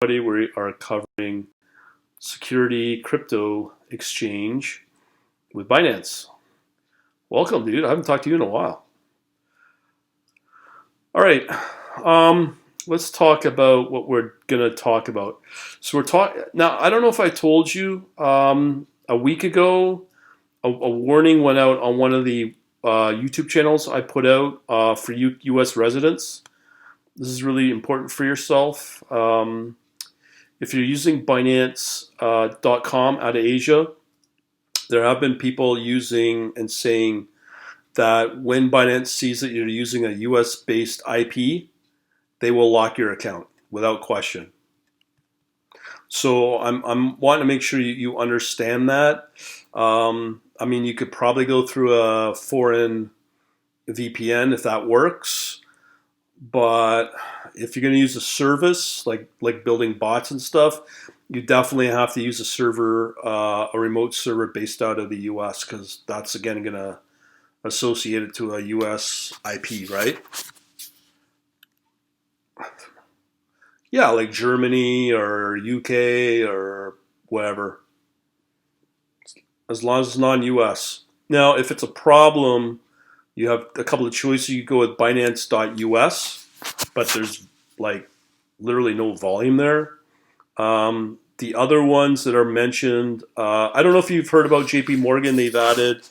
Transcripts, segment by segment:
We are covering security crypto exchange with Binance. Welcome, dude. I haven't talked to you in a while. All right. Let's talk about what we're gonna talk about. So we're talking now. I don't know if I told you a week ago. A warning went out on one of the YouTube channels I put out for U.S. residents. This is really important for yourself. If you're using Binance.com out of Asia, there have been people using and saying that when Binance sees that you're using a US based IP, they will lock your account without question. So I'm wanting to make sure you understand that. I mean, you could probably go through a foreign VPN if that works, but if you're going to use a service like building bots and stuff, you definitely have to use a server, a remote server based out of the US, because that's again going to associate it to a US IP, right? Yeah, like Germany or UK or whatever, as long as it's non-US. Now, if it's a problem, you have a couple of choices. You go with Binance.us, but there's like literally no volume there. The other ones that are mentioned, I don't know if you've heard about JP Morgan. They've added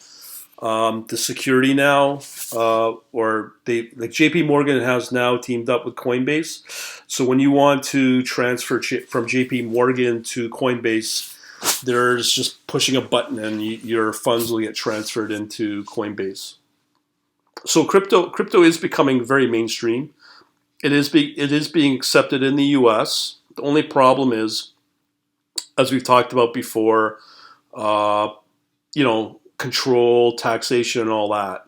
the security now, or they like JP Morgan has now teamed up with Coinbase. So when you want to transfer from JP Morgan to Coinbase, there's just pushing a button and your funds will get transferred into Coinbase. So crypto is becoming very mainstream. It is being accepted in the U.S. The only problem is, as we've talked about before, control, taxation, and all that.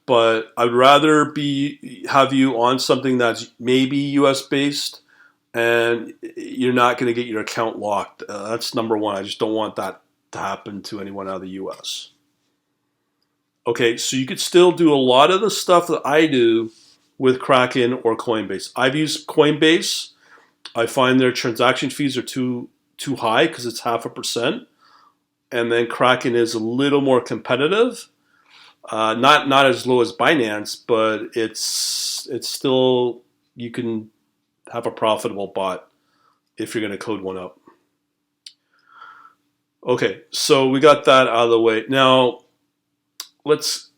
But I'd rather have you on something that's maybe U.S. based, and you're not going to get your account locked. That's number one. I just don't want that to happen to anyone out of the U.S. Okay, so you could still do a lot of the stuff that I do with Kraken or Coinbase. I've used Coinbase. I find their transaction fees are too high because it's 0.5%, and then Kraken is a little more competitive. Not as low as Binance, but it's still, you can have a profitable bot if you're going to code one up. Okay, so we got that out of the way. Now let's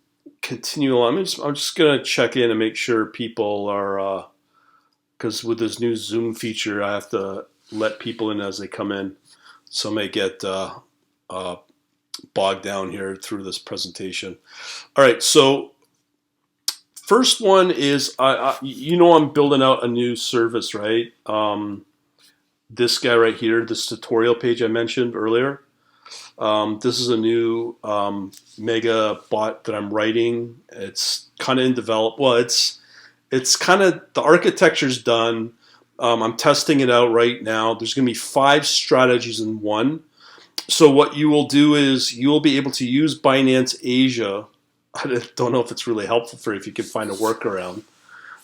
continue on. I'm just going to check in and make sure people are, because with this new Zoom feature, I have to let people in as they come in. So I may get bogged down here through this presentation. All right, so first one is, I'm building out a new service, right? This guy right here, this tutorial page I mentioned earlier. This is a new mega bot that I'm writing. It's kind of in develop. Well, it's kind of, the architecture's done. I'm testing it out right now. There's going to be 5 strategies in one. So what you will do is you will be able to use Binance Asia. I don't know if it's really helpful for you if you can find a workaround.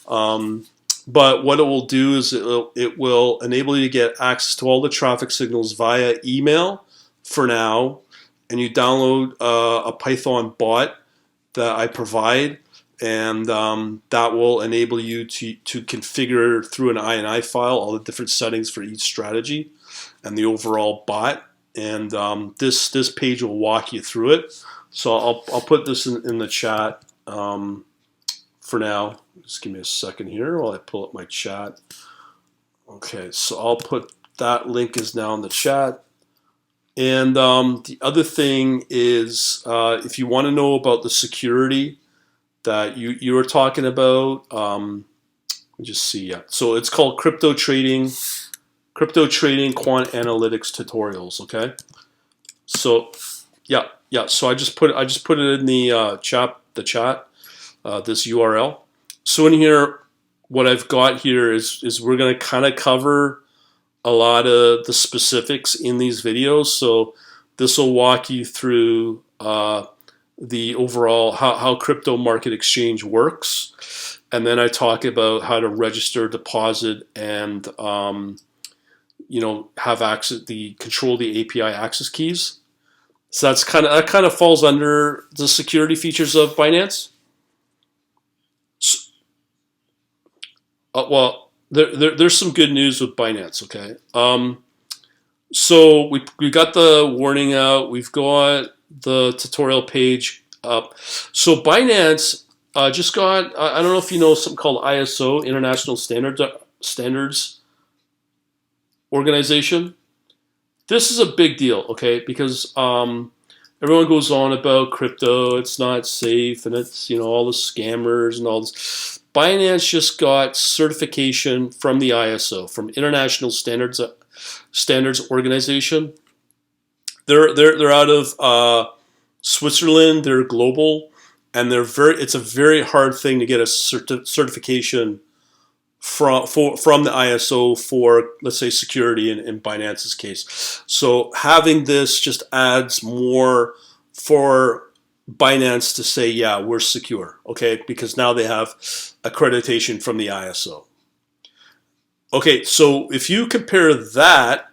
But what it will do is it will enable you to get access to all the traffic signals via email for now, and you download a Python bot that I provide, and that will enable you to configure through an INI file all the different settings for each strategy and the overall bot. And this page will walk you through it. So I'll put this in the chat for now. Just give me a second here while I pull up my chat. Okay, so I'll put that link is now in the chat. And the other thing is, if you want to know about the security that you were talking about, let me just see. Yeah, so it's called crypto trading quant analytics tutorials. Okay, so yeah. So I just put it in the chat. This URL. So in here, what I've got here is we're going to kind of cover a lot of the specifics in these videos. So this will walk you through the overall how crypto market exchange works, and then I talk about how to register, deposit, and have access, control the API access keys. So that kind of falls under the security features of Binance. Well, there's some good news with Binance. Okay, so we got the warning out. We've got the tutorial page up. So Binance just got, I don't know if you know something called ISO, International Standards Organization. This is a big deal, okay, because everyone goes on about crypto, it's not safe, and it's, all the scammers and all this. Binance just got certification from the ISO, from International Standards Organization. They're out of Switzerland. They're global, and it's a very hard thing to get a certification from the ISO for, let's say, security in Binance's case. So having this just adds more for Binance to say, yeah, we're secure, okay, because now they have accreditation from the ISO. Okay, so if you compare that,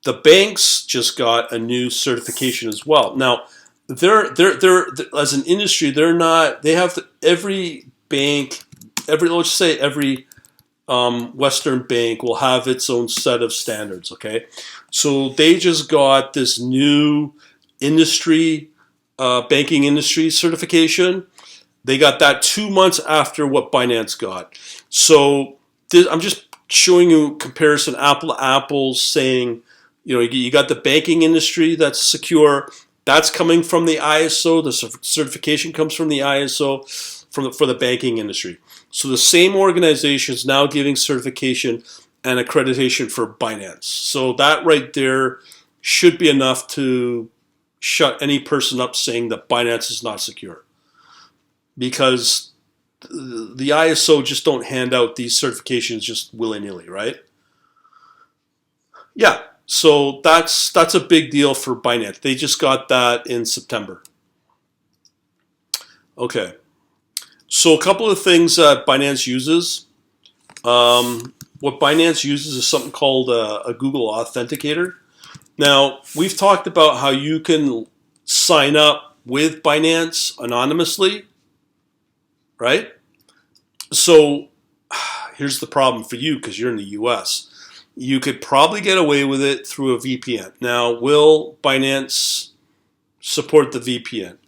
the banks just got a new certification as well. Now, they're as an industry, they have every bank, let's say every Western bank will have its own set of standards, okay? So they just got this new banking industry certification. They got that 2 months after what Binance got. So I'm just showing you comparison, apple to apples, saying, you got the banking industry that's secure. That's coming from the ISO. The certification comes from the ISO for the banking industry. So the same organization is now giving certification and accreditation for Binance. So that right there should be enough to shut any person up saying that Binance is not secure. Because the ISO just don't hand out these certifications just willy-nilly, right? Yeah, so that's a big deal for Binance. They just got that in September. Okay. So a couple of things that Binance uses. What Binance uses is something called a Google Authenticator. Now, we've talked about how you can sign up with Binance anonymously, right? So here's the problem for you, because you're in the US. You could probably get away with it through a VPN. Now, will Binance support the VPN?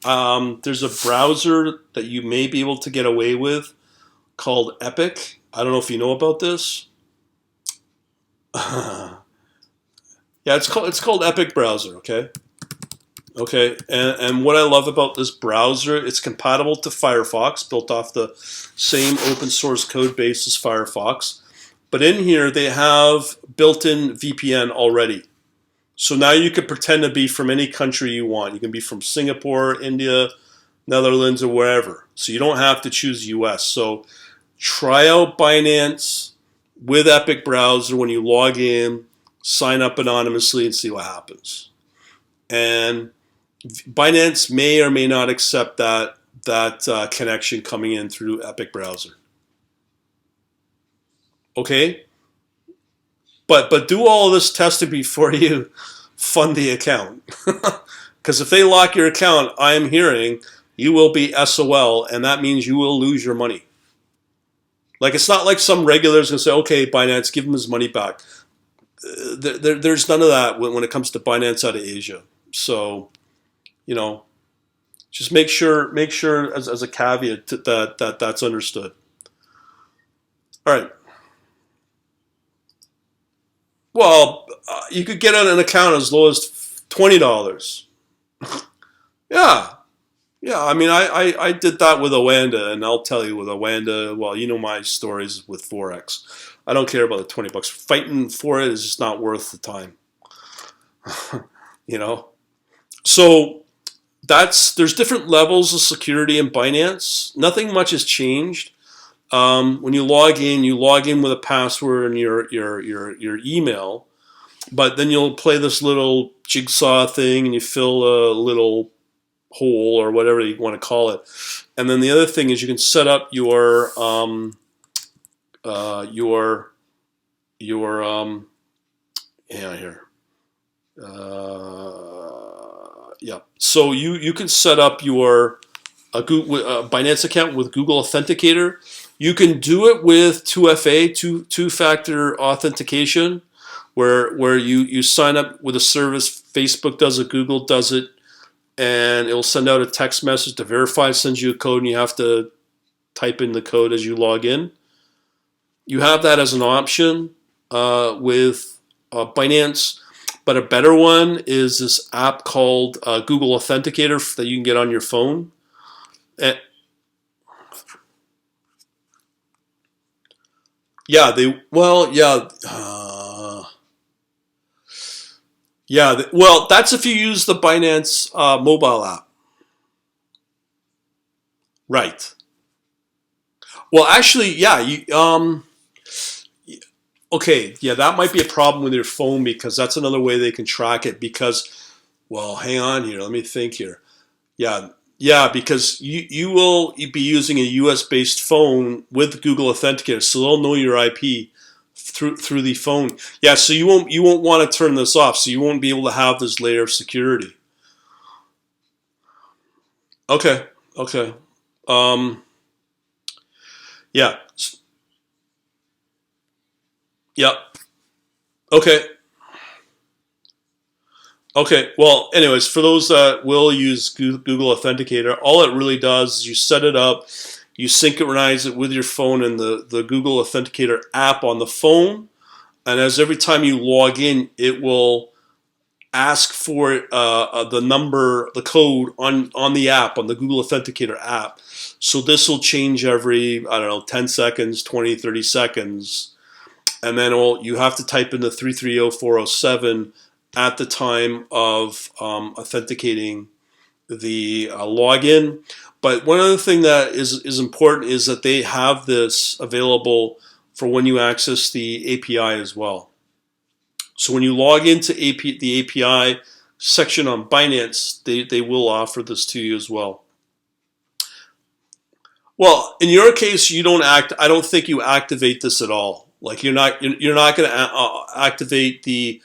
There's a browser that you may be able to get away with called Epic. I don't know if you know about this. Yeah, it's called Epic Browser. Okay, and what I love about this browser, it's compatible to Firefox, built off the same open source code base as Firefox. But in here, they have built-in VPN already. So now you can pretend to be from any country you want. You can be from Singapore, India, Netherlands, or wherever. So you don't have to choose US. So try out Binance with Epic Browser when you log in, sign up anonymously, and see what happens. And Binance may or may not accept that connection coming in through Epic Browser. Okay? But do all of this testing before you fund the account. Because if they lock your account, I am hearing you will be SOL, and that means you will lose your money. Like, it's not like some regulars going to say, okay, Binance, give him his money back. There's none of that when it comes to Binance out of Asia. So, just make sure as a caveat that that's understood. All right. Well, you could get on an account as low as $20. Yeah. I mean, I did that with Oanda, and I'll tell you with Oanda, well, you know my stories with Forex. I don't care about the $20. Fighting for it is just not worth the time. So there's different levels of security in Binance. Nothing much has changed. When you log in with a password and your email, but then you'll play this little jigsaw thing and you fill a little hole or whatever you want to call it. And then the other thing is you can set up your Yeah, here. Yeah. So you can set up your Binance account with Google Authenticator. You can do it with 2FA, two-factor authentication, where you sign up with a service. Facebook does it, Google does it, and it will send out a text message to verify, sends you a code, and you have to type in the code as you log in. You have that as an option with Binance. But a better one is this app called Google Authenticator that you can get on your phone. And yeah, well, that's if you use the Binance mobile app, right? Well, actually, yeah, okay, yeah, that might be a problem with your phone because that's another way they can track it. Because, well, hang on here, let me think here. Yeah, yeah, because you will be using a US based phone with Google Authenticator, so they'll know your IP through the phone. Yeah, so you won't want to turn this off, so you won't be able to have this layer of security. Okay, okay, um, yeah, yeah, okay. Okay, well, anyways, for those that will use Google Authenticator, all it really does is you set it up, you synchronize it with your phone and the Google Authenticator app on the phone, and as every time you log in, it will ask for the number, the code on the app, on the Google Authenticator app. So this will change every, I don't know, 10 seconds, 20, 30 seconds, and then you have to type in the 330407 at the time of authenticating the login. But one other thing that is important is that they have this available for when you access the API as well. So when you log into the API section on Binance, they will offer this to you as well. Well, in your case, you don't act. I don't think you activate this at all. Like you're not going to activate the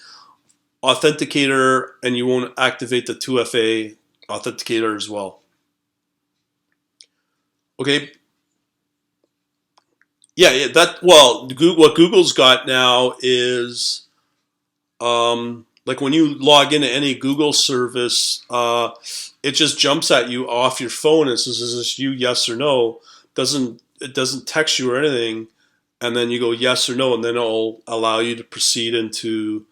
authenticator, and you won't activate the 2FA authenticator as well. Okay. Yeah, yeah. What Google's got now is like when you log into any Google service, it just jumps at you off your phone and says, "Is this you? Yes or no?" It doesn't text you or anything, and then you go yes or no, and then it'll allow you to proceed into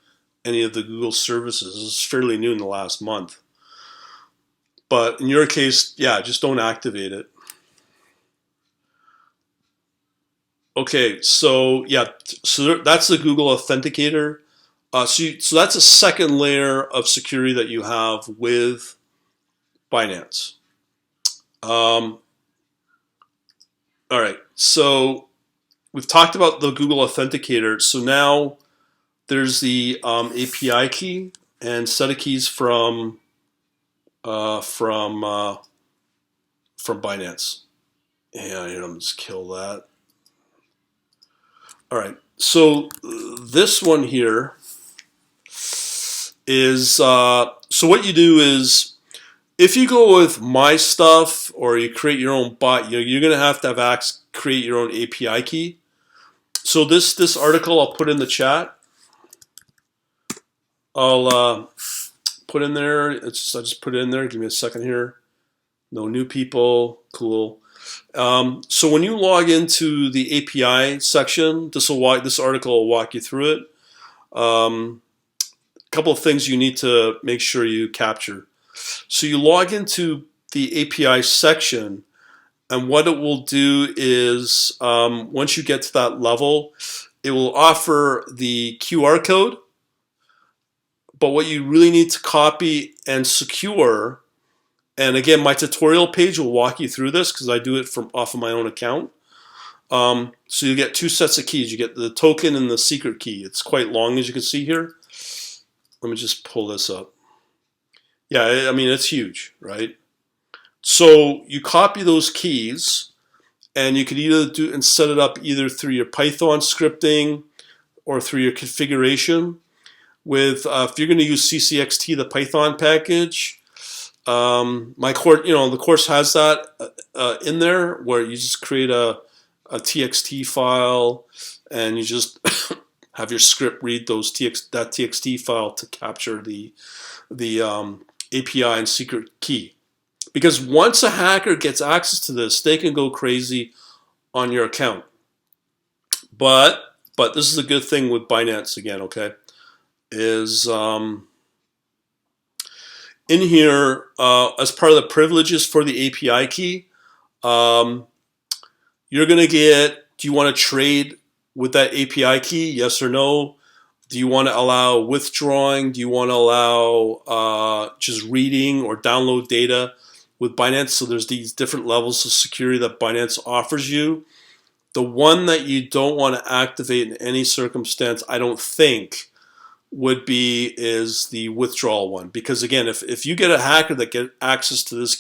any of the Google services. It's fairly new in the last month, but in your case, yeah, just don't activate it. Okay, so yeah, so that's the Google Authenticator. So that's a second layer of security that you have with Binance. Um, all right, so we've talked about the Google Authenticator. So now there's the API key and set of keys from uh, from uh, from Binance. Yeah, here, let me just kill that. All right, so this one here is so what you do is if you go with my stuff or you create your own bot, you're going to have create your own API key. So this article I'll put in the chat. I'll put in there. I just put it in there. Give me a second here. No new people. Cool. So when you log into the API section, this article will walk you through it. A couple of things you need to make sure you capture. So you log into the API section, and what it will do is once you get to that level, it will offer the QR code. But what you really need to copy and secure, and again, my tutorial page will walk you through this because I do it from off of my own account. So you get two sets of keys. You get the token and the secret key. It's quite long, as you can see here. Let me just pull this up. Yeah, I mean, it's huge, right? So you copy those keys, and you could either do and set it up either through your Python scripting or through your configuration. with if you're going to use CCXT, the Python package. My course, the course has that in there where you just create a TXT file and you just have your script read that TXT file to capture the API and secret key. Because once a hacker gets access to this, they can go crazy on your account. But this is a good thing with Binance again, okay? Is in here, as part of the privileges for the API key, you're going to get, do you want to trade with that API key? Yes or no? Do you want to allow withdrawing? Do you want to allow just reading or download data with Binance? So there's these different levels of security that Binance offers you. The one that you don't want to activate in any circumstance, I don't think, would be is the withdrawal one. Because again, if you get a hacker that get access to these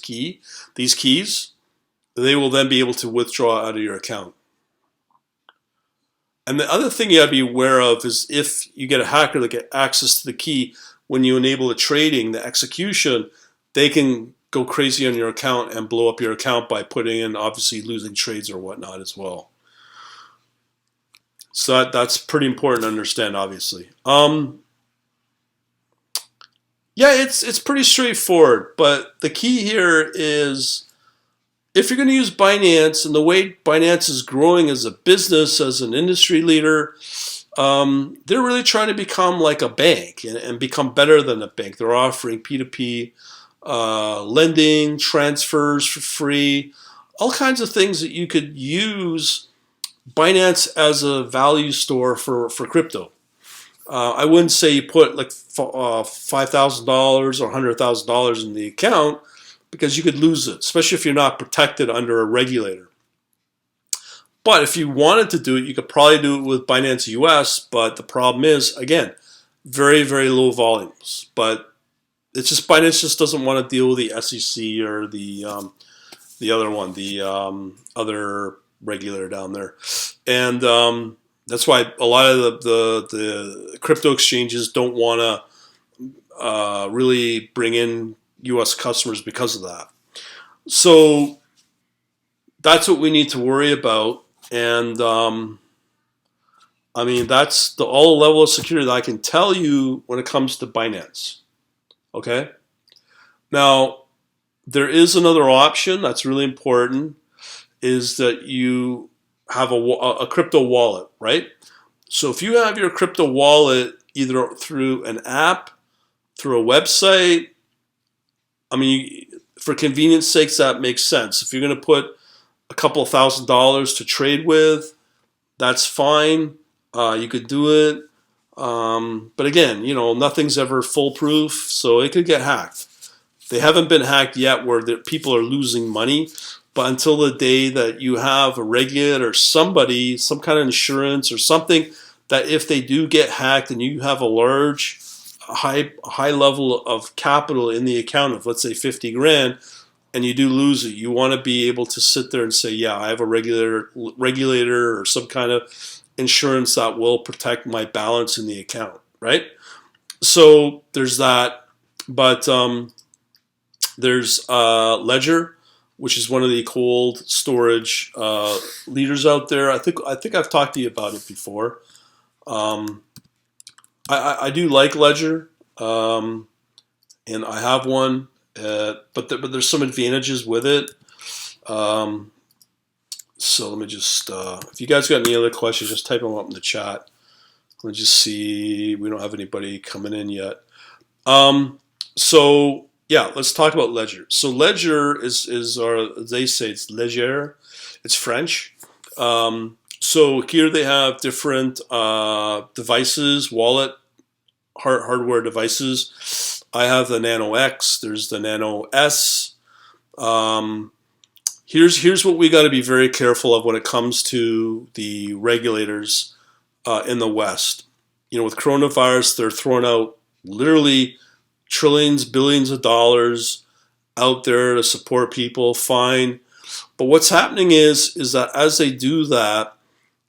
keys, they will then be able to withdraw out of your account. And the other thing you have to be aware of is if you get a hacker that get access to the key, when you enable the trading, the execution, they can go crazy on your account and blow up your account by putting in, obviously, losing trades or whatnot as well. So that's pretty important to understand, obviously. Yeah, it's pretty straightforward, but the key here is if you're going to use Binance, and the way Binance is growing as a business, as an industry leader, they're really trying to become like a bank and become better than a bank. They're offering P2P lending, transfers for free, all kinds of things that you could use Binance as a value store for crypto. I wouldn't say you put like $5,000 or $100,000 in the account, because you could lose it, especially if you're not protected under a regulator. But if you wanted to do it, you could probably do it with Binance US, but the problem is, again, very, very low volumes. But it's just Binance just doesn't want to deal with the SEC or the other one, the other regulator down there. And that's why a lot of the crypto exchanges don't want to really bring in U.S. customers because of that. So that's what we need to worry about. And I mean, that's the all level of security that I can tell you when it comes to Binance. Okay? Now, there is another option that's really important, is that you have a crypto wallet, right? So if you have your crypto wallet either through an app, through a website, I mean, for convenience sakes, that makes sense. If you're going to put a couple of $1,000s to trade with, that's fine. You could do it. But again, nothing's ever foolproof, so it could get hacked. They haven't been hacked yet where people are losing money, but until the day that you have a regulator or somebody, some kind of insurance or something, that if they do get hacked and you have a large high level of capital in the account of, let's say, 50 grand, and you do lose it, you want to be able to sit there and say, yeah, I have a regulator or some kind of insurance that will protect my balance in the account, right? So there's that. But there's Ledger, which is one of the cold storage leaders out there. I think I've talked to you about it before. I do like Ledger, and I have one, but there's some advantages with it. So let me just, if you guys got any other questions, just type them up in the chat. Let me just see. We don't have anybody coming in yet. So yeah, let's talk about Ledger. So Ledger is or they say it's Ledger. It's French. So here they have different devices, wallet hardware devices. I have the Nano X. There's the Nano S. Here's what we got to be very careful of when it comes to the regulators in the West. With coronavirus, they're throwing out literally trillions, billions of dollars out there to support people. Fine. But what's happening is that as they do that,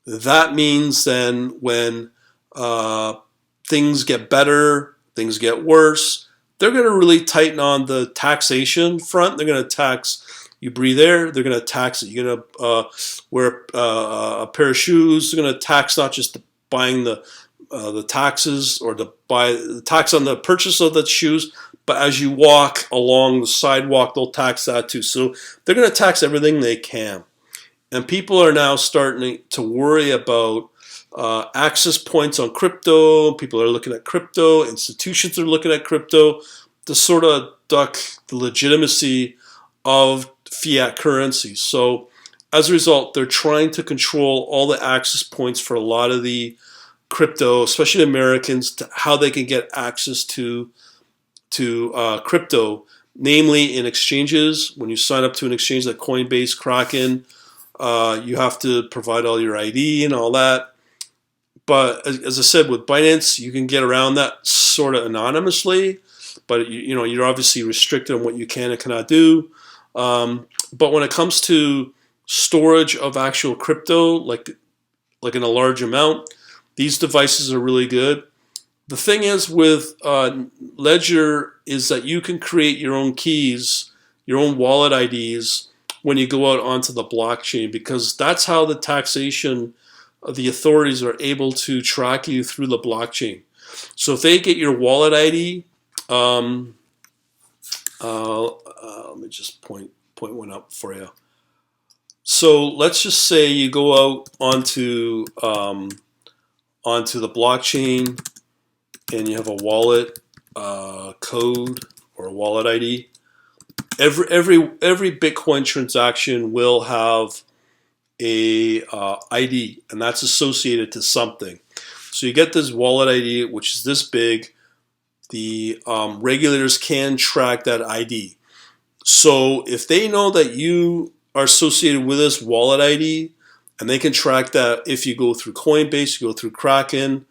that means then when things get better, things get worse, they're going to really tighten on the taxation front. They're going to tax you breathe air. They're going to tax it. You're going to wear a pair of shoes. They're going to tax not just buying the taxes or the tax on the purchase of the shoes, but as you walk along the sidewalk, they'll tax that too. So they're going to tax everything they can. And people are now starting to worry about access points on crypto. People are looking at crypto. Institutions are looking at crypto to sort of duck the legitimacy of fiat currency. So as a result, they're trying to control all the access points for a lot of the crypto, especially Americans, to how they can get access to crypto, namely in exchanges. When you sign up to an exchange like Coinbase, Kraken, you have to provide all your ID and all that. But as I said, with Binance, you can get around that sort of anonymously, but you're obviously restricted on what you can and cannot do. But when it comes to storage of actual crypto, like in a large amount, these devices are really good. The thing is with Ledger is that you can create your own keys, your own wallet IDs when you go out onto the blockchain, because that's how the taxation, the authorities are able to track you through the blockchain. So if they get your wallet ID, let me just point one up for you. So let's just say you go out onto the blockchain and you have a wallet code or a wallet ID. Every Bitcoin transaction will have a ID, and that's associated to something. So you get this wallet ID, which is this big. The regulators can track that ID. So if they know that you are associated with this wallet ID, and they can track that if you go through Coinbase, you go through Kraken,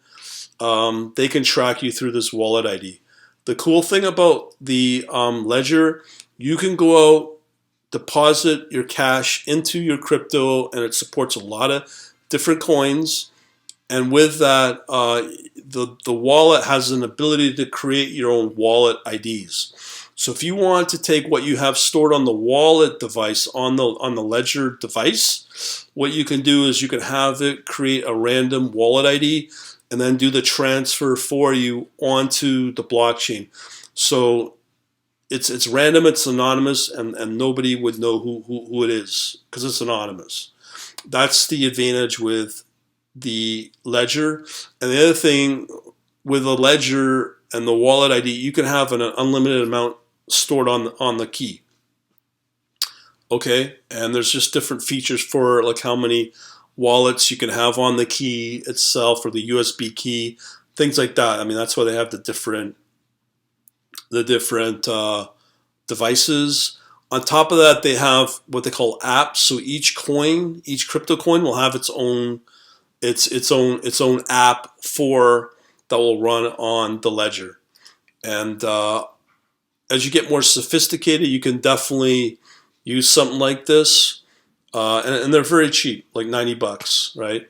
they can track you through this wallet ID. The cool thing about the Ledger, you can go out, deposit your cash into your crypto, and it supports a lot of different coins. And with that, the wallet has an ability to create your own wallet IDs. So if you want to take what you have stored on the wallet device, on the Ledger device, what you can do is you can have it create a random wallet ID and then do the transfer for you onto the blockchain. So it's random, it's anonymous, and nobody would know who it is because it's anonymous. That's the advantage with the Ledger. And the other thing with the Ledger and the wallet ID, you can have an unlimited amount stored on the key. Okay, and there's just different features for like how many wallets you can have on the key itself or the USB key, things like that. I mean, that's why they have the different devices. On top of that, they have what they call apps. So each crypto coin will have its own app that will run on the Ledger. And as you get more sophisticated, you can definitely use something like this, and they're very cheap, like $90, right?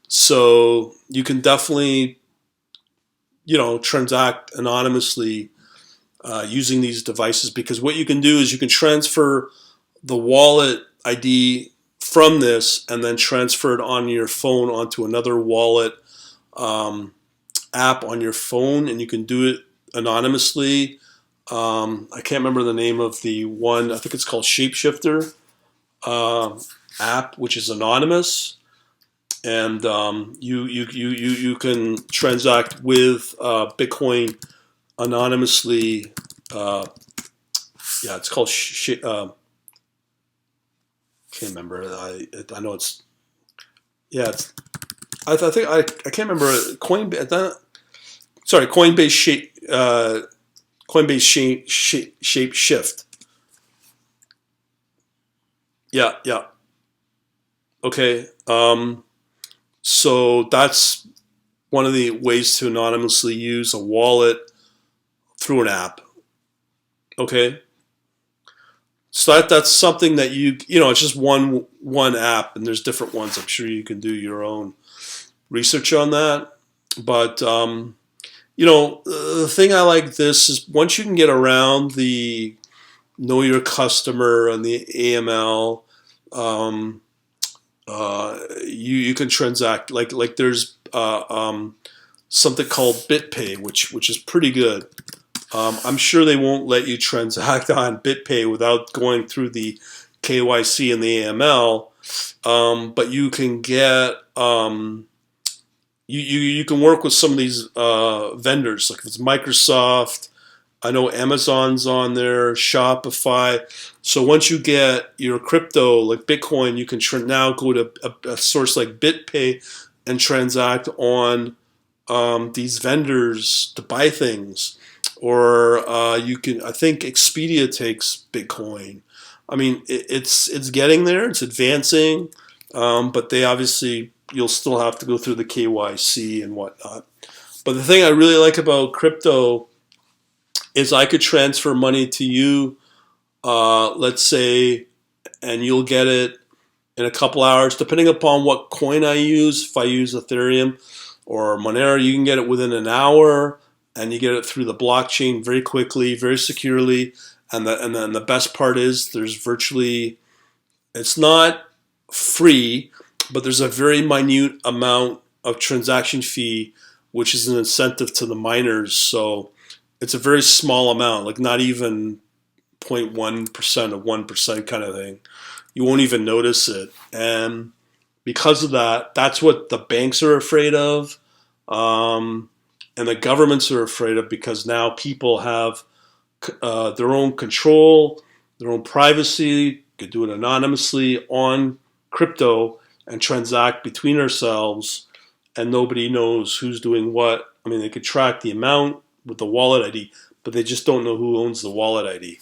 So you can definitely, transact anonymously using these devices, because what you can do is you can transfer the wallet ID from this and then transfer it on your phone onto another wallet app on your phone, and you can do it anonymously. I can't remember the name of the one. I think it's called Shapeshifter app, which is anonymous, and you can transact with Bitcoin anonymously. It's called. Can't remember. I know it's. Yeah, it's. I think I can't remember Coinbase shape shift. Yeah. Okay. So that's one of the ways to anonymously use a wallet through an app. Okay. So that's something that it's just one app, and there's different ones. I'm sure you can do your own research on that. But The thing I like this is once you can get around the know your customer and the AML, um, you can transact like there's something called BitPay, which is pretty good. I'm sure they won't let you transact on BitPay without going through the KYC and the AML, but you can get you can work with some of these vendors, like if it's Microsoft. I know Amazon's on there, Shopify. So once you get your crypto, like Bitcoin, you can now go to a source like BitPay and transact on these vendors to buy things. Or you can, I think Expedia takes Bitcoin. I mean, it's getting there, it's advancing, but they obviously, you'll still have to go through the KYC and whatnot. But the thing I really like about crypto is I could transfer money to you, let's say, and you'll get it in a couple hours, depending upon what coin I use. If I use Ethereum or Monero, you can get it within an hour, and you get it through the blockchain very quickly, very securely. And then the best part is it's not free, but there's a very minute amount of transaction fee, which is an incentive to the miners. So it's a very small amount, like not even 0.1% of 1% kind of thing. You won't even notice it. And because of that, that's what the banks are afraid of. And the governments are afraid of, because now people have their own control, their own privacy, could do it anonymously on crypto and transact between ourselves, and nobody knows who's doing what. I mean, they could track the amount with the wallet ID, but they just don't know who owns the wallet ID.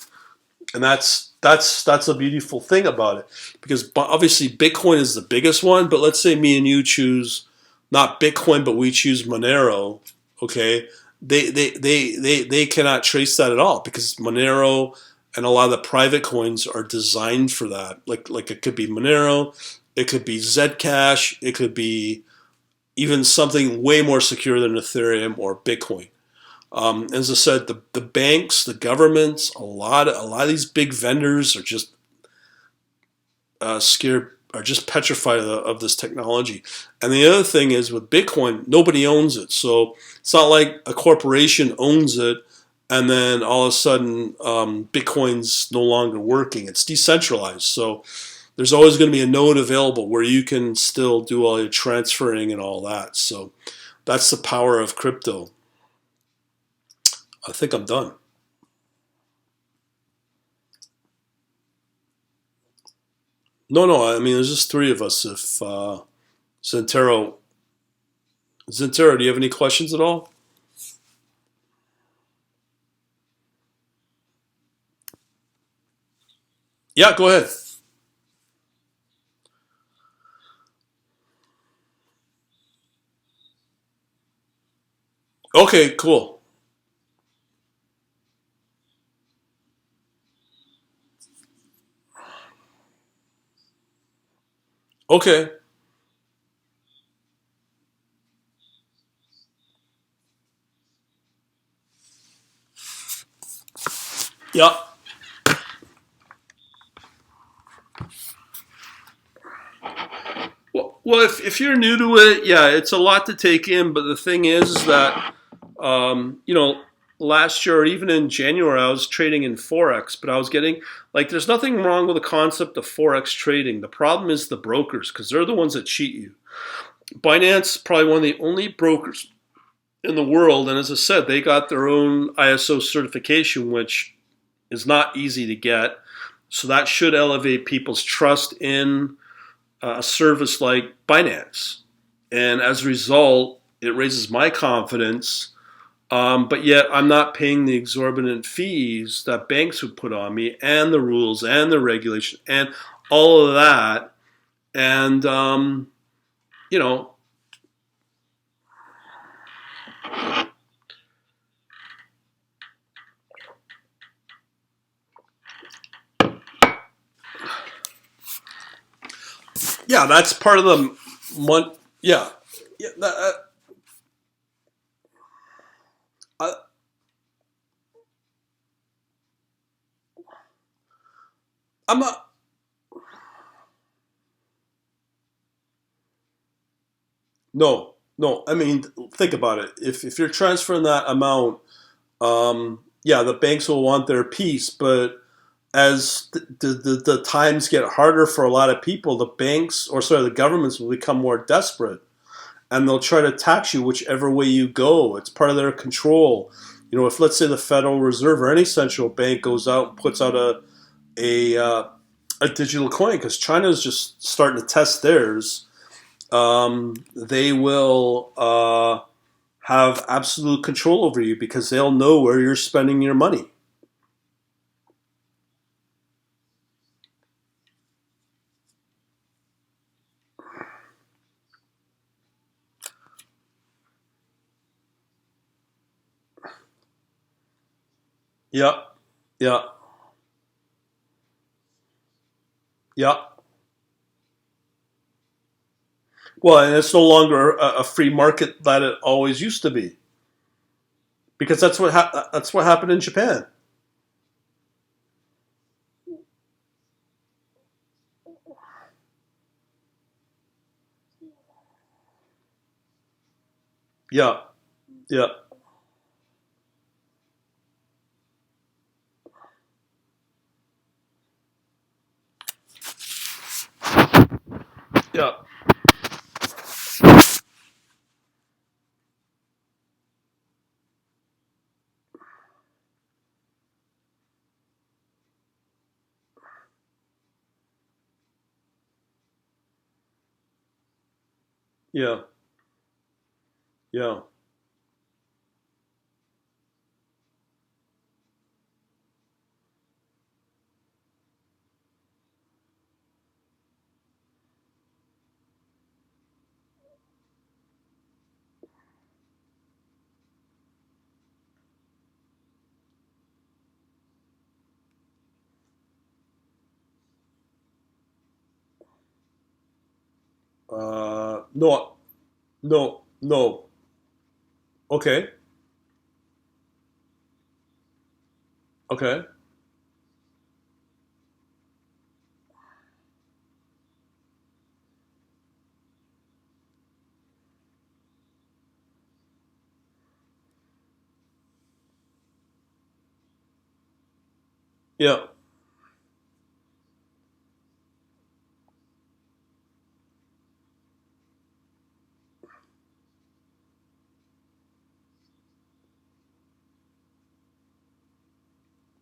And that's a beautiful thing about it, because obviously Bitcoin is the biggest one. But let's say me and you choose not Bitcoin, but we choose Monero. Okay, they cannot trace that at all, because Monero and a lot of the private coins are designed for that. Like it could be Monero, it could be Zcash, it could be even something way more secure than Ethereum or Bitcoin. As I said, the banks, the governments, a lot of these big vendors are just scared, are just petrified of this technology. And the other thing is, with Bitcoin, nobody owns it. So it's not like a corporation owns it and then all of a sudden Bitcoin's no longer working. It's decentralized. So there's always going to be a node available where you can still do all your transferring and all that. So that's the power of crypto. I think I'm done. No, I mean, there's just three of us. If Zentero, Zentero, do you have any questions at all? Yeah, go ahead. Okay, cool. Okay. Yeah. Well, if you're new to it, yeah, it's a lot to take in. But the thing is that, you know, last year or even in January, I was trading in Forex, but I was getting, like, there's nothing wrong with the concept of Forex trading. The problem is the brokers, because they're the ones that cheat you. Binance, probably one of the only brokers in the world. And as I said, they got their own ISO certification, which is not easy to get. So that should elevate people's trust in a service like Binance. And as a result, it raises my confidence. But yet, I'm not paying the exorbitant fees that banks would put on me, and the rules, and the regulation, and all of that. And, you know, yeah, that's part of the. Yeah, yeah, I'm not. No, no. I mean, think about it. If you're transferring that amount, yeah, the banks will want their piece, but as the times get harder for a lot of people, the banks, or sorry, the governments will become more desperate, and they'll try to tax you whichever way you go. It's part of their control. You know, if let's say the Federal Reserve or any central bank goes out and puts out a a digital coin, because China is just starting to test theirs, they will have absolute control over you because they'll know where you're spending your money. Yeah, yeah, yeah. Well, and it's no longer a free market that it always used to be, because that's what happened in Japan. Yeah, yeah, yeah, yeah, yeah. No, no, no. Okay, okay. Yeah,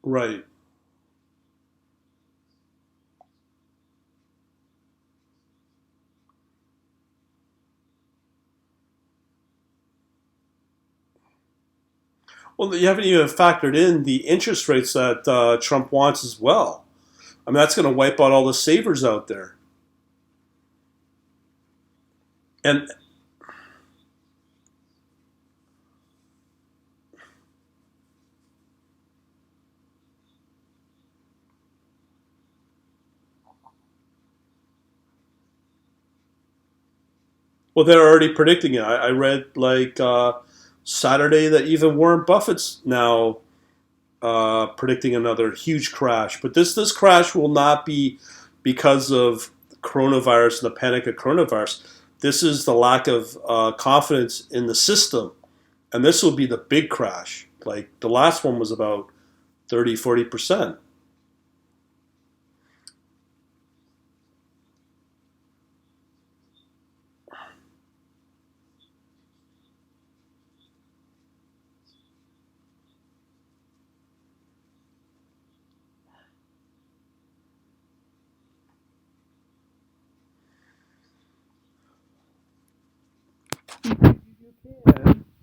right. Well, you haven't even factored in the interest rates that Trump wants as well. I mean, that's going to wipe out all the savers out there. And well, they're already predicting it. I read like Saturday that even Warren Buffett's now predicting another huge crash. But this crash will not be because of coronavirus and the panic of coronavirus. This is the lack of confidence in the system, and this will be the big crash. Like the last one was about 30-40%.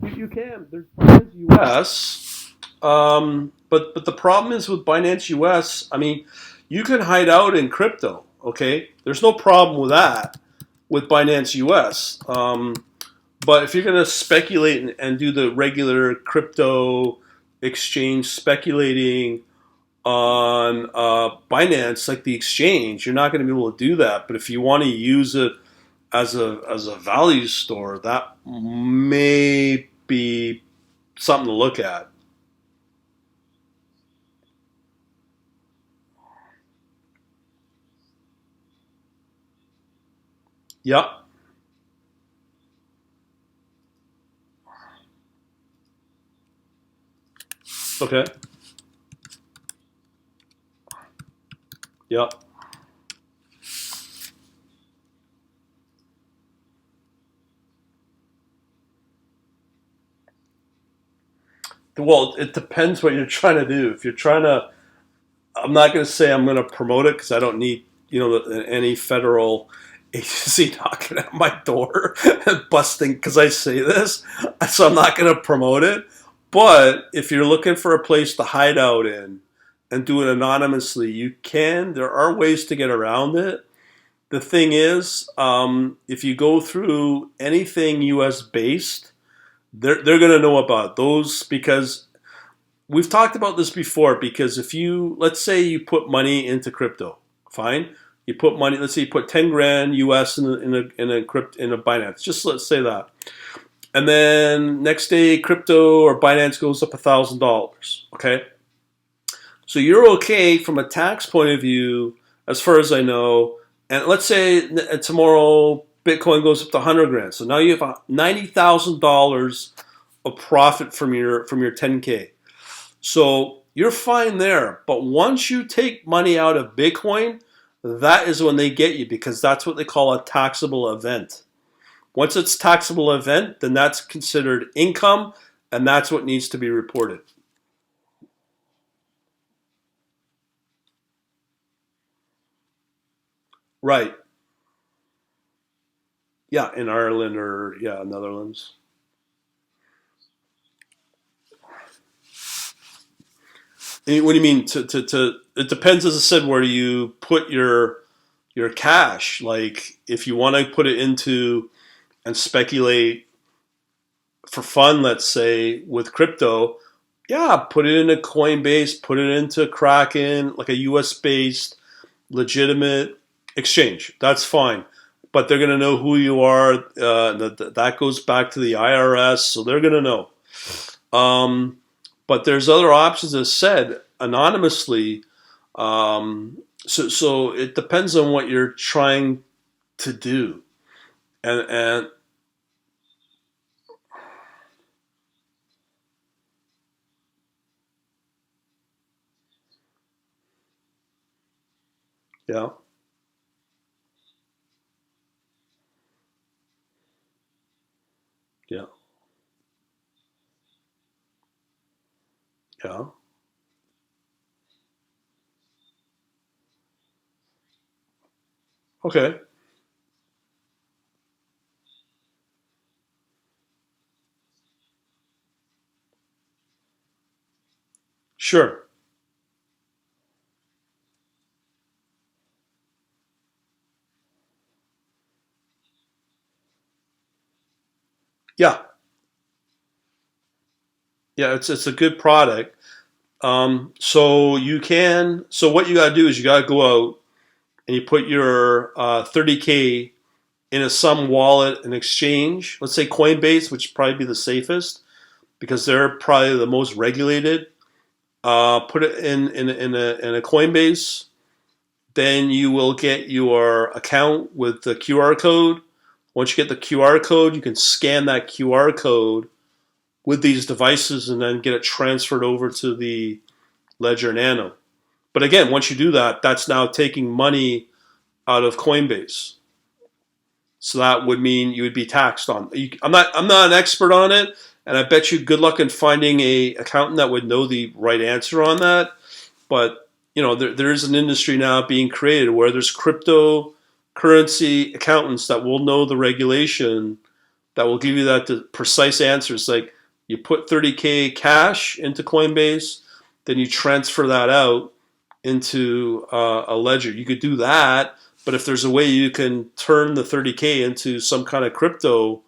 You can. There's Binance US, but the problem is with Binance US. I mean, you can hide out in crypto. Okay, there's no problem with that with Binance US. But if you're going to speculate and do the regular crypto exchange speculating on Binance, like the exchange, you're not going to be able to do that. But if you want to use it as a value store, that may be something to look at. Yeah. Okay. Yeah. Well, it depends what you're trying to do. If you're trying to, I'm not going to say I'm going to promote it because I don't need, any federal agency knocking at my door and busting because I say this. So I'm not going to promote it. But if you're looking for a place to hide out in and do it anonymously, you can. There are ways to get around it. The thing is, if you go through anything U.S. based, they're going to know about those because we've talked about this before. Because if you, let's say you put money into crypto, fine. You put money. Let's say you put 10 grand U.S. in a Binance. Just let's say that, and then next day crypto or Binance goes up $1,000. Okay, so you're okay from a tax point of view, as far as I know. And let's say tomorrow Bitcoin goes up to 100 grand. So now you have $90,000 of profit from your 10K. So you're fine there. But once you take money out of Bitcoin, that is when they get you because that's what they call a taxable event. Once it's taxable event, then that's considered income, and that's what needs to be reported. Right. Yeah, in Ireland or yeah, Netherlands. What do you mean? It depends, as I said, where you put your cash. Like if you want to put it into and speculate for fun, let's say with crypto, yeah, put it in a Coinbase, put it into Kraken, like a U.S. based legitimate exchange. That's fine, but they're going to know who you are. That goes back to the IRS, so they're going to know. Um, but there's other options, as said, anonymously. So it depends on what you're trying to do, and yeah, yeah, yeah. Okay, sure, yeah, yeah. It's a good product. So you can. So what you got to do is you got to go out and you put your 30K in a some wallet and exchange. Let's say Coinbase, which would probably be the safest because they're probably the most regulated. Put it in a Coinbase. Then you will get your account with the QR code. Once you get the QR code, you can scan that QR code with these devices and then get it transferred over to the Ledger Nano. But again, once you do that, that's now taking money out of Coinbase. So that would mean you would be taxed on. I'm not an expert on it, and I bet you good luck in finding a accountant that would know the right answer on that. But there is an industry now being created where there's cryptocurrency accountants that will know the regulation that will give you that the precise answers. Like you put 30K cash into Coinbase, then you transfer that out into a ledger. You could do that, but if there's a way you can turn the 30K into some kind of crypto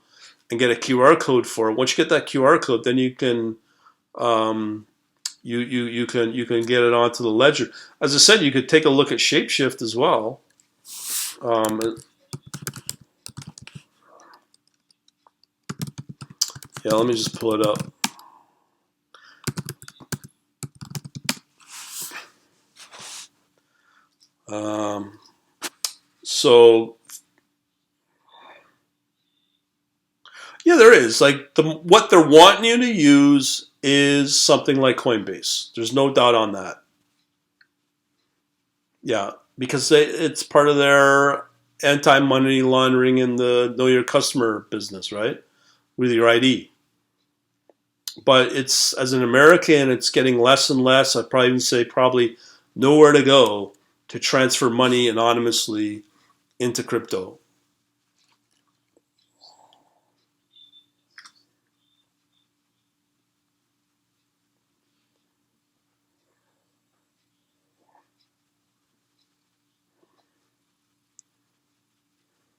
and get a QR code for it, once you get that QR code, then you can um, you can get it onto the ledger. As I said, you could take a look at Shapeshift as well. Yeah, let me just pull it up. Um, so Yeah, there is. Like what they're wanting you to use is something like Coinbase. There's no doubt on that. Yeah, because it's part of their anti-money laundering and the know your customer business, right? With your ID. But it's, as an American, it's getting less and less. I'd probably even say probably nowhere to go to transfer money anonymously into crypto.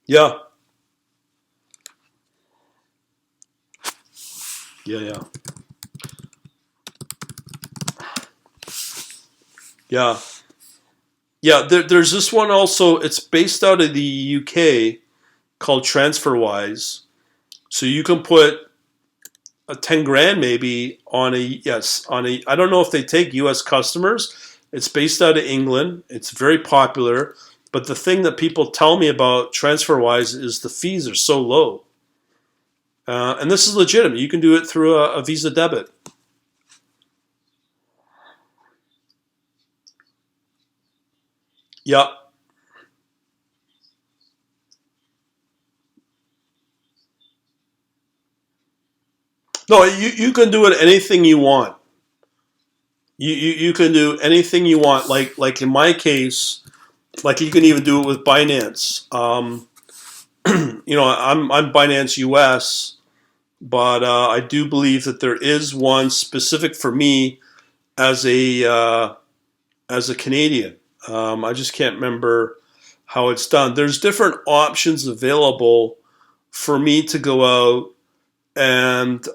Yeah, yeah, yeah, yeah, yeah. There's this one also. It's based out of the UK called TransferWise. So you can put a 10 grand maybe on a I don't know if they take US customers. It's based out of England. It's very popular. But the thing that people tell me about TransferWise is the fees are so low. And this is legitimate. You can do it through a Visa debit. Yeah. No, you can do it anything you want. You can do anything you want. Like in my case, like you can even do it with Binance. I'm Binance US, but I do believe that there is one specific for me as a Canadian. I just can't remember how it's done. There's different options available for me to go out and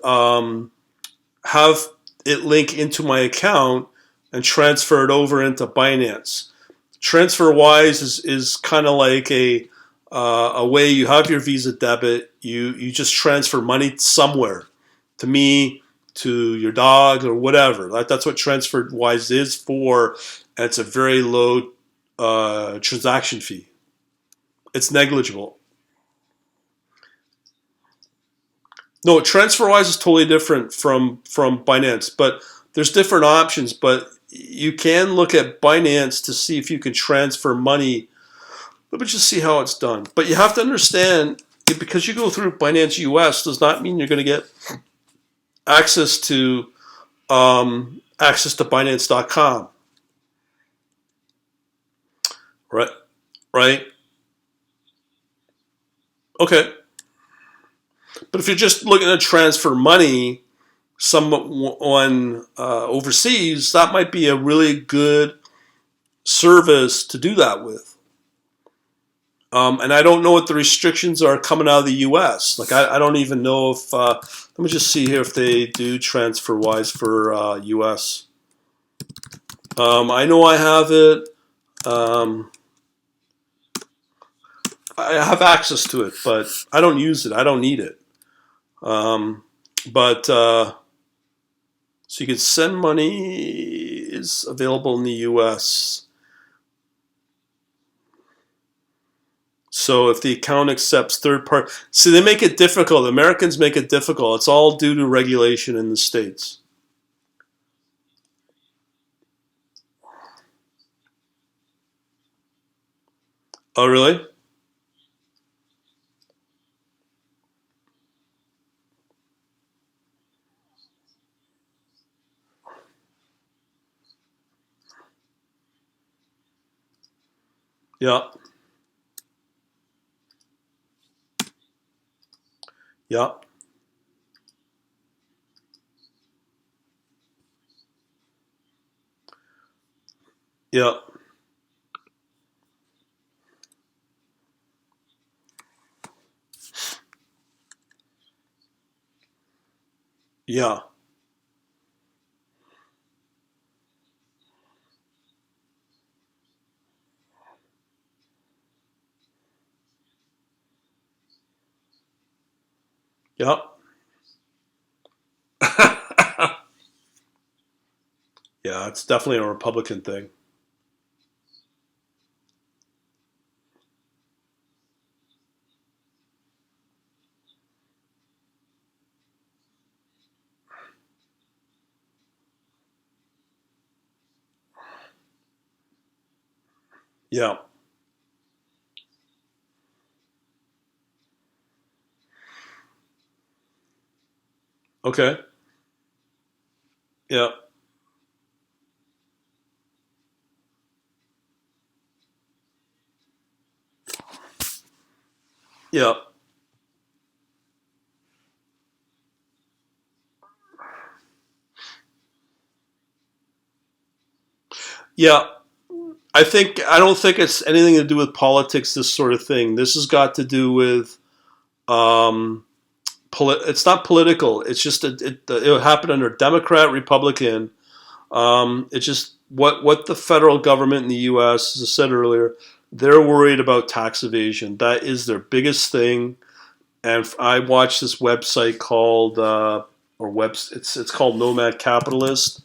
have it link into my account and transfer it over into Binance. TransferWise is kind of like a way you have your Visa debit. You just transfer money somewhere, to me, to your dog, or whatever. That's what TransferWise is for. And it's a very low transaction fee. It's negligible. No, TransferWise is totally different from Binance, but there's different options. But you can look at Binance to see if you can transfer money. Let me just see how it's done. But you have to understand, because you go through Binance US does not mean you're going to get access to Binance.com, right? Right? Okay. But if you're just looking to transfer money someone overseas, that might be a really good service to do that with. And I don't know what the restrictions are coming out of the U.S. Like I don't even know if. Let me just see here if they do TransferWise for U.S. I know I have it. Um, I have access to it, but I don't use it. I don't need it. Um, but so you can send money is available in the U.S. So if the account accepts third party, see, they make it difficult. Americans make it difficult. It's all due to regulation in the states. Oh, really? Yeah, yeah, yeah, yeah, yeah. Yeah, it's definitely a Republican thing. Yeah. Okay. Yeah. Yeah. Yeah. I don't think it's anything to do with politics. This sort of thing. This has got to do with um, it's not political. It's just it happened under Democrat, Republican. It's just what the federal government in the U.S., as I said earlier, they're worried about tax evasion. That is their biggest thing. And I watched this website called it's called Nomad Capitalist,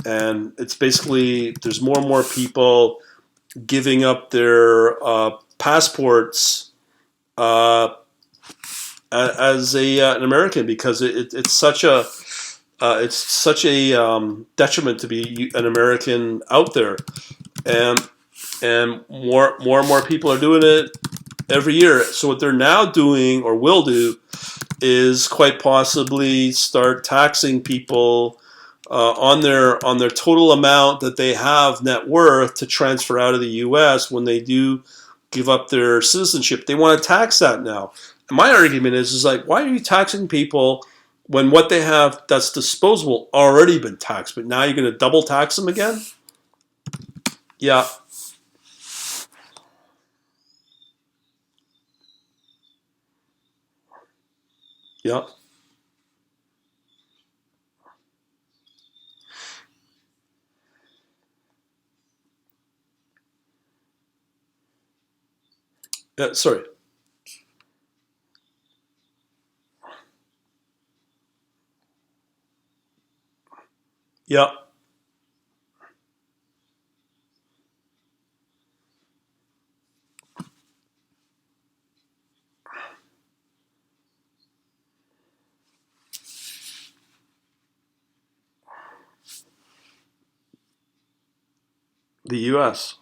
and it's basically there's more and more people giving up their passports uh, as an American because it's such a detriment to be an American out there, and more and more people are doing it every year. So what they're now doing or will do is quite possibly start taxing people on their total amount that they have net worth to transfer out of the U.S. when they do give up their citizenship. They want to tax that now. And my argument is like, why are you taxing people when what they have that's disposable already been taxed, but now you're going to double tax them again? Yeah, yeah, yeah. Sorry. Yeah, the U.S.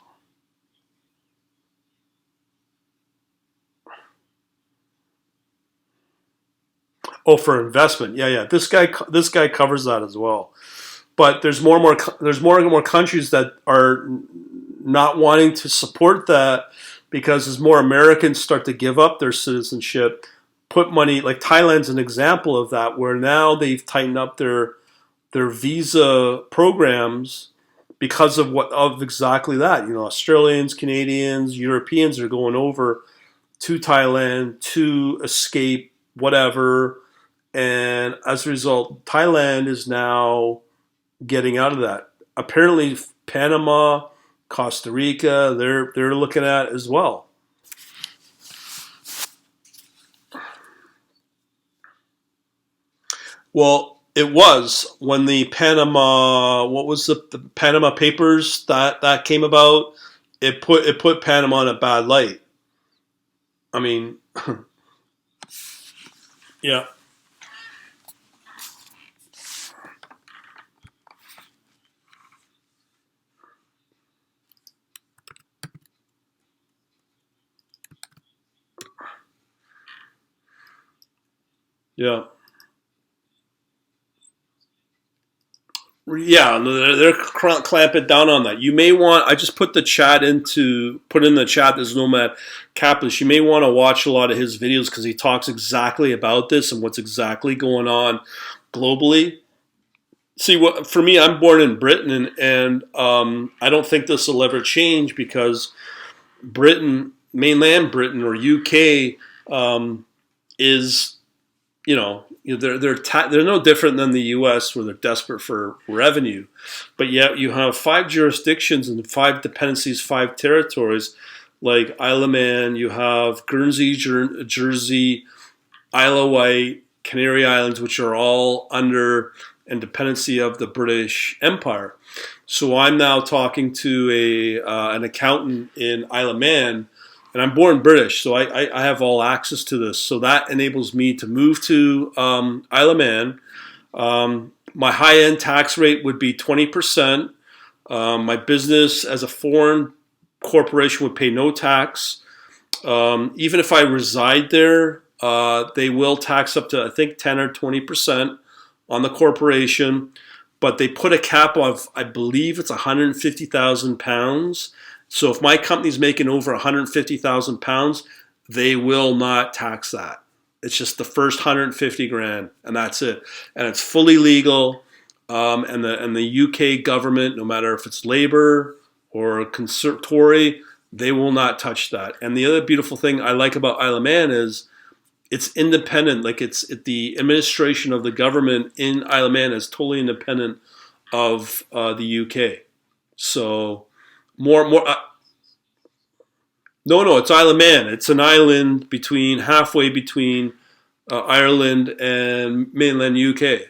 Oh, for investment. Yeah, yeah. This guy covers that as well. But there's more and more countries that are not wanting to support that because as more Americans start to give up their citizenship, put money like Thailand's an example of that, where now they've tightened up their visa programs because of exactly that. You know, Australians, Canadians, Europeans are going over to Thailand to escape whatever, and as a result, Thailand is now getting out of that. Apparently, Panama, Costa Rica, they're looking at as well. Well, it was when the Panama, what was the Panama Papers that came about. It put Panama in a bad light. I mean, yeah, yeah. Yeah, no, they're clamping down on that. You may want. I just put in the chat. This Nomad Capitalist. You may want to watch a lot of his videos because he talks exactly about this and what's exactly going on globally. See, what for me, I'm born in Britain, and I don't think this will ever change because mainland Britain or UK, is they're no different than the U.S. where they're desperate for revenue, but yet you have five jurisdictions and five dependencies, five territories like Isle of Man. You have Guernsey, Jersey, Isle of Wight, Canary Islands, which are all under and dependency of the British Empire. So I'm now talking to an accountant in Isle of Man, and I'm born British, so I have all access to this. So that enables me to move to Isle of Man. My high end tax rate would be 20%. My business as a foreign corporation would pay no tax. Even if I reside there, they will tax up to, I think, 10 or 20% on the corporation. But they put a cap of, I believe it's 150,000 pounds. So if my company's making over 150,000 pounds, they will not tax that. It's just the first 150 grand, and that's it. And it's fully legal. And the UK government, no matter if it's Labour or Tory, they will not touch that. And the other beautiful thing I like about Isle of Man is it's independent. Like the administration of the government in Isle of Man is totally independent of the UK. So more. No, it's Isle of Man. It's an island halfway between Ireland and mainland UK.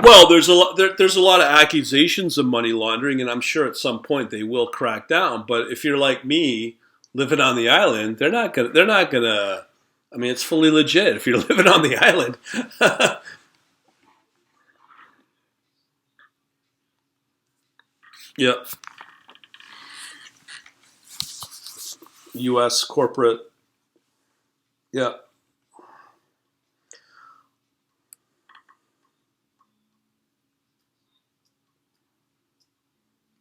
Well, there's a lot of accusations of money laundering, and I'm sure at some point they will crack down. But if you're like me, living on the island, they're not gonna. I mean, it's fully legit if you're living on the island. Yeah, U.S. corporate. Yeah,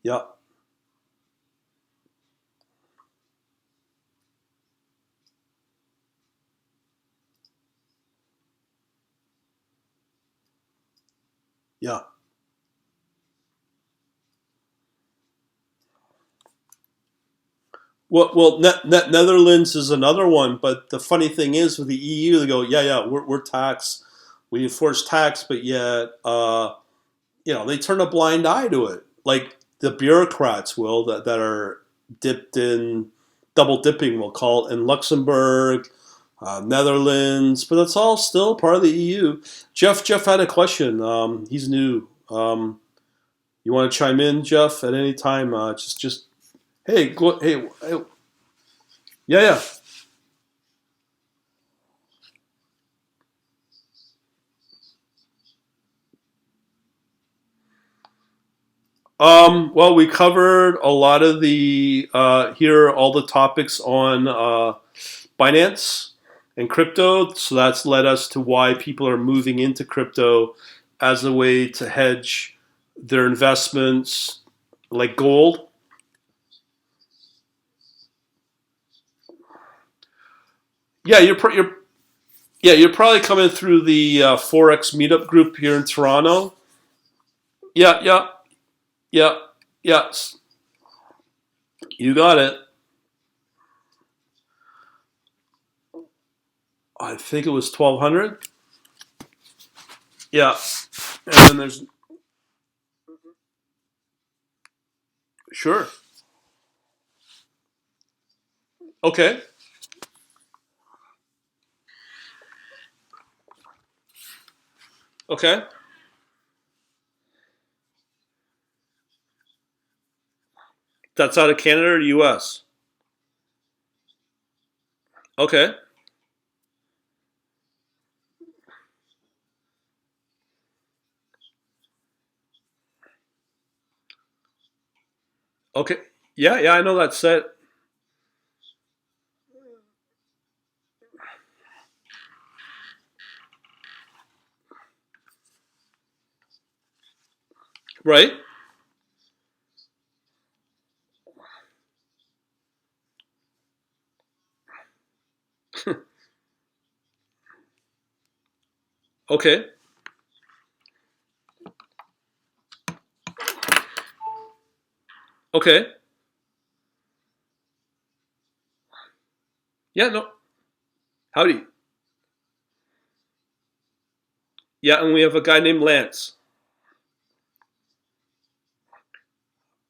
yeah, yeah. Well, Netherlands is another one, but the funny thing is with the EU, they go, yeah, we're tax, we enforce tax, but yet, they turn a blind eye to it, like the bureaucrats will that are dipped in double dipping, we'll call it, in Luxembourg, Netherlands, but that's all still part of the EU. Jeff had a question. He's new. You want to chime in, Jeff, at any time? Just hey, hey, yeah. Well, we covered a lot of the here all the topics on Binance and crypto. So that's led us to why people are moving into crypto as a way to hedge their investments, like gold. Yeah, you're probably coming through the Forex meetup group here in Toronto. Yeah, yeah, yeah. You got it. I think it was 1,200. Yeah, and then there's sure. Okay, okay. That's out of Canada or U.S. Okay, okay. Yeah, I know that set. Right. Okay, okay. Yeah, no. Howdy. Yeah, and we have a guy named Lance.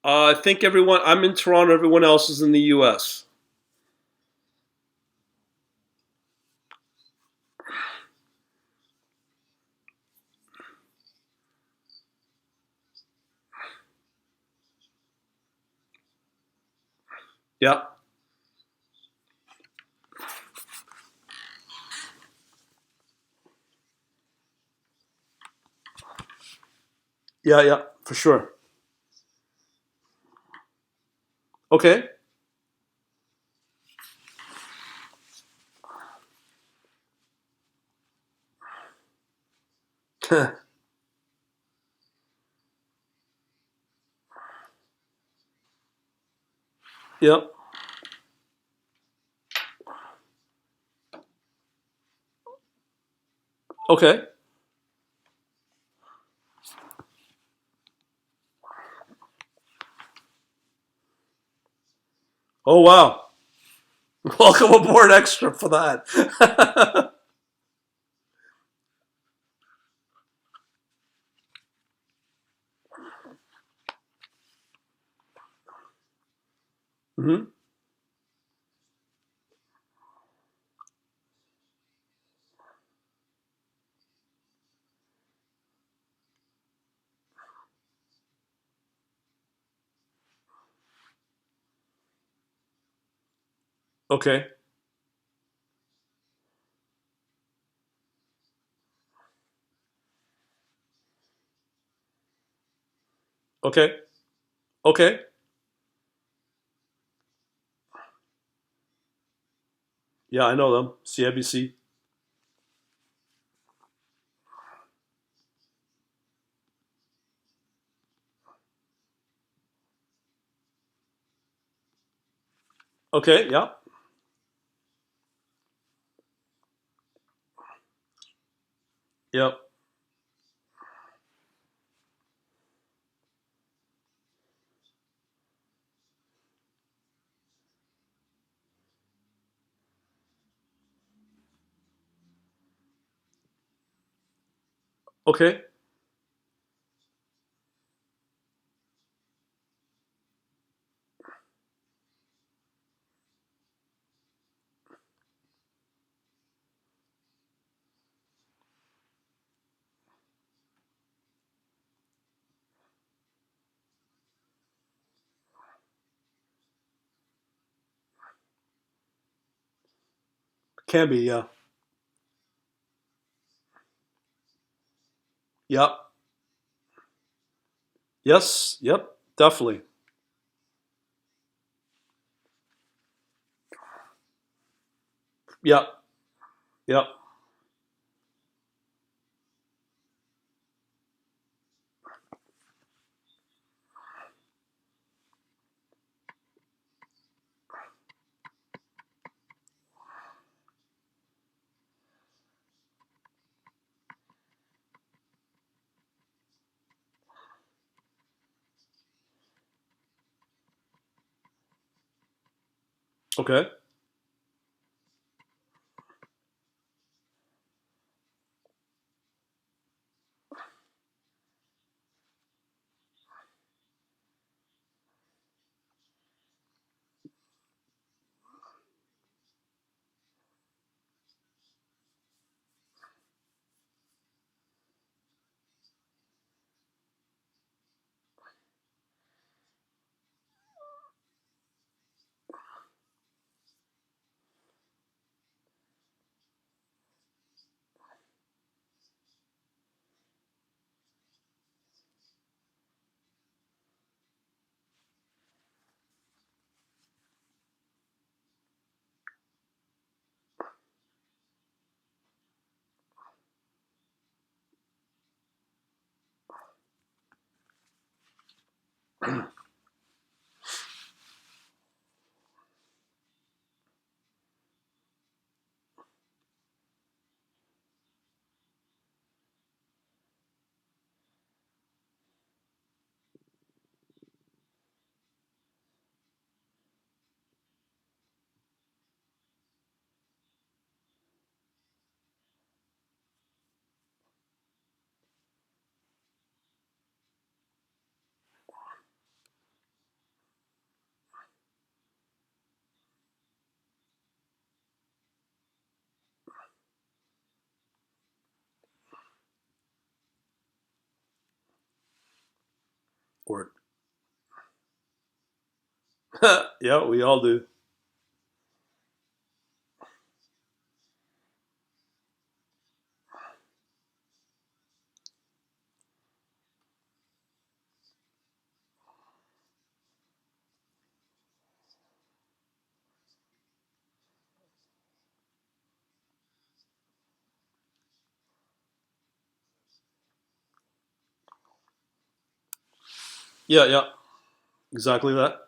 I think everyone. I'm in Toronto. Everyone else is in the U.S. Yeah. Yeah, yeah, for sure. Okay. Yep. Okay. Oh wow. Welcome aboard extra for that. Hmm. Okay. Okay. Okay. Yeah, I know them. CIBC. Okay. Yeah. Yep. Okay. Can be. Yeah. Yep. Yes. Yep. Definitely. Yep. Yep. Okay. Word. Yeah, we all do. Yeah, yeah, exactly that.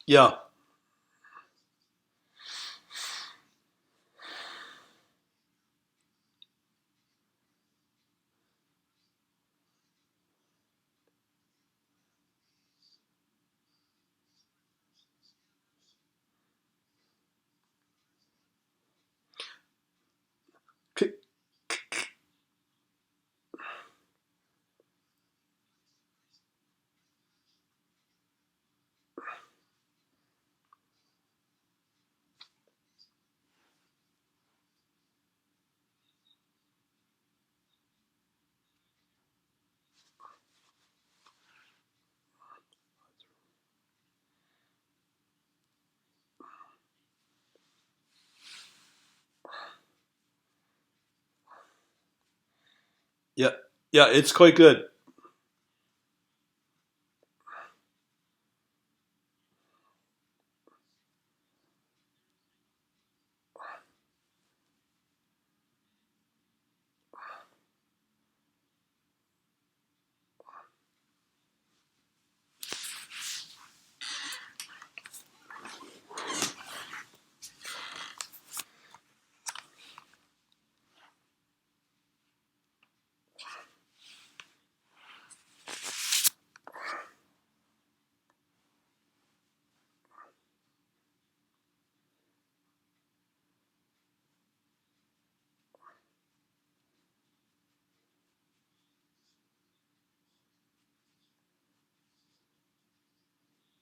Yeah. Yeah, yeah, it's quite good.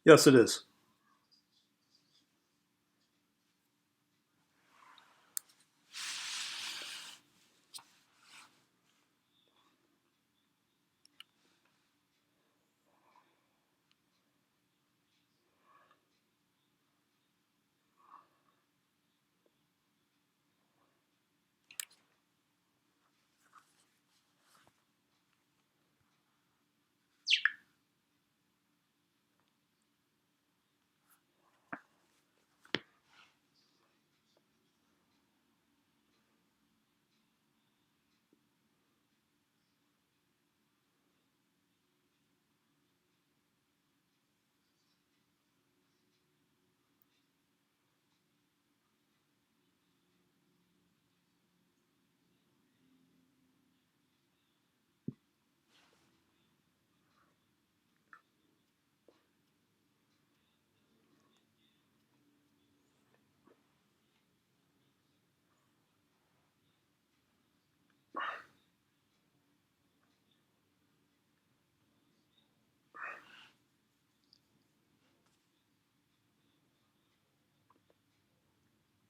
Yes, it is.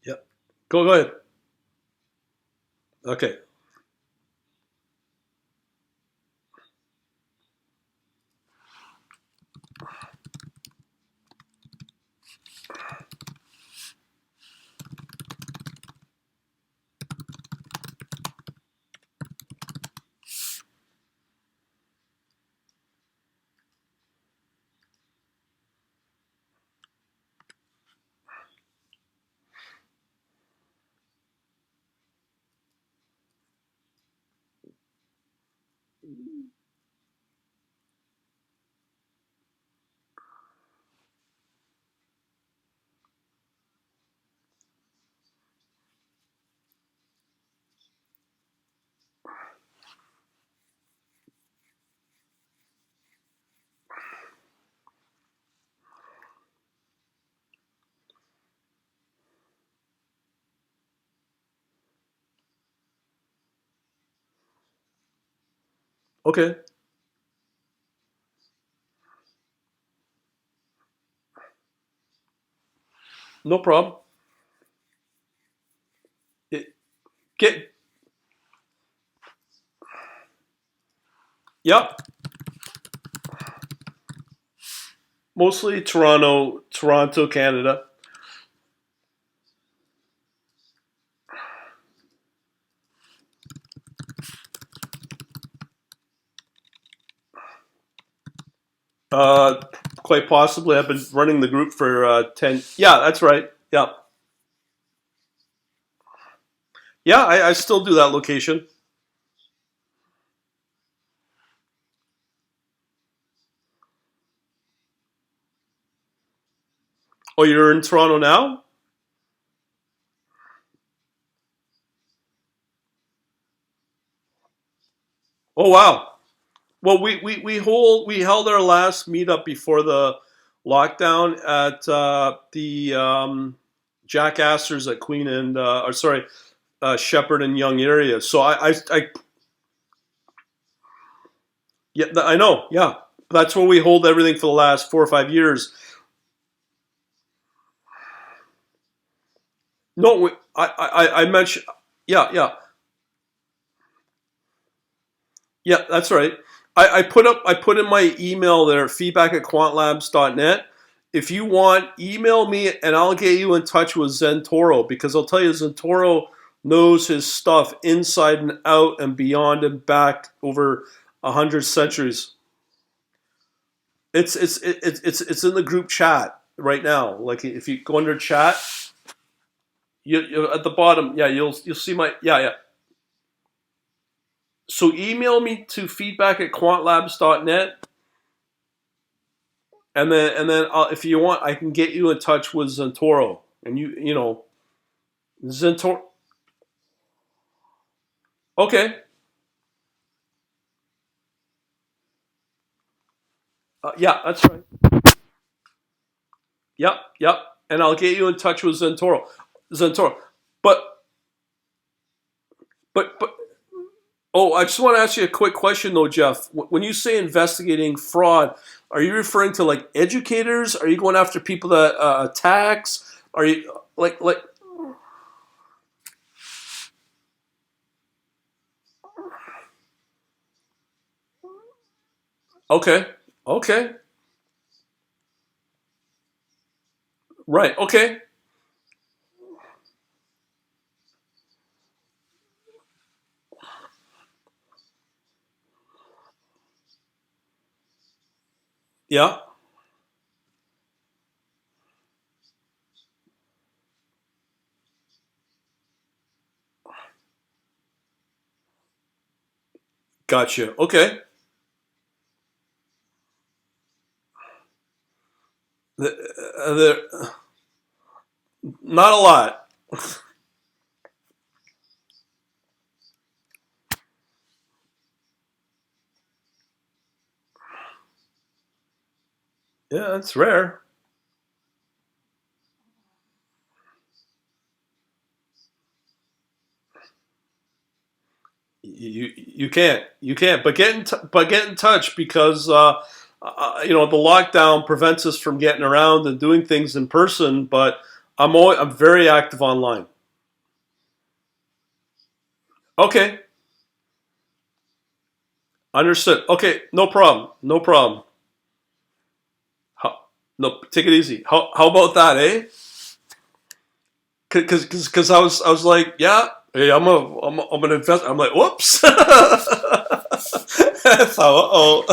Yeah. Go ahead. Okay. Okay, no problem. It, get Yep, mostly Toronto, Canada. Uh, Quite possibly. I've been running the group for 10. Yeah, that's right. Yeah, yeah. I still do that location. Oh, you're in Toronto now? Oh, wow. Well, we held our last meetup before the lockdown at the Jack Astor's at Queen and or sorry, Shepherd and Young area. So yeah, I know. Yeah, that's where we hold everything for the last 4 or 5 years. No, I mentioned. Yeah, yeah, yeah. That's right. I put in my email there, feedback at quantlabs.net. If you want, email me and I'll get you in touch with Zentoro because I'll tell you Zentoro knows his stuff inside and out and beyond and back over 100 centuries. It's in the group chat right now. Like if you go under chat, you at the bottom, yeah, you'll see my yeah. So email me to feedback at quantlabs.net, and then if you want, I can get you in touch with Zentoro, and you know Zentoro. Okay, yeah, that's right. Yep, yep, and I'll get you in touch with Zentoro. Zentoro, but but oh, I just want to ask you a quick question though, Jeff. When you say investigating fraud, are you referring to like educators? Are you going after people that attacks? Are you like? Okay, okay, right, okay, yeah, gotcha. Okay, the, not a lot. Yeah, it's rare. You can't. But get in touch because the lockdown prevents us from getting around and doing things in person. But I'm very active online. Okay, understood. Okay, no problem. No problem. How, no, take it easy. How about that, eh? Because I was like, yeah, hey, I'm an investor. I'm like, whoops. Oh,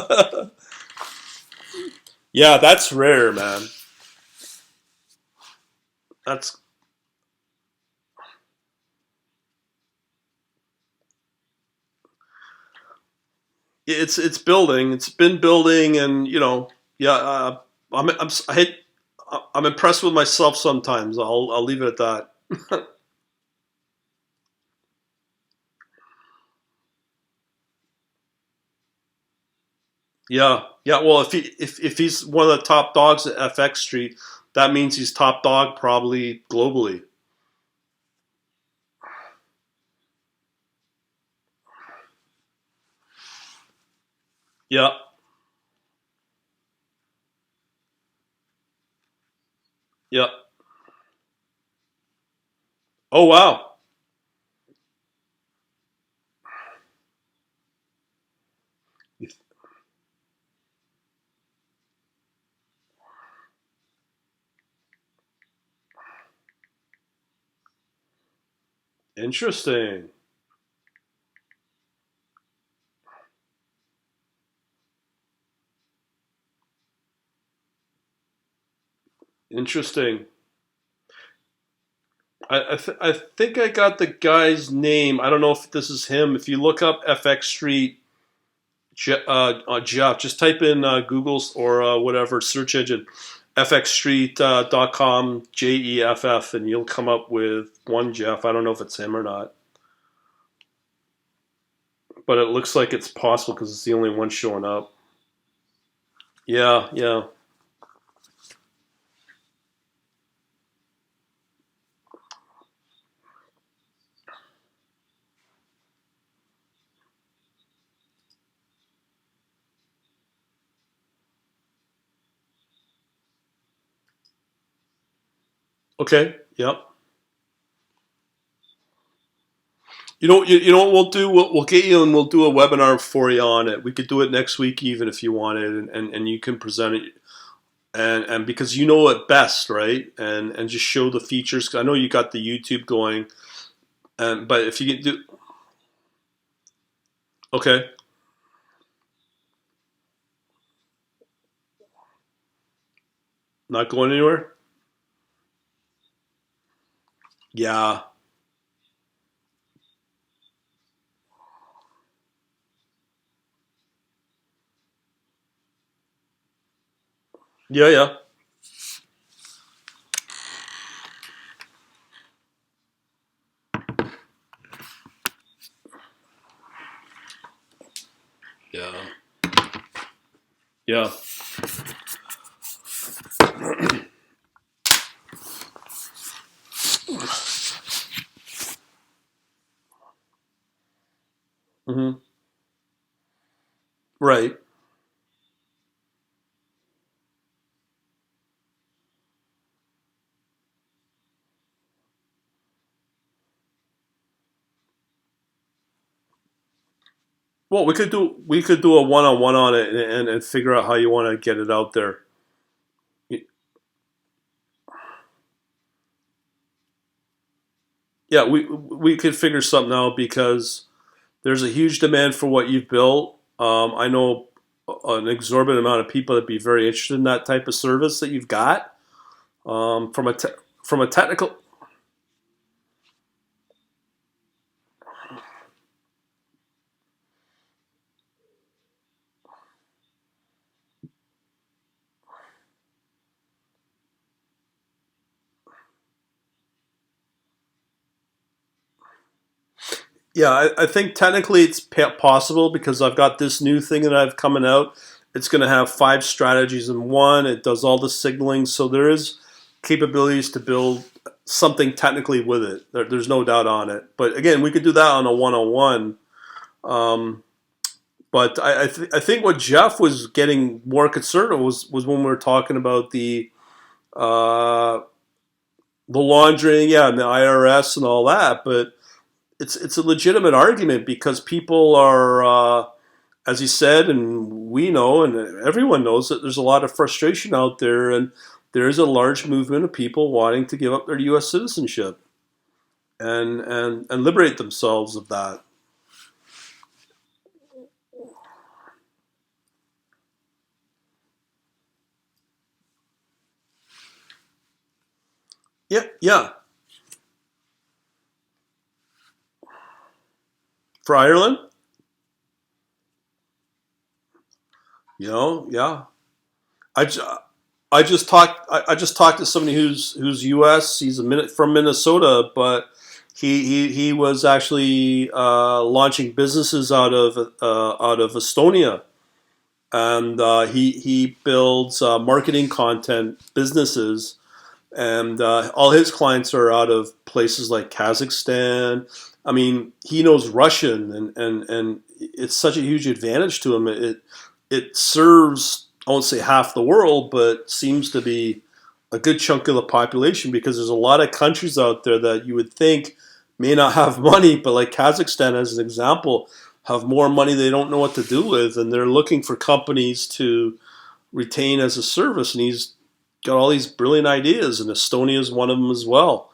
yeah, that's rare, man. That's It's building. It's been building, and yeah. I hate, I'm impressed with myself sometimes. I'll leave it at that. Yeah, yeah. Well, if he's one of the top dogs at FX Street, that means he's top dog probably globally. Yeah, yeah. Oh wow, interesting, interesting. I think I got the guy's name. I don't know if this is him. If you look up FX Street Jeff, just type in Google's or whatever search engine, fxstreet.com, Jeff, and you'll come up with one Jeff. I don't know if it's him or not, but it looks like it's possible because it's the only one showing up. Yeah, yeah. Okay, yep. You know what we'll do? We'll get you and we'll do a webinar for you on it. We could do it next week even if you wanted, and you can present it and because you know it best, right? And just show the features. I know you got the YouTube going, and but if you can do okay, not going anywhere. Yeah, yeah, yeah, yeah, yeah. Hmm. Right. Well, we could do a one on one on it and figure out how you want to get it out there. Yeah, we could figure something out because there's a huge demand for what you've built. I know an exorbitant amount of people that'd be very interested in that type of service that you've got. From from a technical, yeah, I think technically it's possible because I've got this new thing that I've coming out. It's going to have five strategies in one. It does all the signaling, so there is capabilities to build something technically with it. There's no doubt on it. But again, we could do that on a one-on-one. Um, but I think what Jeff was getting more concerned with was when we were talking about uh, the laundering, yeah, and the IRS and all that. But it's a legitimate argument because people are, as he said, and we know, and everyone knows that there's a lot of frustration out there, and there is a large movement of people wanting to give up their U.S. citizenship and liberate themselves of that. Yeah, yeah. For Ireland, Yeah. I, ju- I just talked to somebody who's U.S. He's a minute from Minnesota, but he was actually launching businesses out of Estonia, and he builds marketing content businesses, and all his clients are out of places like Kazakhstan. I mean, he knows Russian, and it's such a huge advantage to him. It serves, I won't say half the world, but seems to be a good chunk of the population, because there's a lot of countries out there that you would think may not have money, but like Kazakhstan, as an example, have more money they don't know what to do with, and they're looking for companies to retain as a service. And he's got all these brilliant ideas, and Estonia is one of them as well.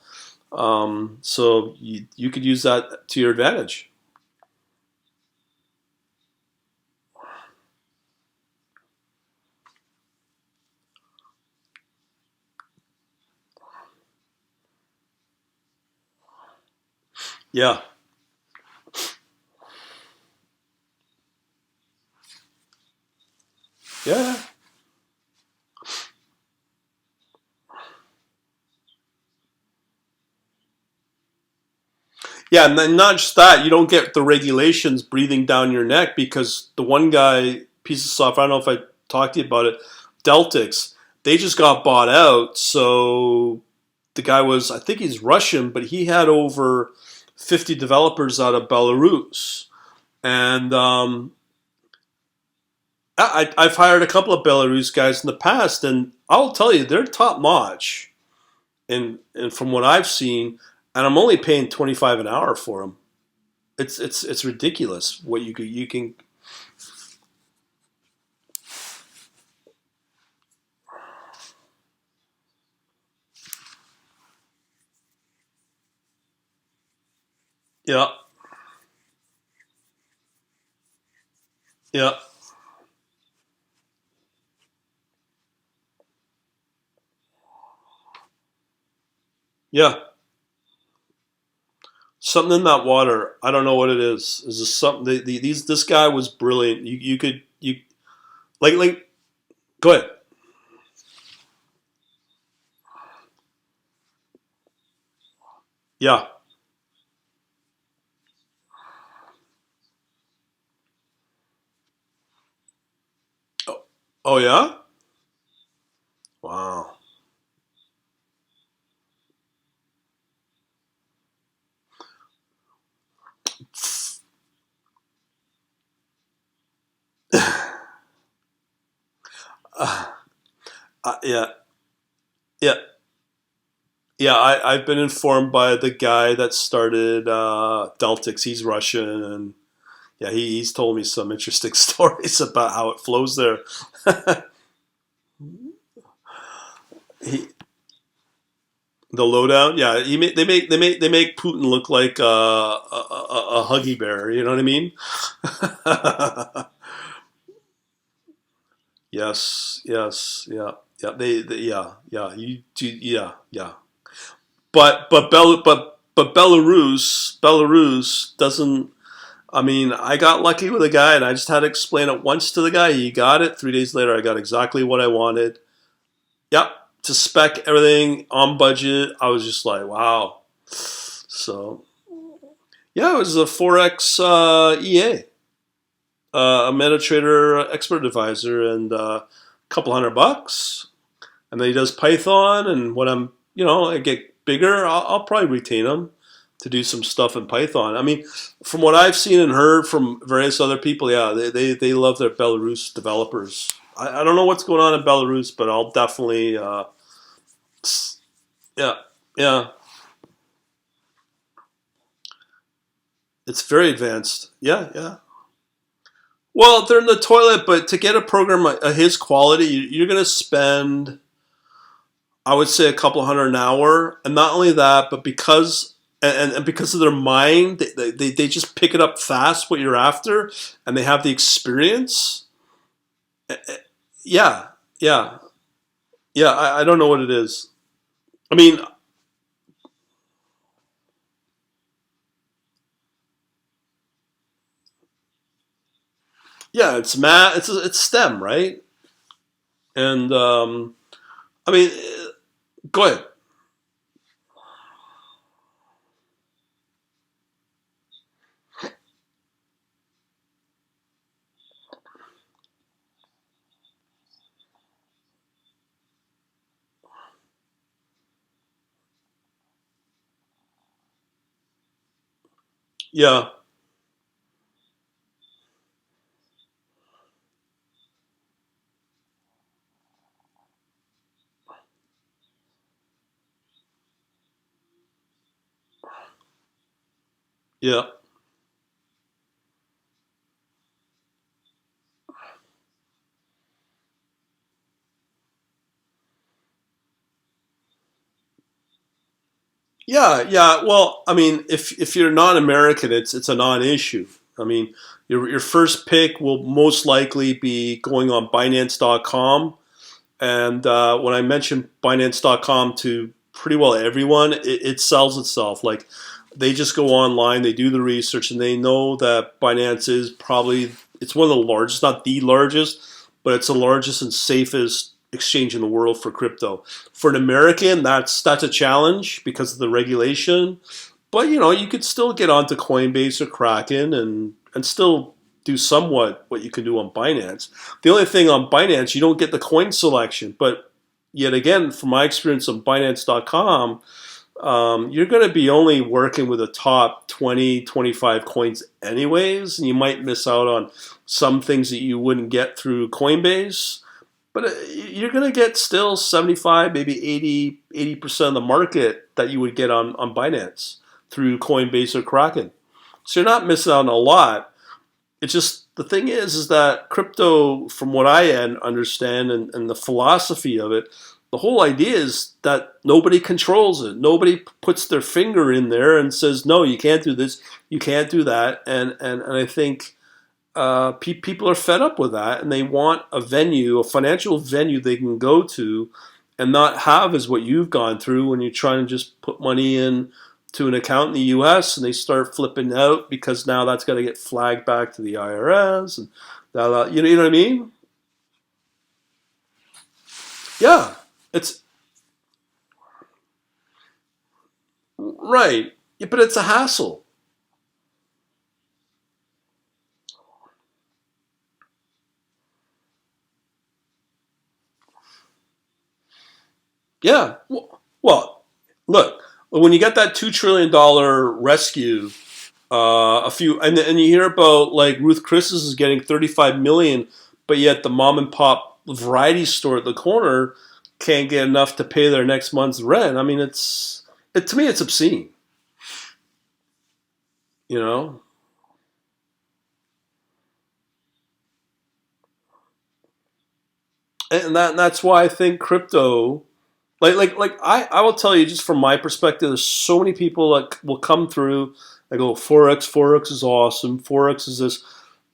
So you could use that to your advantage. Yeah, yeah, yeah. And then not just that, you don't get the regulations breathing down your neck, because the one guy, piece of software, I don't know if I talked to you about it, Deltix, they just got bought out. So the guy was, I think he's Russian, but he had over 50 developers out of Belarus. And I've hired a couple of Belarus guys in the past, and I'll tell you, they're top notch. And from what I've seen, and I'm only paying 25 an hour for them. It's ridiculous what you can. Yeah, yeah, yeah. Something in that water. I don't know what it is. Is this something? These this guy was brilliant. You could you like go ahead. Yeah. Oh, oh yeah. Wow. Uh, yeah, yeah. Yeah, I've been informed by the guy that started Deltix. He's Russian, and yeah, he's told me some interesting stories about how it flows there. he, the lowdown, yeah. They make Putin look like a huggy bear. You know what I mean? Yes, yes, yeah, yeah. Yeah, yeah. Yeah. But Belarus doesn't. I mean, I got lucky with a guy, and I just had to explain it once to the guy. He got it. 3 days later, I got exactly what I wanted. Yep, to spec, everything on budget. I was just like, wow. So yeah, it was a forex EA, a MetaTrader expert advisor, and a couple $100. And then he does Python, and when I get bigger, I'll probably retain him to do some stuff in Python. I mean, from what I've seen and heard from various other people, yeah, they love their Belarus developers. I don't know what's going on in Belarus, but I'll definitely, yeah, yeah, it's very advanced. Yeah, yeah. Well, they're in the toilet, but to get a program of his quality, you're going to spend, I would say, a couple hundred an hour. And not only that, but and because of their mind, they just pick it up fast what you're after, and they have the experience. Yeah, yeah, yeah. I don't know what it is. I mean, Yeah, it's math. It's STEM, right? And I mean, go ahead. Yeah, yeah, yeah, yeah. Well, I mean, if you're non-American, it's a non-issue. I mean, your first pick will most likely be going on binance.com. And when I mention binance.com to pretty well everyone, it sells itself. Like they just go online, they do the research, and they know that Binance is probably it's one of the largest, not the largest, but it's the largest and safest exchange in the world for crypto. For an American, that's a challenge because of the regulation. But you could still get onto Coinbase or Kraken and still do somewhat what you can do on Binance. The only thing on Binance, you don't get the coin selection. But yet again, from my experience on Binance.com, you're going to be only working with the top 20, 25 coins anyways, and you might miss out on some things that you wouldn't get through Coinbase. But you're going to get still 75, maybe 80% of the market that you would get on Binance through Coinbase or Kraken. So you're not missing out on a lot. It's just the thing is that crypto, from what I understand and the philosophy of it, the whole idea is that nobody controls it. Nobody puts their finger in there and says, no, you can't do this, you can't do that. And I think people are fed up with that, and they want a venue, a financial venue they can go to, and not have is what you've gone through when you're trying to just put money in to an account in the U.S. and they start flipping out because now that's got to get flagged back to the IRS and you know what I mean? Yeah, it's right, yeah, but it's a hassle. Yeah, well, look, when you get that $2 trillion rescue a few and you hear about like Ruth Chris's is getting 35 million, but yet the mom and pop variety store at the corner can't get enough to pay their next month's rent. I mean, to me it's obscene, you know. And that's why I think crypto, like I will tell you just from my perspective, there's so many people that will come through. I go, Forex is awesome. Forex is this.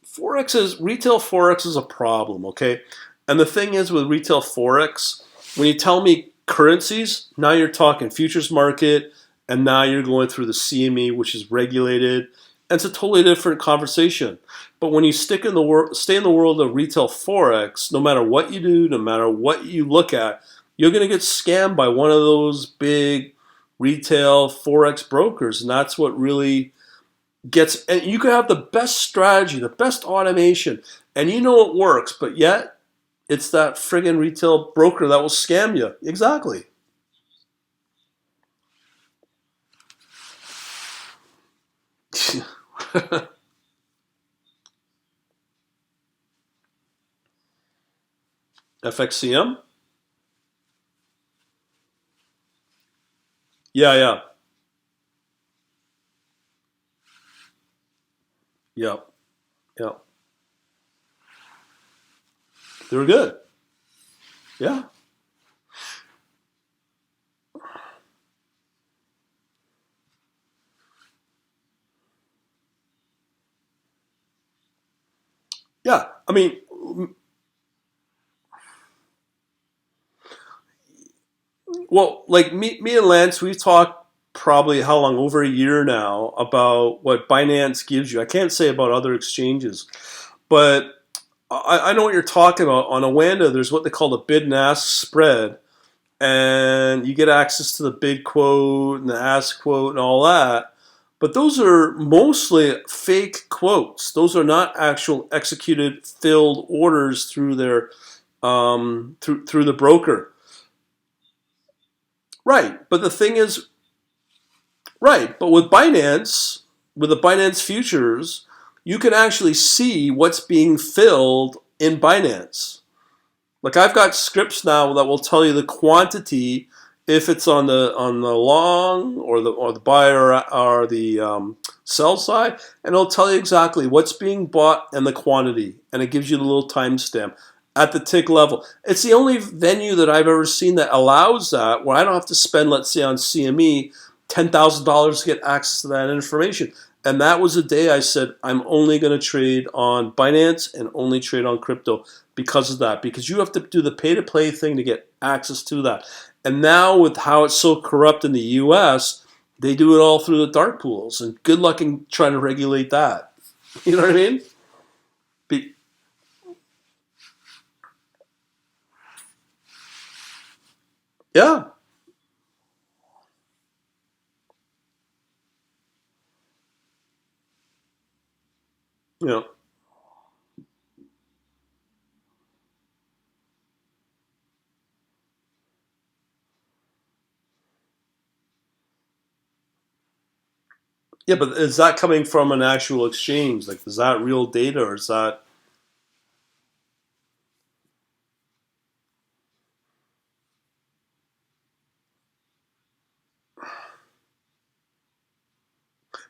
Forex is retail forex is a problem, okay? And the thing is with retail forex, when you tell me currencies, now you're talking futures market, and now you're going through the CME, which is regulated. And it's a totally different conversation. But when you stay in the world of retail forex, no matter what you do, no matter what you look at, you're going to get scammed by one of those big retail forex brokers, and that's what really gets. And you can have the best strategy, the best automation, and you know it works, but yet it's that friggin' retail broker that will scam you. Exactly. FXCM. Yeah, yeah, yeah, yeah. They were good. Yeah, yeah. I mean, well, like me and Lance, we've talked probably how long, over a year now, about what Binance gives you. I can't say about other exchanges, but I know what you're talking about. On Awanda, there's what they call the bid and ask spread, and you get access to the bid quote and the ask quote and all that. But those are mostly fake quotes. Those are not actual executed filled orders through their through the broker. Right. But the thing is, right. But with the Binance futures, you can actually see what's being filled in Binance. Like I've got scripts now that will tell you the quantity if it's on the long or the buyer or the sell side, and it'll tell you exactly what's being bought and the quantity, and it gives you the little timestamp at the tick level. It's the only venue that I've ever seen that allows that, where I don't have to spend, let's say, on CME $10,000 to get access to that information. And that was the day I said, I'm only going to trade on Binance and only trade on crypto because of that. Because you have to do the pay to play thing to get access to that. And now, with how it's so corrupt in the US, they do it all through the dark pools. And good luck in trying to regulate that. You know what I mean? Be, yeah. Yeah. Yeah, but is that coming from an actual exchange? Like, is that real data or is that.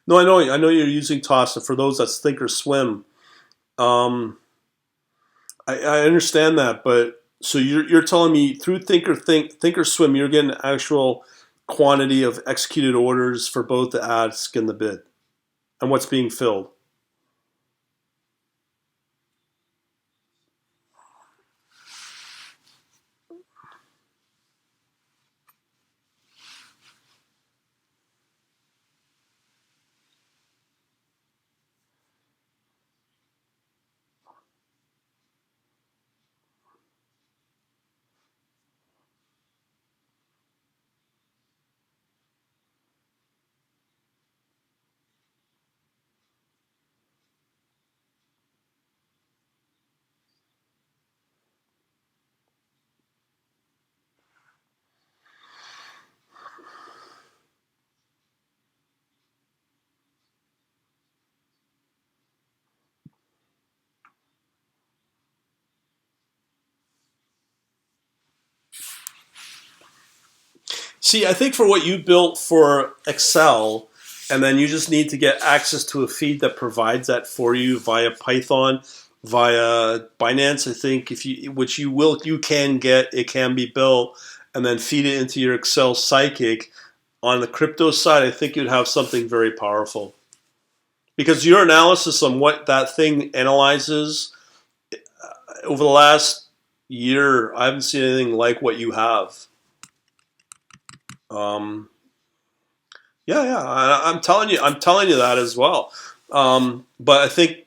No, I know you're using Toss. For those that's think or swim, um, I understand that, but so you're telling me through think or swim, you're getting actual quantity of executed orders for both the ask and the bid, and what's being filled. See, I think for what you built for Excel, and then you just need to get access to a feed that provides that for you via Python, via Binance. I think if you, which you will, you can get, it can be built, and then feed it into your Excel Psychic. On the crypto side, I think you'd have something very powerful because your analysis on what that thing analyzes over the last year, I haven't seen anything like what you have. Um, Yeah, yeah, I'm telling you that as well. But I think,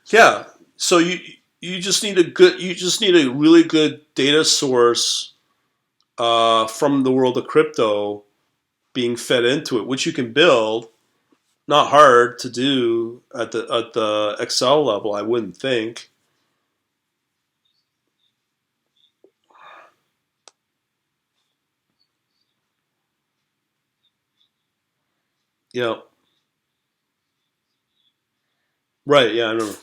yeah. So you just need you just need a really good data source from the world of crypto being fed into it, which you can build. Not hard to do at the Excel level, I wouldn't think. Yeah, right. Yeah, I remember.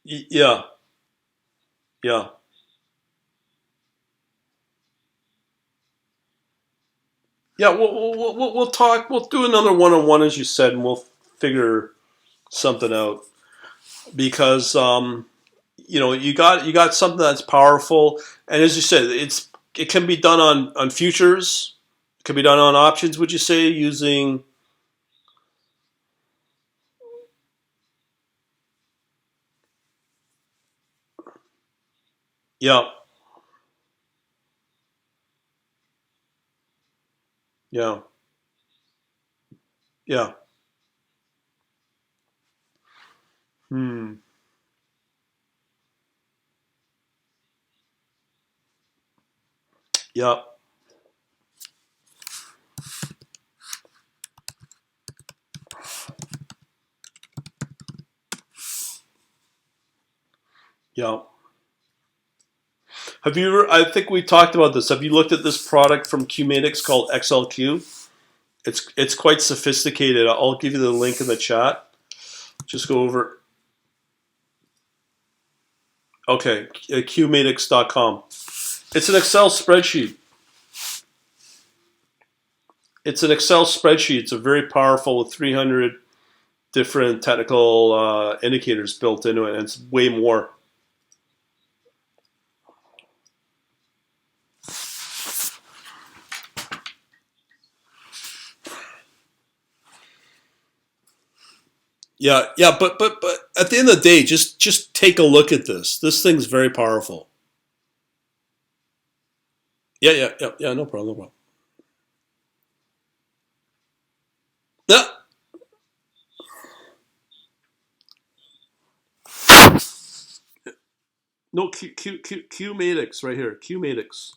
Yeah, yeah, yeah. We'll talk. We'll do another one on one, as you said, and we'll figure something out because you got something that's powerful, and as you said, it can be done on futures, it can be done on options. Would you say using? Yeah, Yeah. Yeah. Hmm. Yeah. Yeah. Have you ever, I think we talked about this. Have you looked at this product from Qmatics called XLQ? It's quite sophisticated. I'll give you the link in the chat. Just go over. Okay, qmatics.com. It's an Excel spreadsheet. It's an Excel spreadsheet. It's a very powerful with 300 different technical indicators built into it, and it's way more. Yeah, yeah, but at the end of the day, just take a look at this. This thing's very powerful. Yeah, yeah, yeah, yeah. No problem, no problem. Yeah, no Qmatics right here. Qmatics.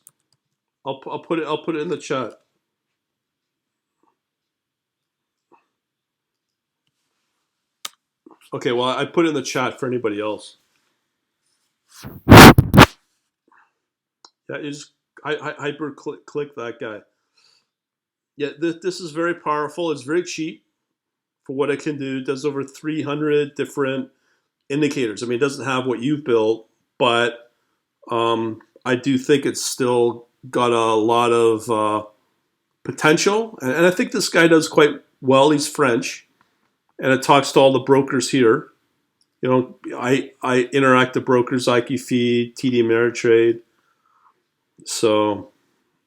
I'll put it. I'll put it in the chat. Okay, well I put it in the chat for anybody else. Yeah, you just hyper click that guy. Yeah, this is very powerful. It's very cheap for what it can do. It does over 300 different indicators. I mean, it doesn't have what you've built, but I do think it's still got a lot of potential. And I think this guy does quite well. He's French, and it talks to all the brokers here. You know, I interact with brokers, IQ Feed, TD Ameritrade. So,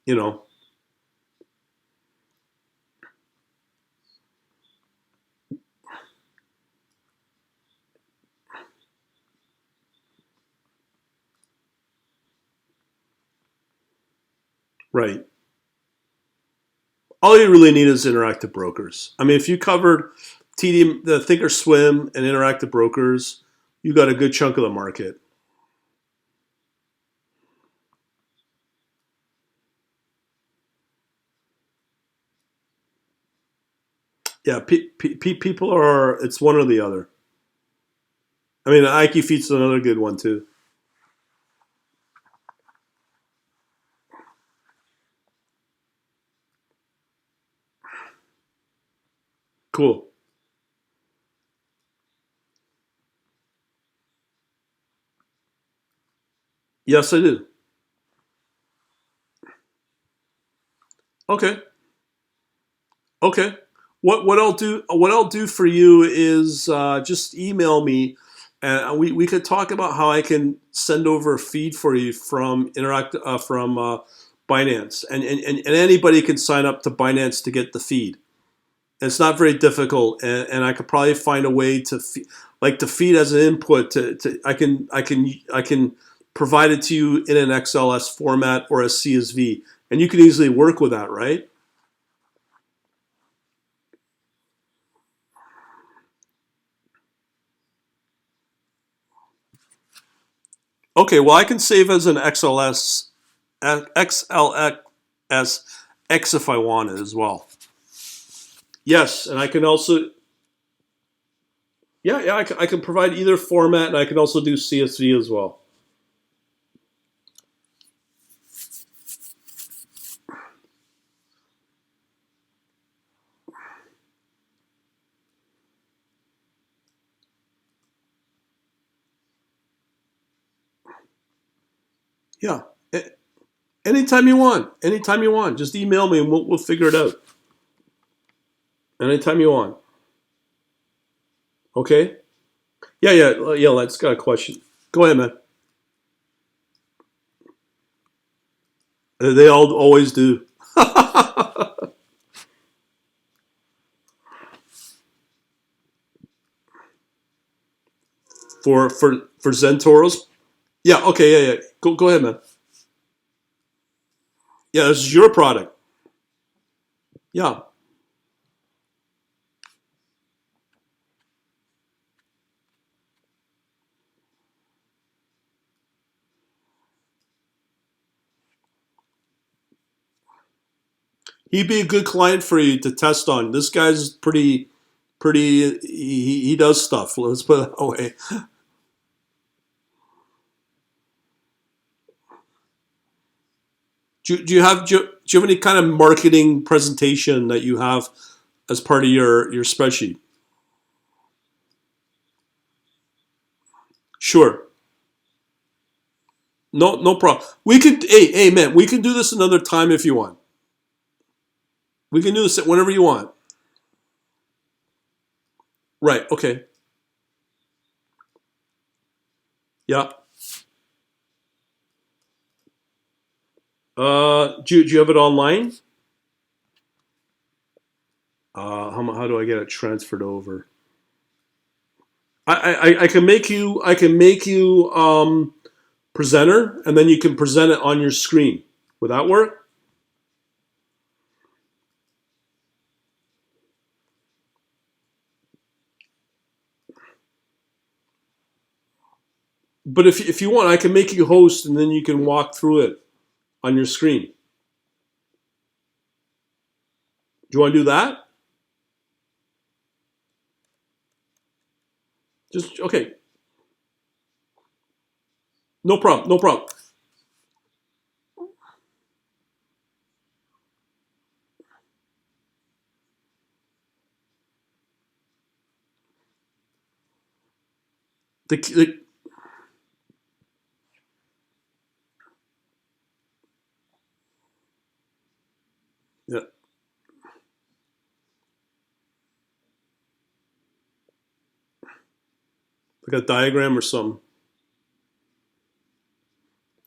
you know, right. All you really need is interactive brokers. I mean, if you covered TD, the Thinkorswim, and interactive brokers, you got a good chunk of the market. Yeah, people are. It's one or the other. I mean, IQ Feet's another good one too. Cool. Yes, I do. Okay. Okay. What I'll do for you is just email me, and we could talk about how I can send over a feed for you from Binance, and anybody can sign up to Binance to get the feed. It's not very difficult, and I could probably find a way to like the feed as an input to I can provide it to you in an XLS format or a CSV, and you can easily work with that, right? Okay, well I can save as an XLS X if I want it as well. Yes, and I can also yeah, I can provide either format, and I can also do CSV as well. Yeah, anytime you want, anytime you want, just email me and we'll figure it out. Anytime you want. Okay. Yeah, yeah, yeah. Let's got a question. Go ahead, man. They all always do. For Zentoros. Yeah. Okay. Yeah. Yeah. Go ahead, man. Yeah. This is your product. Yeah. He'd be a good client for you to test on. This guy's pretty. He does stuff. Let's put it that way. Do you have any kind of marketing presentation that you have as part of your spreadsheet? Sure. No problem. We could. Hey man, we can do this another time if you want. We can do this whenever you want. Right. Okay. Yeah. Do you have it online? How do I get it transferred over? I can make you presenter, and then you can present it on your screen. Would that work? But if you want, I can make you host, and then you can walk through it on your screen. Do you want to do that? Just okay. No problem. No problem. The yeah, like a diagram or something.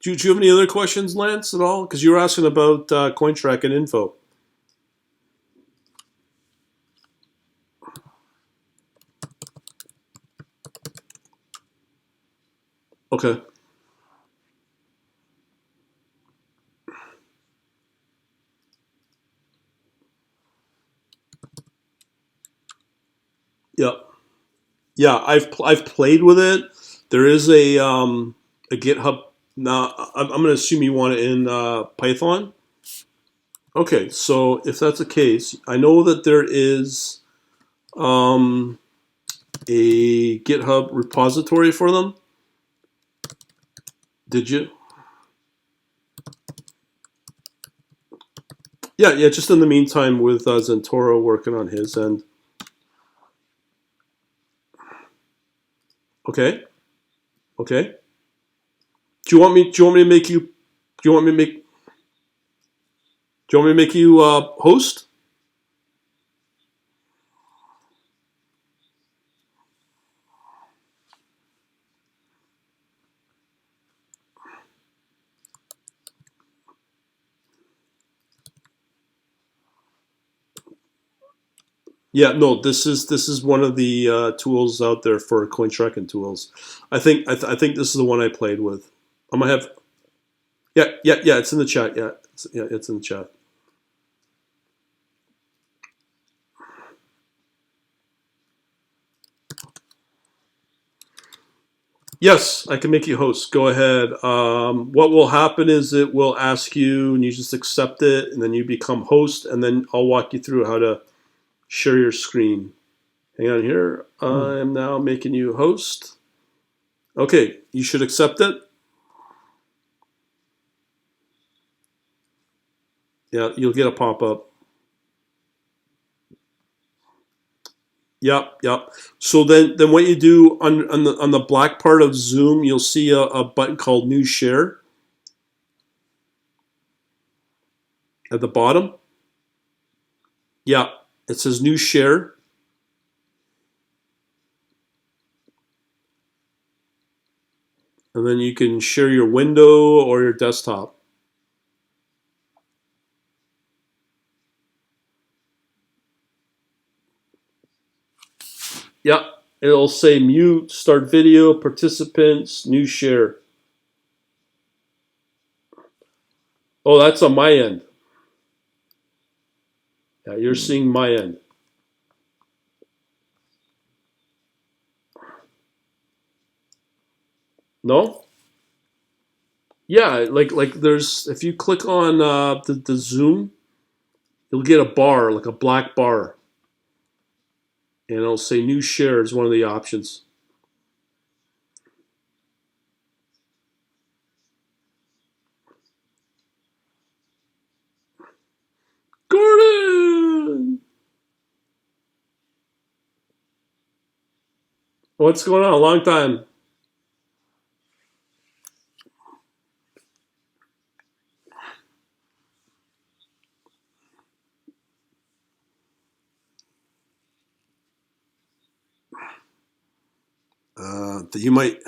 Do you have any other questions, Lance, at all? Because you were asking about CoinTrack and info. Okay. Yeah. Yeah. I've played with it. There is a GitHub. Now I'm going to assume you want it in Python. Okay. So if that's the case, I know that there is um, a GitHub repository for them. Did you? Yeah. Yeah. Just in the meantime, with Zentoro working on his end. Okay. Okay. Do you want me to make you? Do you want me to make? Do you want me to make you host? Yeah, no. This is one of the tools out there for coin tracking tools. I think this is the one I played with. I might have. Yeah, yeah, yeah. It's in the chat. Yeah, it's in the chat. Yes, I can make you host. Go ahead. What will happen is it will ask you, and you just accept it, and then you become host, and then I'll walk you through how to share your screen. Hang on here. I am now making you host. Okay, you should accept it. Yeah, you'll get a pop up. Yep, yep. So then what you do on the black part of Zoom, you'll see a button called New Share at the bottom. Yeah, it says New Share, and then you can share your window or your desktop. Yeah, it'll say mute, start video, participants, New Share. Oh, that's on my end. Yeah, you're seeing my end. No? Yeah, like there's if you click on the Zoom, you'll get a bar, like a black bar, and it'll say new share is one of the options. Gordon! What's going on? A long time. You might.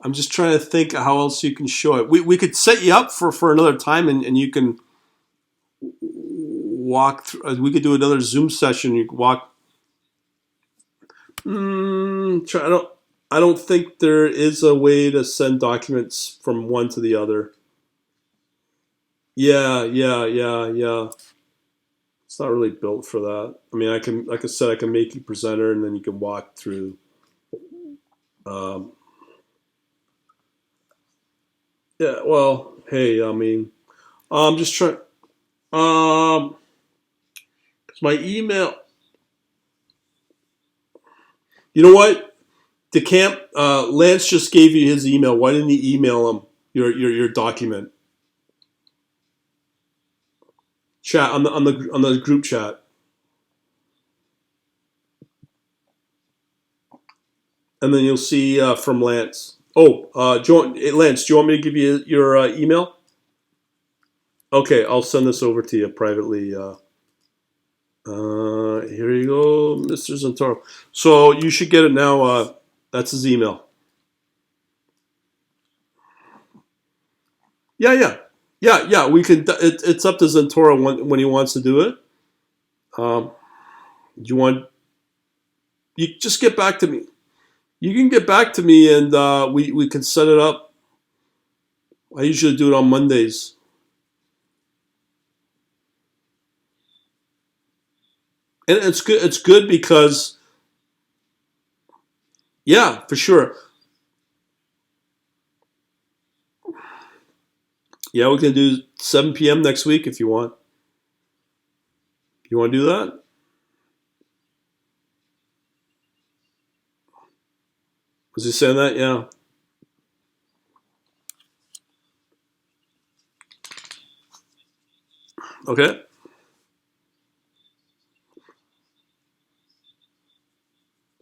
I'm just trying to think how else you can show it. We could set you up for another time, and you can walk through. We could do another Zoom session. You could walk. I don't think there is a way to send documents from one to the other. Yeah. It's not really built for that. I mean, I can, like I said, I can make you presenter, and then you can walk through. Um, yeah. Well, hey, I mean, I'm just trying. Um, 'Cause my email. You know what? DeCamp, Lance just gave you his email. Why didn't you email him your document? Chat on the group chat, and then you'll see from Lance. Oh, Lance, do you want me to give you your email? Okay, I'll send this over to you privately. Here you go, Mr. Zantoro. So you should get it now. That's his email. Yeah. We can. It's up to Zantoro when he wants to do it. Um, you want? You just get back to me. You can get back to me, and we can set it up. I usually do it on Mondays, and it's good. It's good because yeah, for sure. Yeah, we can do 7 p.m. next week if you want. You want to do that? Was he saying that? Yeah. Okay.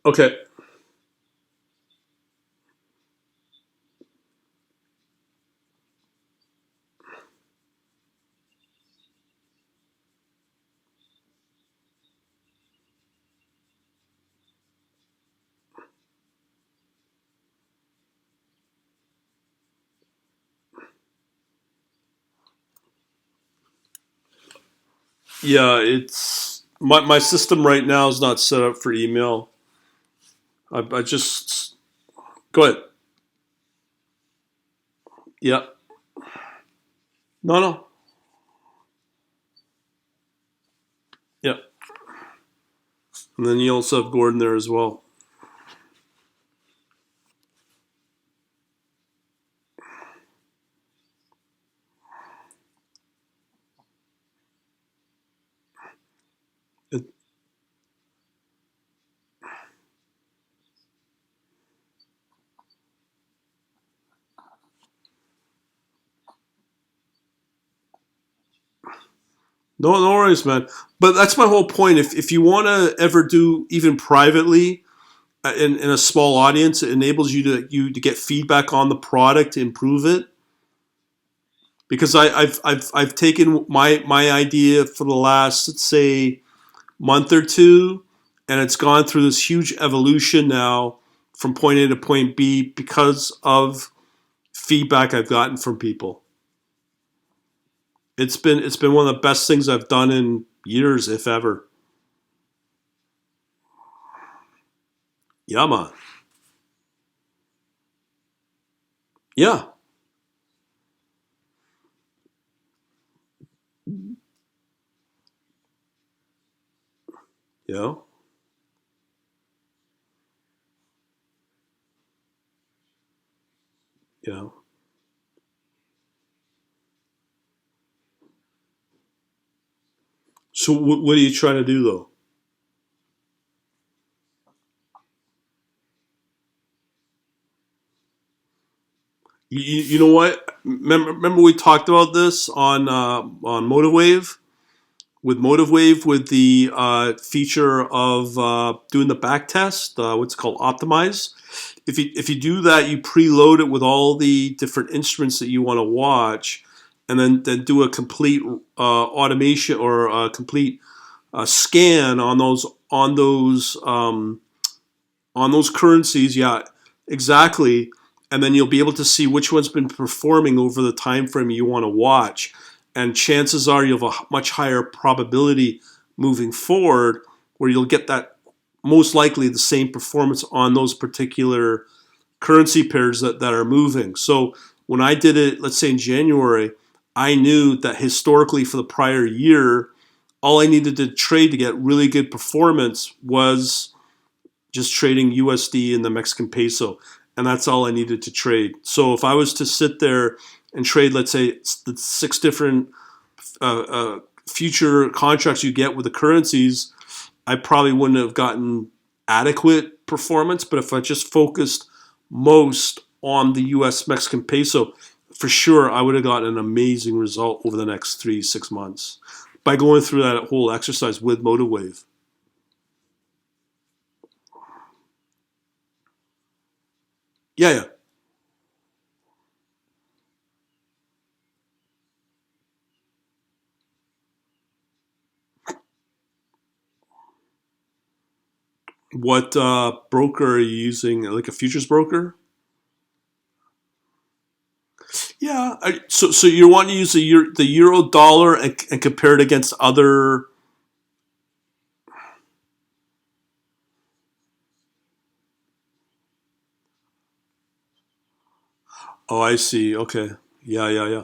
Okay. Yeah, it's my system right now is not set up for email. I just go ahead. Yeah. No. Yeah. And then you also have Gordon there as well. It, no worries, man. But that's my whole point. If you want to ever do even privately in a small audience, it enables you to get feedback on the product to improve it. Because I've taken my idea for the last, let's say, month or two, and it's gone through this huge evolution now from point A to point B because of feedback I've gotten from people. It's been one of the best things I've done in years, if ever. Yeah, man. Yeah. Yeah, yeah. So what are you trying to do though? You know what? Remember we talked about this on MotiveWave with the feature of doing the back test, what's called optimize. If you do that, you preload it with all the different instruments that you want to watch, and then do a complete automation or a complete scan on those currencies. Yeah, exactly. And then you'll be able to see which one's been performing over the time frame you want to watch. And chances are you'll have a much higher probability moving forward where you'll get that most likely the same performance on those particular currency pairs that are moving. So when I did it, let's say in January, I knew that historically for the prior year, all I needed to trade to get really good performance was just trading USD and the Mexican peso. And that's all I needed to trade. So if I was to sit there and trade, let's say, the six different future contracts you get with the currencies, I probably wouldn't have gotten adequate performance. But if I just focused most on the US Mexican peso, for sure I would have gotten an amazing result over the next 3 6 months by going through that whole exercise with MotiveWave. Yeah, yeah. What broker are you using? Like a futures broker? Yeah. So you want to use the euro dollar and compare it against other. Oh, I see. Okay. Yeah, yeah, yeah.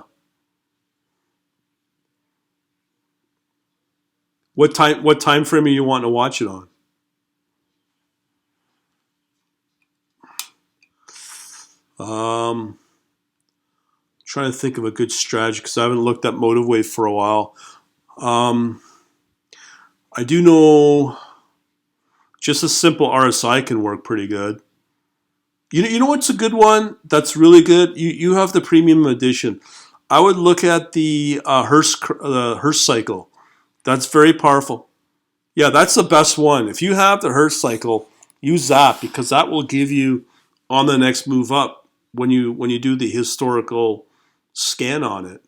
What time frame are you wanting to watch it on? Um, Trying to think of a good strategy because I haven't looked at MotiveWave for a while. Um, I do know just a simple RSI can work pretty good. You know what's a good one that's really good? You have the premium edition. I would look at the Hearst cycle. That's very powerful. Yeah, that's the best one. If you have the Hearst cycle, use that because that will give you on the next move up when you do the historical scan on it.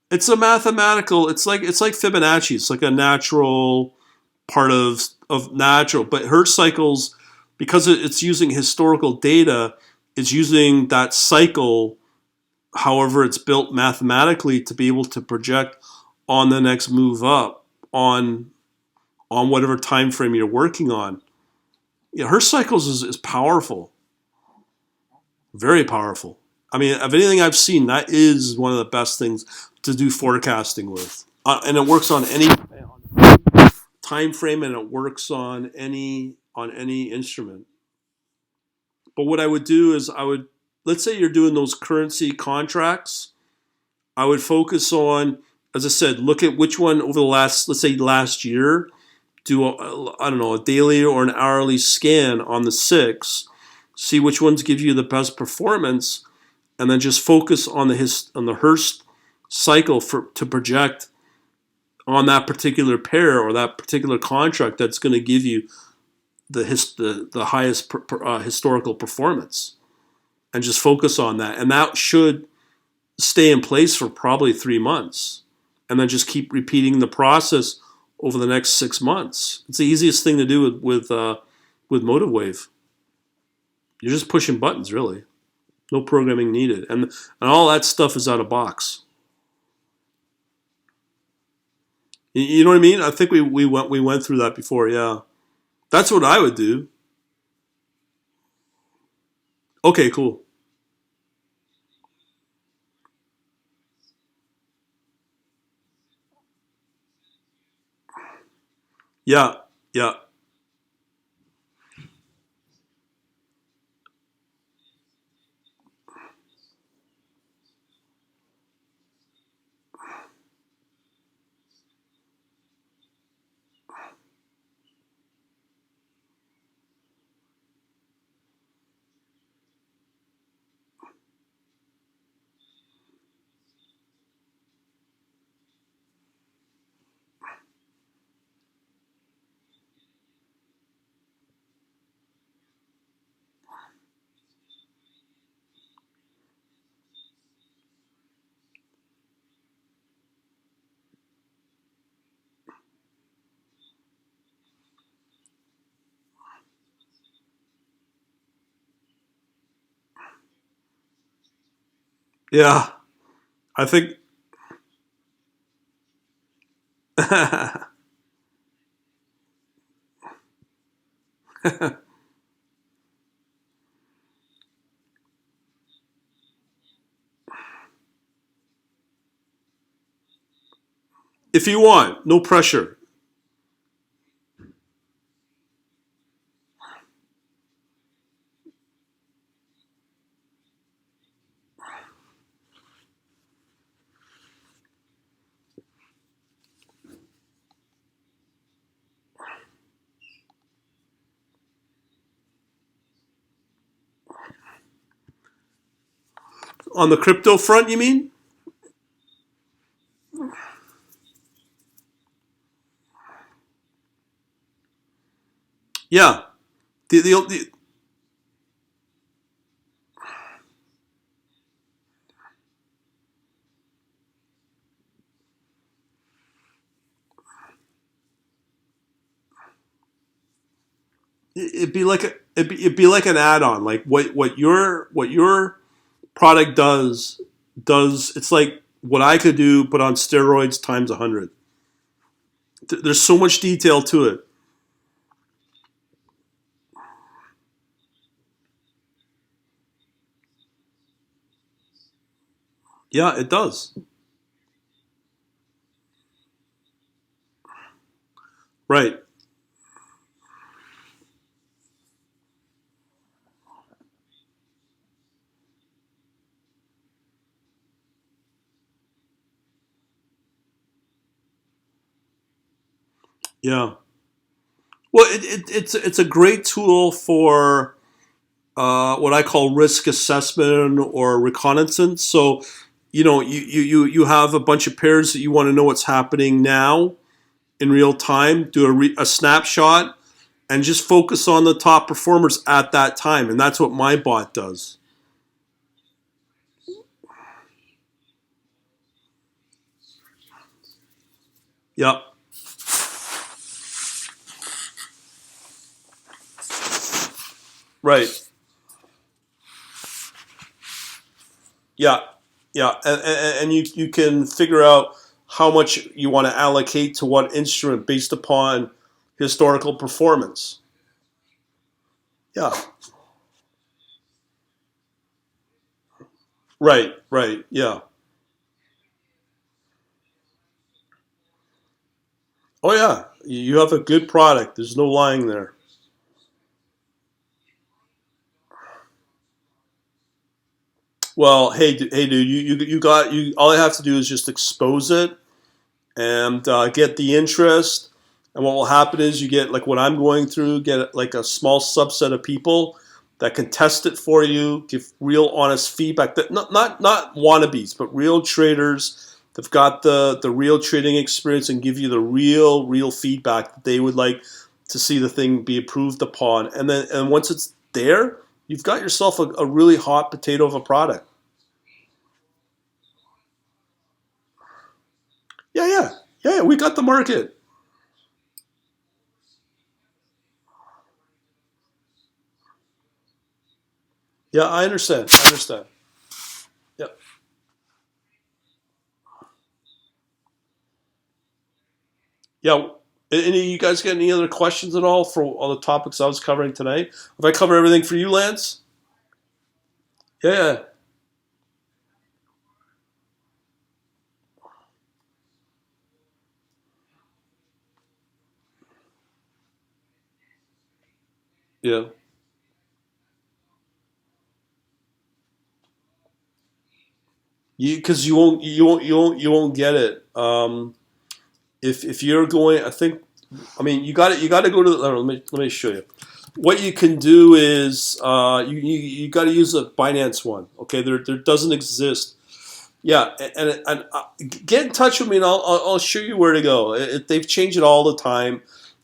It's a mathematical. It's like Fibonacci. It's like a natural part of natural. But Hertz cycles, because it's using historical data, it's using that cycle. However, it's built mathematically to be able to project on the next move up on whatever time frame you're working on. Yeah, Hertz cycles is powerful, very powerful. I mean, of anything I've seen, that is one of the best things to do forecasting with, and it works on any time frame, and it works on any instrument. But what I would do is let's say you're doing those currency contracts. I would focus on, as I said, look at which one over the let's say last year, do I don't know, a daily or an hourly scan on the six, see which ones give you the best performance, and then just focus on the Hearst cycle to project on that particular pair or that particular contract that's going to give you the highest historical performance, and just focus on that, and that should stay in place for probably 3 months, and then just keep repeating the process over the next 6 months. It's the easiest thing to do with MotiveWave. You're just pushing buttons, really. No programming needed, and all that stuff is out of box. You know what I mean? I think we went through that before. Yeah, that's what I would do. Okay, cool. Yeah, yeah, yeah. I think if you want, no pressure. On the crypto front, you mean? Yeah. The it'd be like an add-on. Like what your product does it's like what I could do, but on steroids times 100. There's so much detail to it. Yeah, it does. Right. Yeah. Well, it's a great tool for what I call risk assessment or reconnaissance. So, you have a bunch of pairs that you want to know what's happening now in real time. Do a snapshot and just focus on the top performers at that time, and that's what my bot does. Yep. Right. Yeah. Yeah. And you can figure out how much you want to allocate to what instrument based upon historical performance. Yeah. Right. Right. Yeah. Oh yeah. You have a good product. There's no lying there. Well, hey, dude, you got you. All I have to do is just expose it and get the interest. And what will happen is you get like what I'm going through, get like a small subset of people that can test it for you, give real honest feedback. That not wannabes, but real traders that've got the real trading experience and give you the real feedback that they would like to see the thing be approved upon. And once it's there, you've got yourself a really hot potato of a product. Yeah, yeah, yeah. We got the market. Yeah, I understand. I understand. Yeah. Yeah. Any you guys got any other questions at all for all the topics I was covering tonight? Have I covered everything for you, Lance? Yeah. Yeah. Yeah. Because you won't get it. If you're going, I think, I mean, you got to go to the, let me show you. What you can do is you got to use a Binance one. Okay, there doesn't exist. Yeah, and get in touch with me, and I'll show you where to go. They've changed it all the time.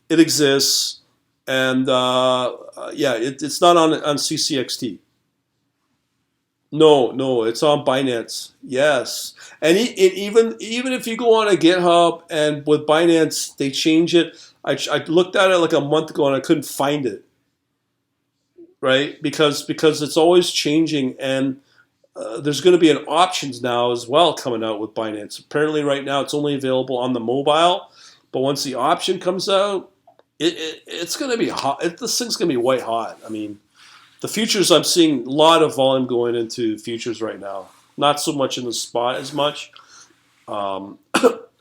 It exists, and yeah, it's not on CCXT. No, no, it's on Binance. Yes, and even if you go on a GitHub and with Binance they change it. I looked at it like a month ago and I couldn't find it. Right, because it's always changing, and there's going to be an options now as well coming out with Binance. Apparently, right now it's only available on the mobile, but once the option comes out, it's going to be hot. This thing's going to be white hot. I mean, the futures, I'm seeing a lot of volume going into futures right now. Not so much in the spot as much, um,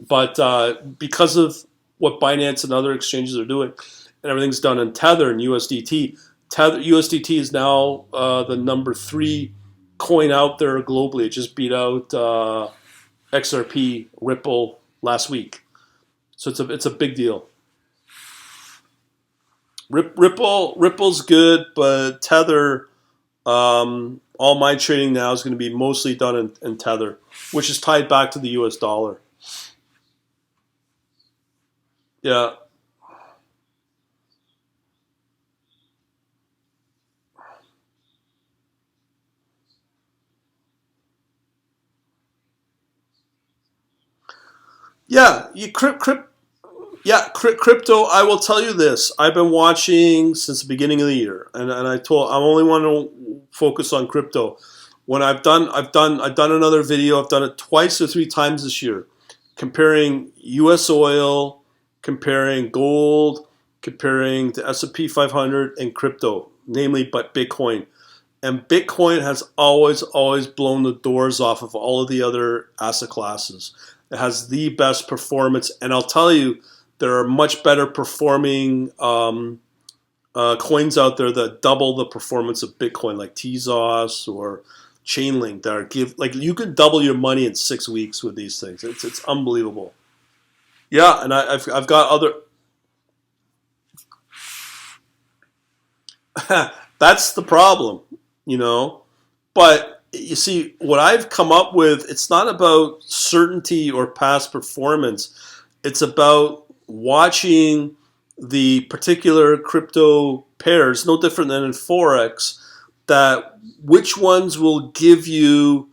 but because of what Binance and other exchanges are doing, and everything's done in Tether and USDT. USDT is now the number three coin out there globally. It just beat out XRP, Ripple last week, so it's a big deal. Ripple's good, but Tether. All my trading now is going to be mostly done in Tether, which is tied back to the U.S. dollar. Yeah, yeah. Crypto. I will tell you this. I've been watching since the beginning of the year, and I only want to focus on crypto. When I've done another video. I've done it twice or three times this year, comparing U.S. oil, comparing gold, comparing the S&P 500 and crypto, namely, but Bitcoin. And Bitcoin has always blown the doors off of all of the other asset classes. It has the best performance, and I'll tell you, there are much better performing coins out there that double the performance of Bitcoin, like Tezos or Chainlink. That are like you could double your money in 6 weeks with these things. It's unbelievable. Yeah, and I've got other. That's the problem, you know. But you see, what I've come up with, it's not about certainty or past performance. It's about watching the particular crypto pairs, no different than in Forex, that which ones will give you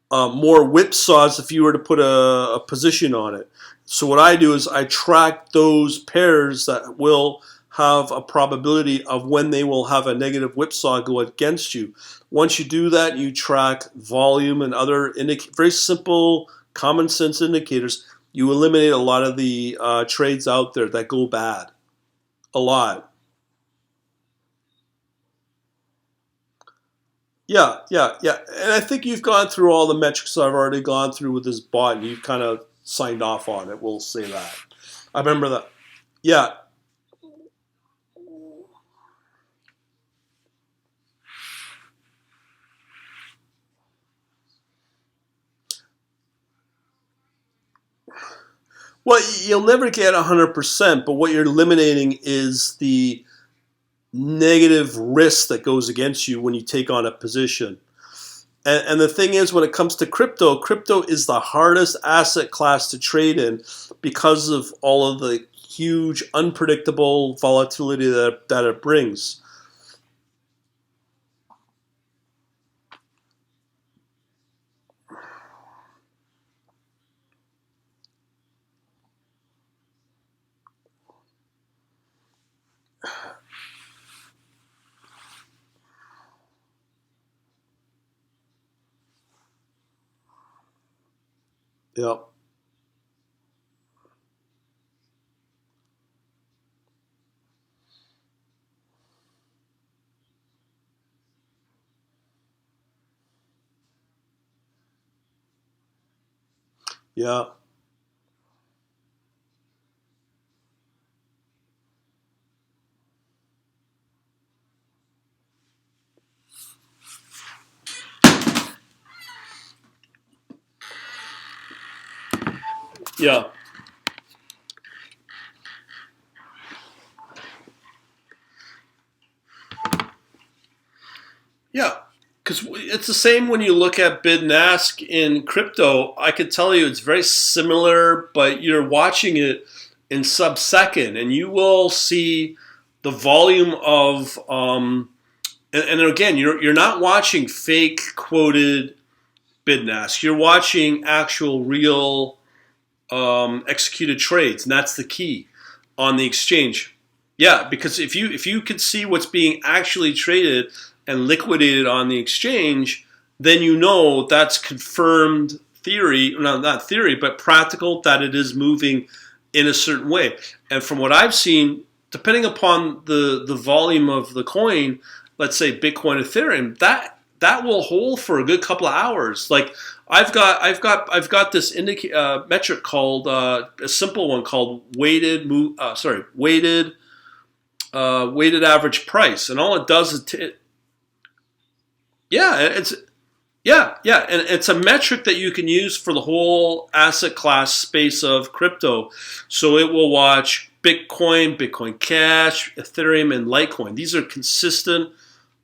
more whipsaws if you were to put a position on it. So what I do is I track those pairs that will have a probability of when they will have a negative whipsaw go against you. Once you do that, you track volume and other very simple common sense indicators. You eliminate a lot of the trades out there that go bad. A lot. Yeah, yeah, yeah. And I think you've gone through all the metrics I've already gone through with this bot, and you've kind of signed off on it. We'll say that. I remember that. Yeah. Well, you'll never get 100%, but what you're eliminating is the negative risk that goes against you when you take on a position. And the thing is, when it comes to crypto, crypto is the hardest asset class to trade in because of all of the huge, unpredictable volatility that it brings. Yeah, yeah, Yeah. Yeah, because it's the same when you look at bid and ask in crypto. I could tell you it's very similar, but you're watching it in sub-second, and you will see the volume of and again, you're not watching fake quoted bid and ask. You're watching actual real executed trades, and that's the key on the exchange. Yeah, because if you could see what's being actually traded and liquidated on the exchange, then you know that's confirmed theory, no, not theory, but practical, that it is moving in a certain way. And from what I've seen, depending upon the volume of the coin, let's say Bitcoin, Ethereum, that will hold for a good couple of hours. Like I've got this metric called a simple one called weighted average price, and all it does is yeah, and it's a metric that you can use for the whole asset class space of crypto. So it will watch Bitcoin, Bitcoin Cash, Ethereum, and Litecoin. These are consistent,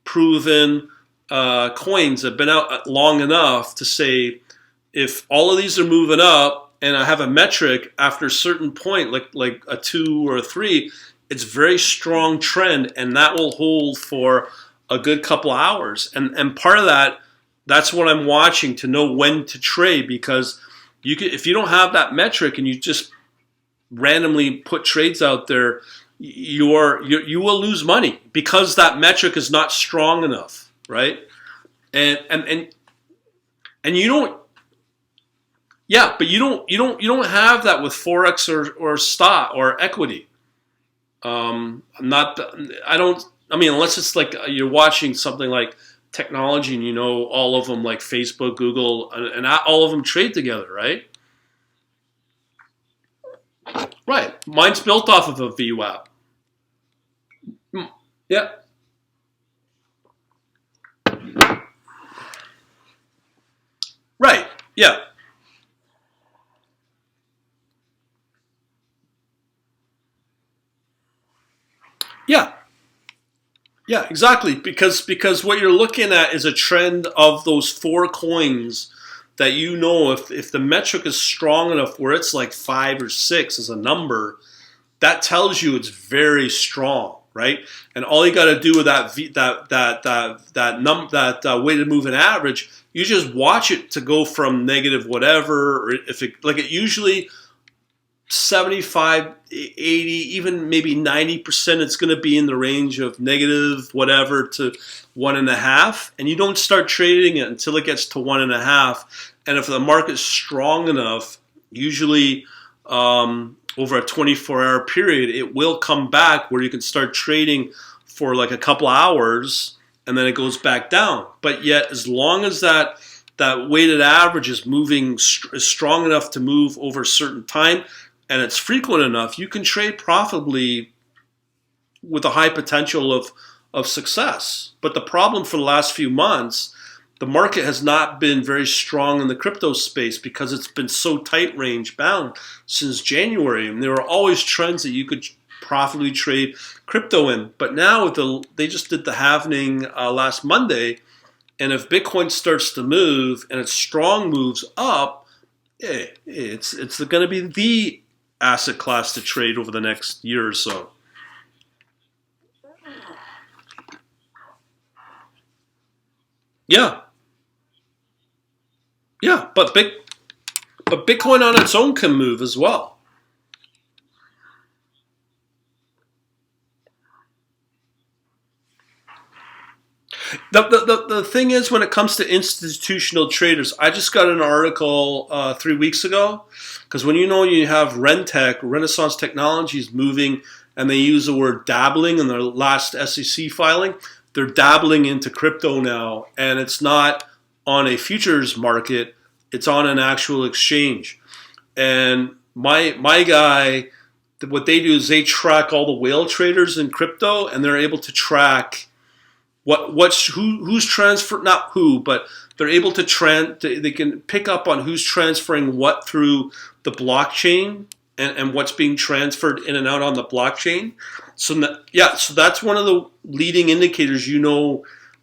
proven coins that have been out long enough to say if all of these are moving up and I have a metric after a certain point, like a 2 or a 3, it's a very strong trend, and that will hold for a good couple of hours. And part of that's what I'm watching to know when to trade, because if you don't have that metric and you just randomly put trades out there, you will lose money because that metric is not strong enough, right? And you don't. Yeah, but you don't have that with forex or stock or equity. Not I don't. I mean, unless it's like you're watching something like technology and you know all of them, like Facebook, Google, and all of them trade together, right? Right. Mine's built off of a VWAP. Yeah. Right. Yeah. Yeah. Yeah, exactly. Because what you're looking at is a trend of those four coins that you know if the metric is strong enough where it's like 5 or 6 as a number, that tells you it's very strong, right? And all you got to do with that weighted moving average, you just watch it to go from negative whatever, or if it like it usually 75, 80, even maybe 90%, it's going to be in the range of negative whatever to 1.5. And you don't start trading it until it gets to 1.5. And if the market's strong enough, usually over a 24-hour period, it will come back where you can start trading for like a couple hours and then it goes back down. But yet, as long as that weighted average is moving, is strong enough to move over a certain time, and it's frequent enough, you can trade profitably with a high potential of success. But the problem for the last few months, the market has not been very strong in the crypto space because it's been so tight range bound since January. And there were always trends that you could profitably trade crypto in. But now they just did the halving last Monday. And if Bitcoin starts to move and its strong moves up, it's going to be the asset class to trade over the next year or so. Yeah, yeah, but Bitcoin on its own can move as well. The thing is, when it comes to institutional traders, I just got an article 3 weeks ago, because when you have Rentech, Renaissance Technologies moving, and they use the word dabbling in their last SEC filing, they're dabbling into crypto now, and it's not on a futures market, it's on an actual exchange. And my guy, what they do is they track all the whale traders in crypto, and they're able to track who's transfer, not who, but they're able to they can pick up on who's transferring what through the blockchain and what's being transferred in and out on the blockchain. So so that's one of the leading indicators.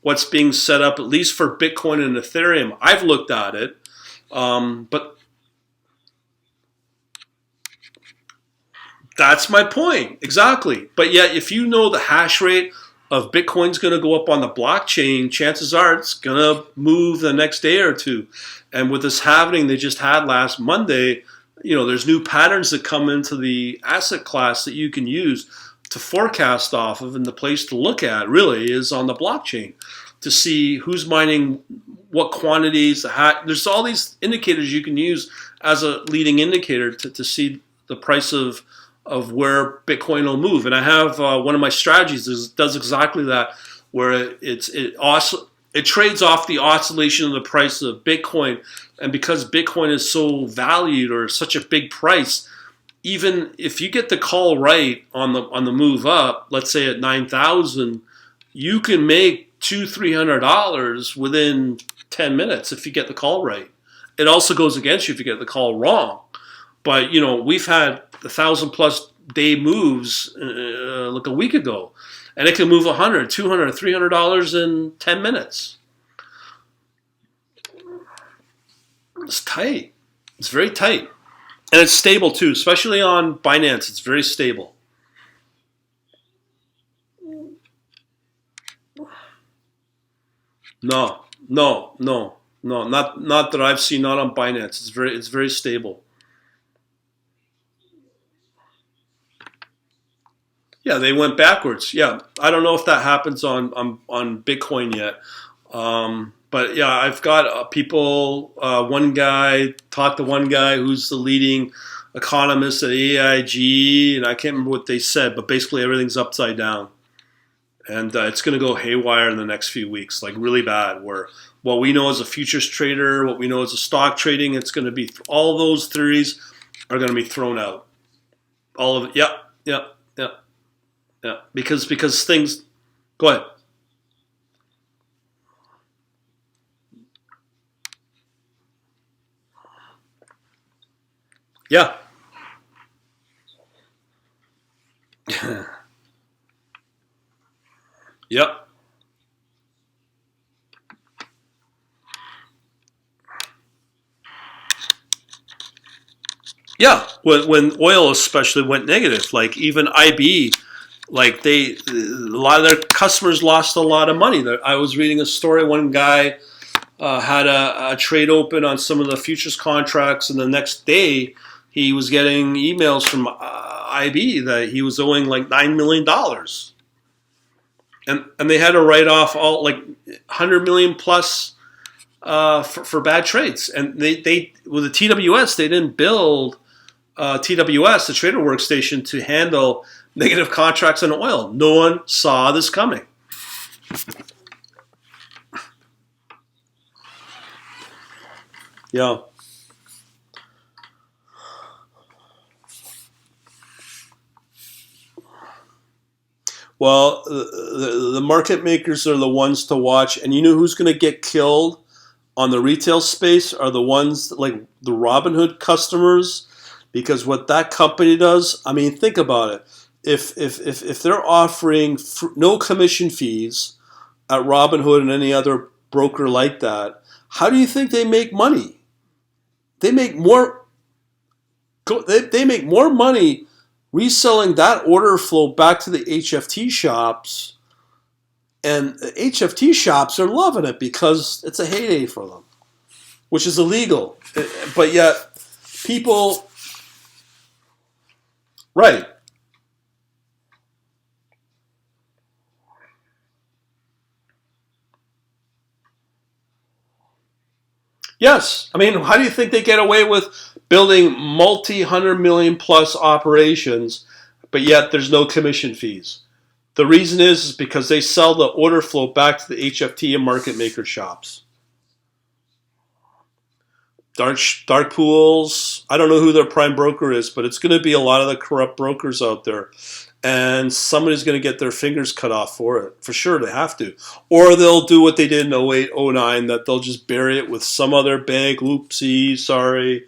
What's being set up, at least for Bitcoin and Ethereum. I've looked at it, but that's my point, exactly. But yet, if you know the hash rate of Bitcoin's going to go up on the blockchain, chances are it's going to move the next day or two. And with this halving they just had last Monday, there's new patterns that come into the asset class that you can use to forecast off of, and the place to look at really is on the blockchain to see who's mining what quantities. There's all these indicators you can use as a leading indicator to see the price of where Bitcoin will move. And I have one of my strategies does exactly that, where it trades off the oscillation of the price of Bitcoin. And because Bitcoin is so valued, or such a big price, even if you get the call right on the move up, let's say at 9,000, you can make $200-300 within 10 minutes if you get the call right. It also goes against you if you get the call wrong. But we've had 1,000+ day moves like a week ago, and it can move $100, $200, $300 in 10 minutes. It's tight. It's very tight. And it's stable too, especially on Binance. It's very stable. No, not that I've seen. Not on Binance. It's very stable. Yeah, they went backwards. Yeah, I don't know if that happens on Bitcoin yet. But yeah, I've got people. Talked to one guy who's the leading economist at AIG, and I can't remember what they said, but basically everything's upside down, and it's going to go haywire in the next few weeks, like really bad. Where what we know as a futures trader, what we know as a stock trading, it's going to be all those theories are going to be thrown out. All of it. Yeah. Because things. Go ahead. Yeah. Yep. Yeah. When oil especially went negative, like even IB, like a lot of their customers lost a lot of money. I was reading a story. One guy had a trade open on some of the futures contracts, and the next day he was getting emails from IB that he was owing like $9 million, and they had to write off all like 100 million plus for bad trades. And they with the TWS, they didn't build TWS, the trader workstation, to handle negative contracts on oil. No one saw this coming. Yeah. Well, the market makers are the ones to watch, and you know who's going to get killed on the retail space are the ones like the Robinhood customers, because what that company does. I mean, think about it. If they're offering no commission fees at Robinhood and any other broker like that, how do you think they make money? They make more. They make more money reselling that order flow back to the HFT shops, and the HFT shops are loving it because it's a heyday for them, which is illegal. But yet, people, right? Yes. I mean, how do you think they get away with building multi-100 million plus operations, but yet there's no commission fees? The reason is because they sell the order flow back to the HFT and market maker shops. Dark pools. I don't know who their prime broker is, but it's going to be a lot of the corrupt brokers out there. And somebody's going to get their fingers cut off for it. For sure, they have to. Or they'll do what they did in 08, 09, that they'll just bury it with some other bank. Oopsie, sorry.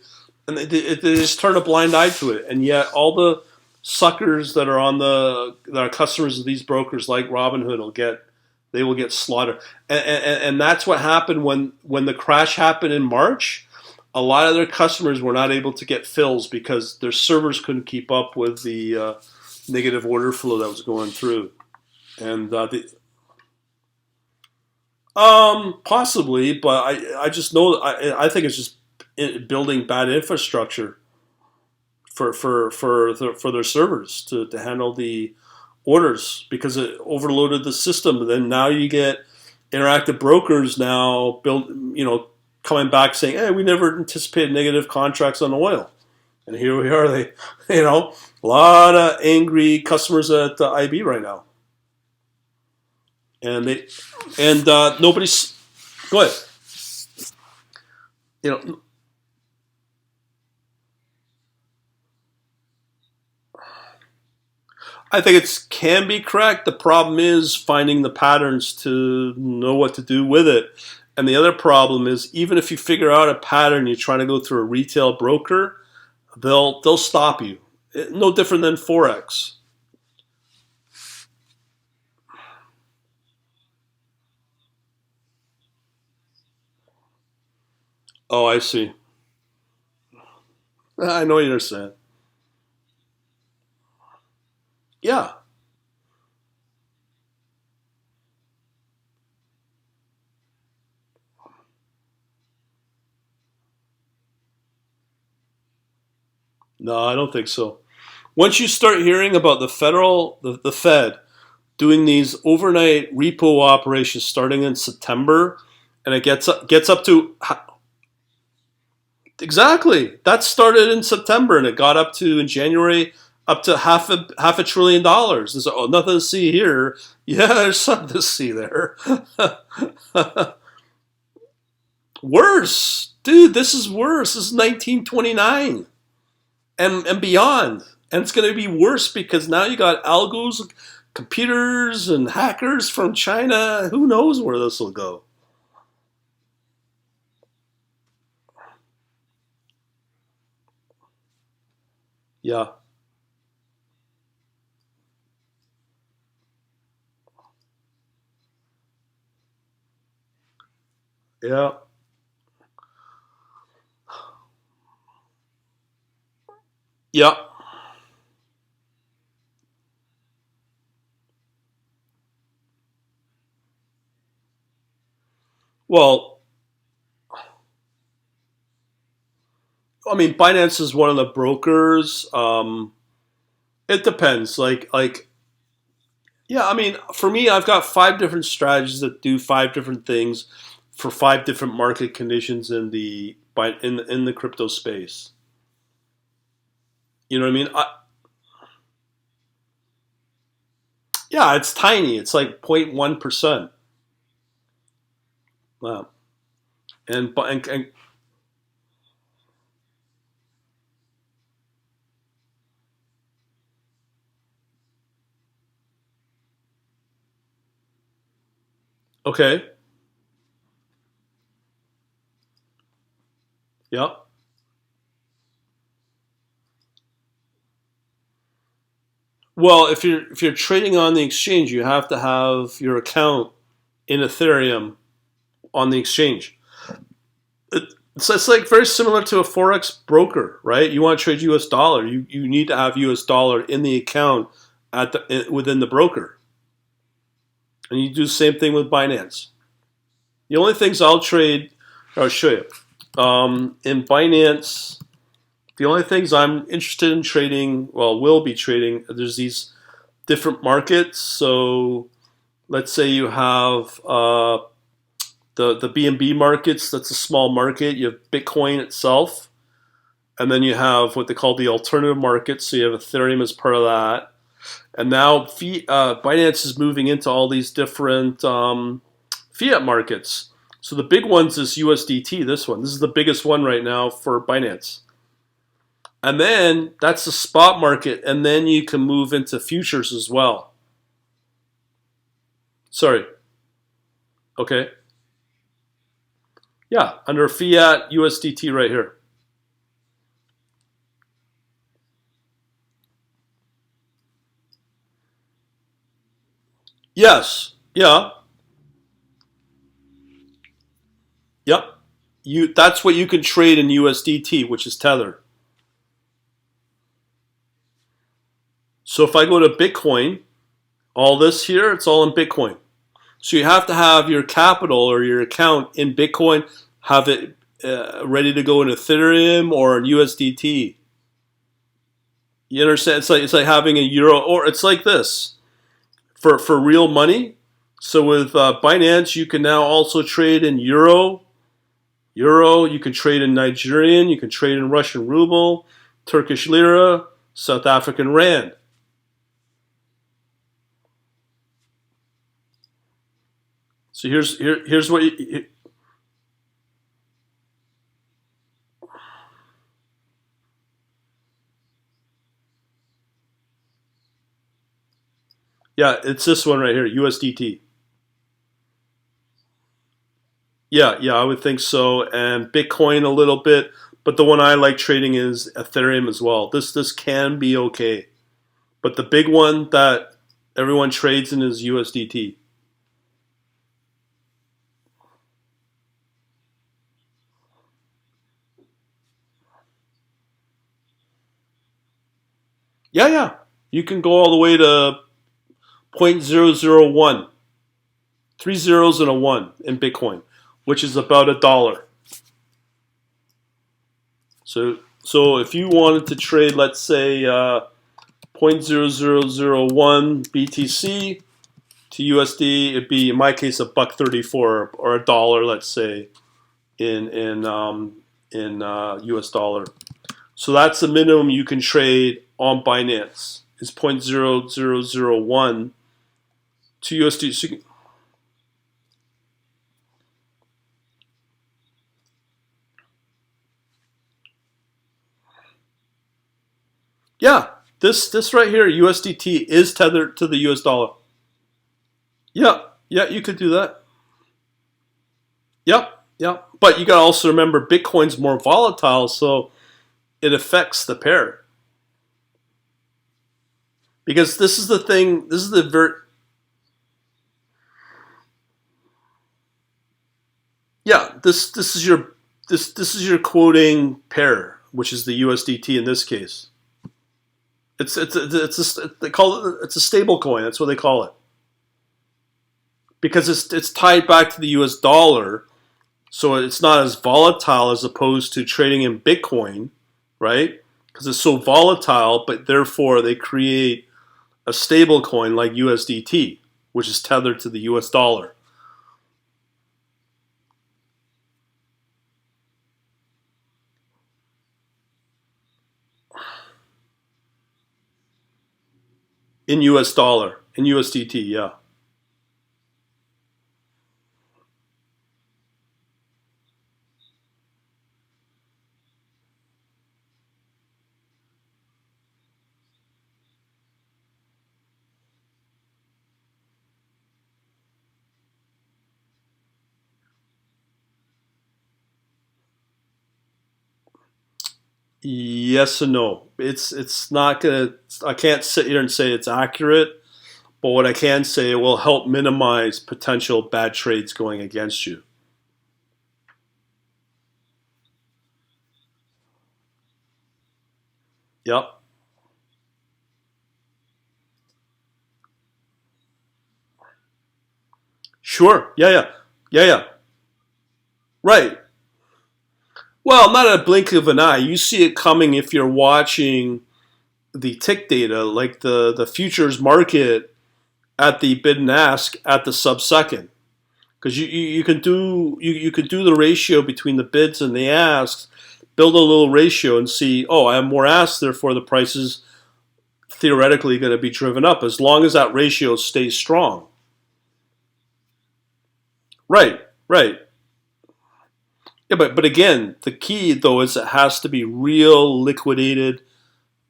and they just turn a blind eye to it. And yet, all the suckers that are that are customers of these brokers, like Robinhood, they will get slaughtered. And that's what happened when the crash happened in March. A lot of their customers were not able to get fills because their servers couldn't keep up with the negative order flow that was going through. And possibly, but I just know I think it's just building bad infrastructure for their servers to handle the orders because it overloaded the system. And then now you get interactive brokers now coming back saying, "Hey, we never anticipated negative contracts on oil," and here we are. They, a lot of angry customers at the IB right now, and nobody's. Go ahead. You know, I think it can be correct. The problem is finding the patterns to know what to do with it. And the other problem is even if you figure out a pattern, you're trying to go through a retail broker, they'll stop you. No different than forex. Oh, I see. I know what you're saying. Yeah. No, I don't think so. Once you start hearing about the Fed doing these overnight repo operations starting in September, and it gets up to exactly. That started in September and it got up to in January up to half a trillion dollars. There's nothing to see here. Yeah, there's something to see there. Worse, dude. This is worse. This is 1929 and beyond, and it's going to be worse because now you got algos, computers, and hackers from China. Who knows where this will go? Yeah, yeah, yeah. Well, I mean, Binance is one of the brokers. It depends. Yeah, I mean, for me, I've got five different strategies that do five different things for five different market conditions in the crypto space. You know what I mean? Yeah, it's tiny. It's like 0.1%. Wow. And okay, yeah. Well, if you're trading on the exchange, you have to have your account in Ethereum on the exchange. It's like very similar to a forex broker, right? You want to trade U.S. dollar, you need to have U.S. dollar in the account within the broker, and you do the same thing with Binance. The only things I'll trade, I'll show you. In Binance, the only things I'm interested in trading, well, will be trading. There's these different markets. So let's say you have the BNB markets. That's a small market. You have Bitcoin itself, and then you have what they call the alternative markets. So you have Ethereum as part of that, and now Binance is moving into all these different fiat markets. So the big ones is USDT. This is the biggest one right now for Binance. And then that's the spot market, and then you can move into futures as well. Sorry. Okay. Yeah, under fiat USDT right here. Yes. Yeah. Yep. That's what you can trade in USDT, which is Tether. So if I go to Bitcoin, all this here, it's all in Bitcoin. So you have to have your capital or your account in Bitcoin, have it ready to go in Ethereum or in USDT. You understand? It's like having a euro, or it's like this for real money. So with Binance, you can now also trade in euro. Euro, you can trade in Nigerian, you can trade in Russian ruble, Turkish lira, South African rand. So here's what yeah, it's this one right here, USDT. Yeah, yeah, I would think so, and Bitcoin a little bit, but the one I like trading is Ethereum as well. This can be okay, but the big one that everyone trades in is USDT. Yeah, yeah, you can go all the way to 0.001, three zeros and a one in Bitcoin, which is about $1. So if you wanted to trade, let's say 0.0001 BTC to USD, it'd be in my case a buck 34 or $1, let's say in US dollar. So that's the minimum you can trade on Binance is 0.0001 to USD. So yeah, this right here, USDT, is tethered to the US dollar. Yeah, yeah, you could do that. Yep, yep. But you got to also remember Bitcoin's more volatile, so it affects the pair. Because this is the thing. This is the yeah. This is your quoting pair, which is the USDT in this case. They call it, it's a stable coin. That's what they call it because it's tied back to the US dollar, so it's not as volatile as opposed to trading in Bitcoin, right? Because it's so volatile, but therefore they create a stable coin like USDT, which is tethered to the US dollar in US dollar, in USDT, yeah. Yes and no. It's not gonna. I can't sit here and say it's accurate, but what I can say, it will help minimize potential bad trades going against you. Yep. Sure. Yeah. Yeah. Yeah. Yeah. Right. Well, not a blink of an eye. You see it coming if you're watching the tick data, like the futures market at the bid and ask at the sub-second. Because you can do you could do the ratio between the bids and the asks, build a little ratio and see, oh, I have more asks, therefore the price is theoretically going to be driven up as long as that ratio stays strong. Right, right. Yeah, but again, the key though is it has to be real liquidated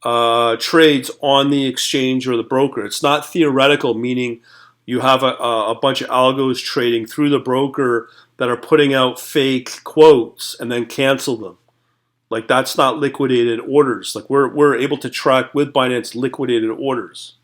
trades on the exchange or the broker. It's not theoretical, meaning you have a bunch of algos trading through the broker that are putting out fake quotes and then cancel them. Like that's not liquidated orders. Like we're able to track with Binance liquidated orders.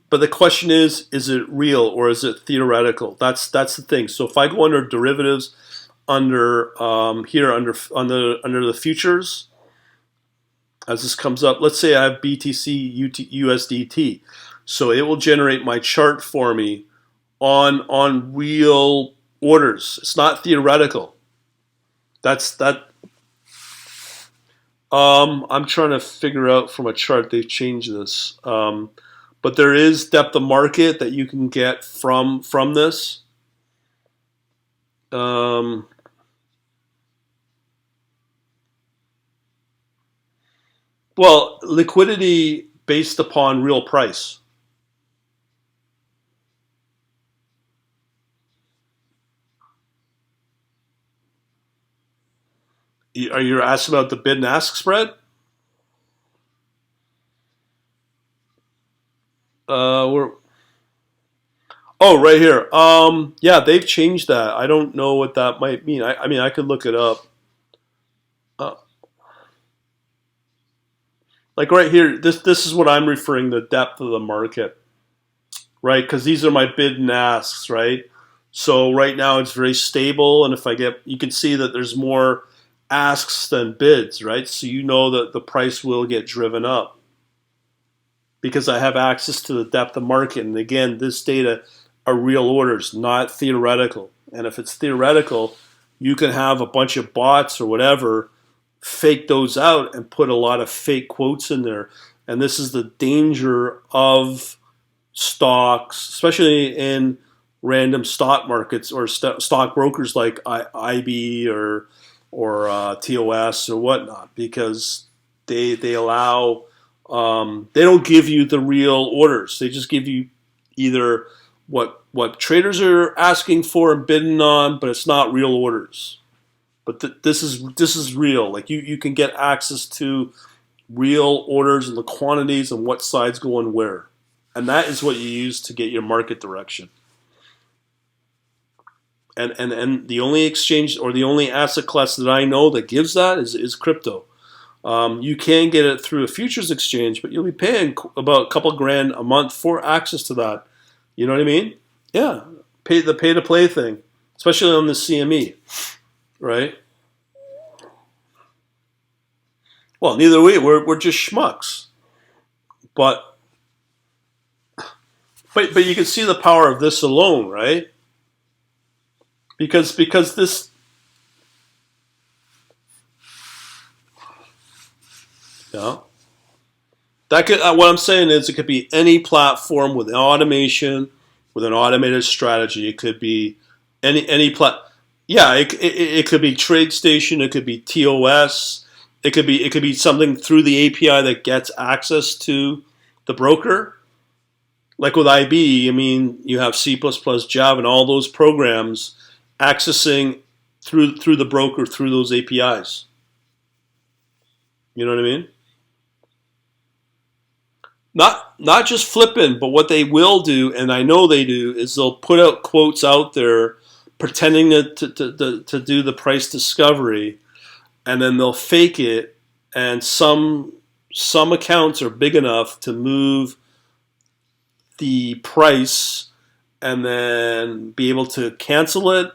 but the question is it real or is it theoretical? That's the thing. So if I go under derivatives, under here under the futures, as this comes up, let's say I have BTC USDT, so it will generate my chart for me on real orders. It's not theoretical. That's that. I'm trying to figure out from a chart. They've changed this, but there is depth of market that you can get from this. Well, liquidity based upon real price. Are you asking about the bid and ask spread? We're Oh, right here. Yeah, they've changed that. I don't know what that might mean. I mean, I could look it up. Uh, like right here, this is what I'm referring to, the depth of the market, right? Because these are my bid and asks, right? So right now it's very stable, and if I get, you can see that there's more asks than bids, right? So you know that the price will get driven up because I have access to the depth of market. And again, this data are real orders, not theoretical. And if it's theoretical, you can have a bunch of bots or whatever fake those out and put a lot of fake quotes in there. And this is the danger of stocks, especially in random stock markets or stock brokers like IB or TOS or whatnot, because they allow they don't give you the real orders. They just give you either what traders are asking for and bidding on, but it's not real orders. But this is real. Like you can get access to real orders and the quantities and what side's going where, and that is what you use to get your market direction. And the only exchange or the only asset class that I know that gives that is crypto. You can get it through a futures exchange, but you'll be paying about a couple grand a month for access to that. You know what I mean? Yeah, pay to play thing, especially on the CME, right? Well, neither way, we're just schmucks. But but you can see the power of this alone, right? Because this, yeah. That could what I'm saying is it could be any platform with automation, with an automated strategy. It could be any Yeah, it could be TradeStation. It could be TOS. It could be something through the API that gets access to the broker. Like with IB, I mean, you have C++, Java, and all those programs accessing through the broker through those APIs. You know what I mean? Not just flipping, but what they will do, and I know they do, is they'll put out quotes out there pretending to do the price discovery, and then they'll fake it, and some accounts are big enough to move the price and then be able to cancel it,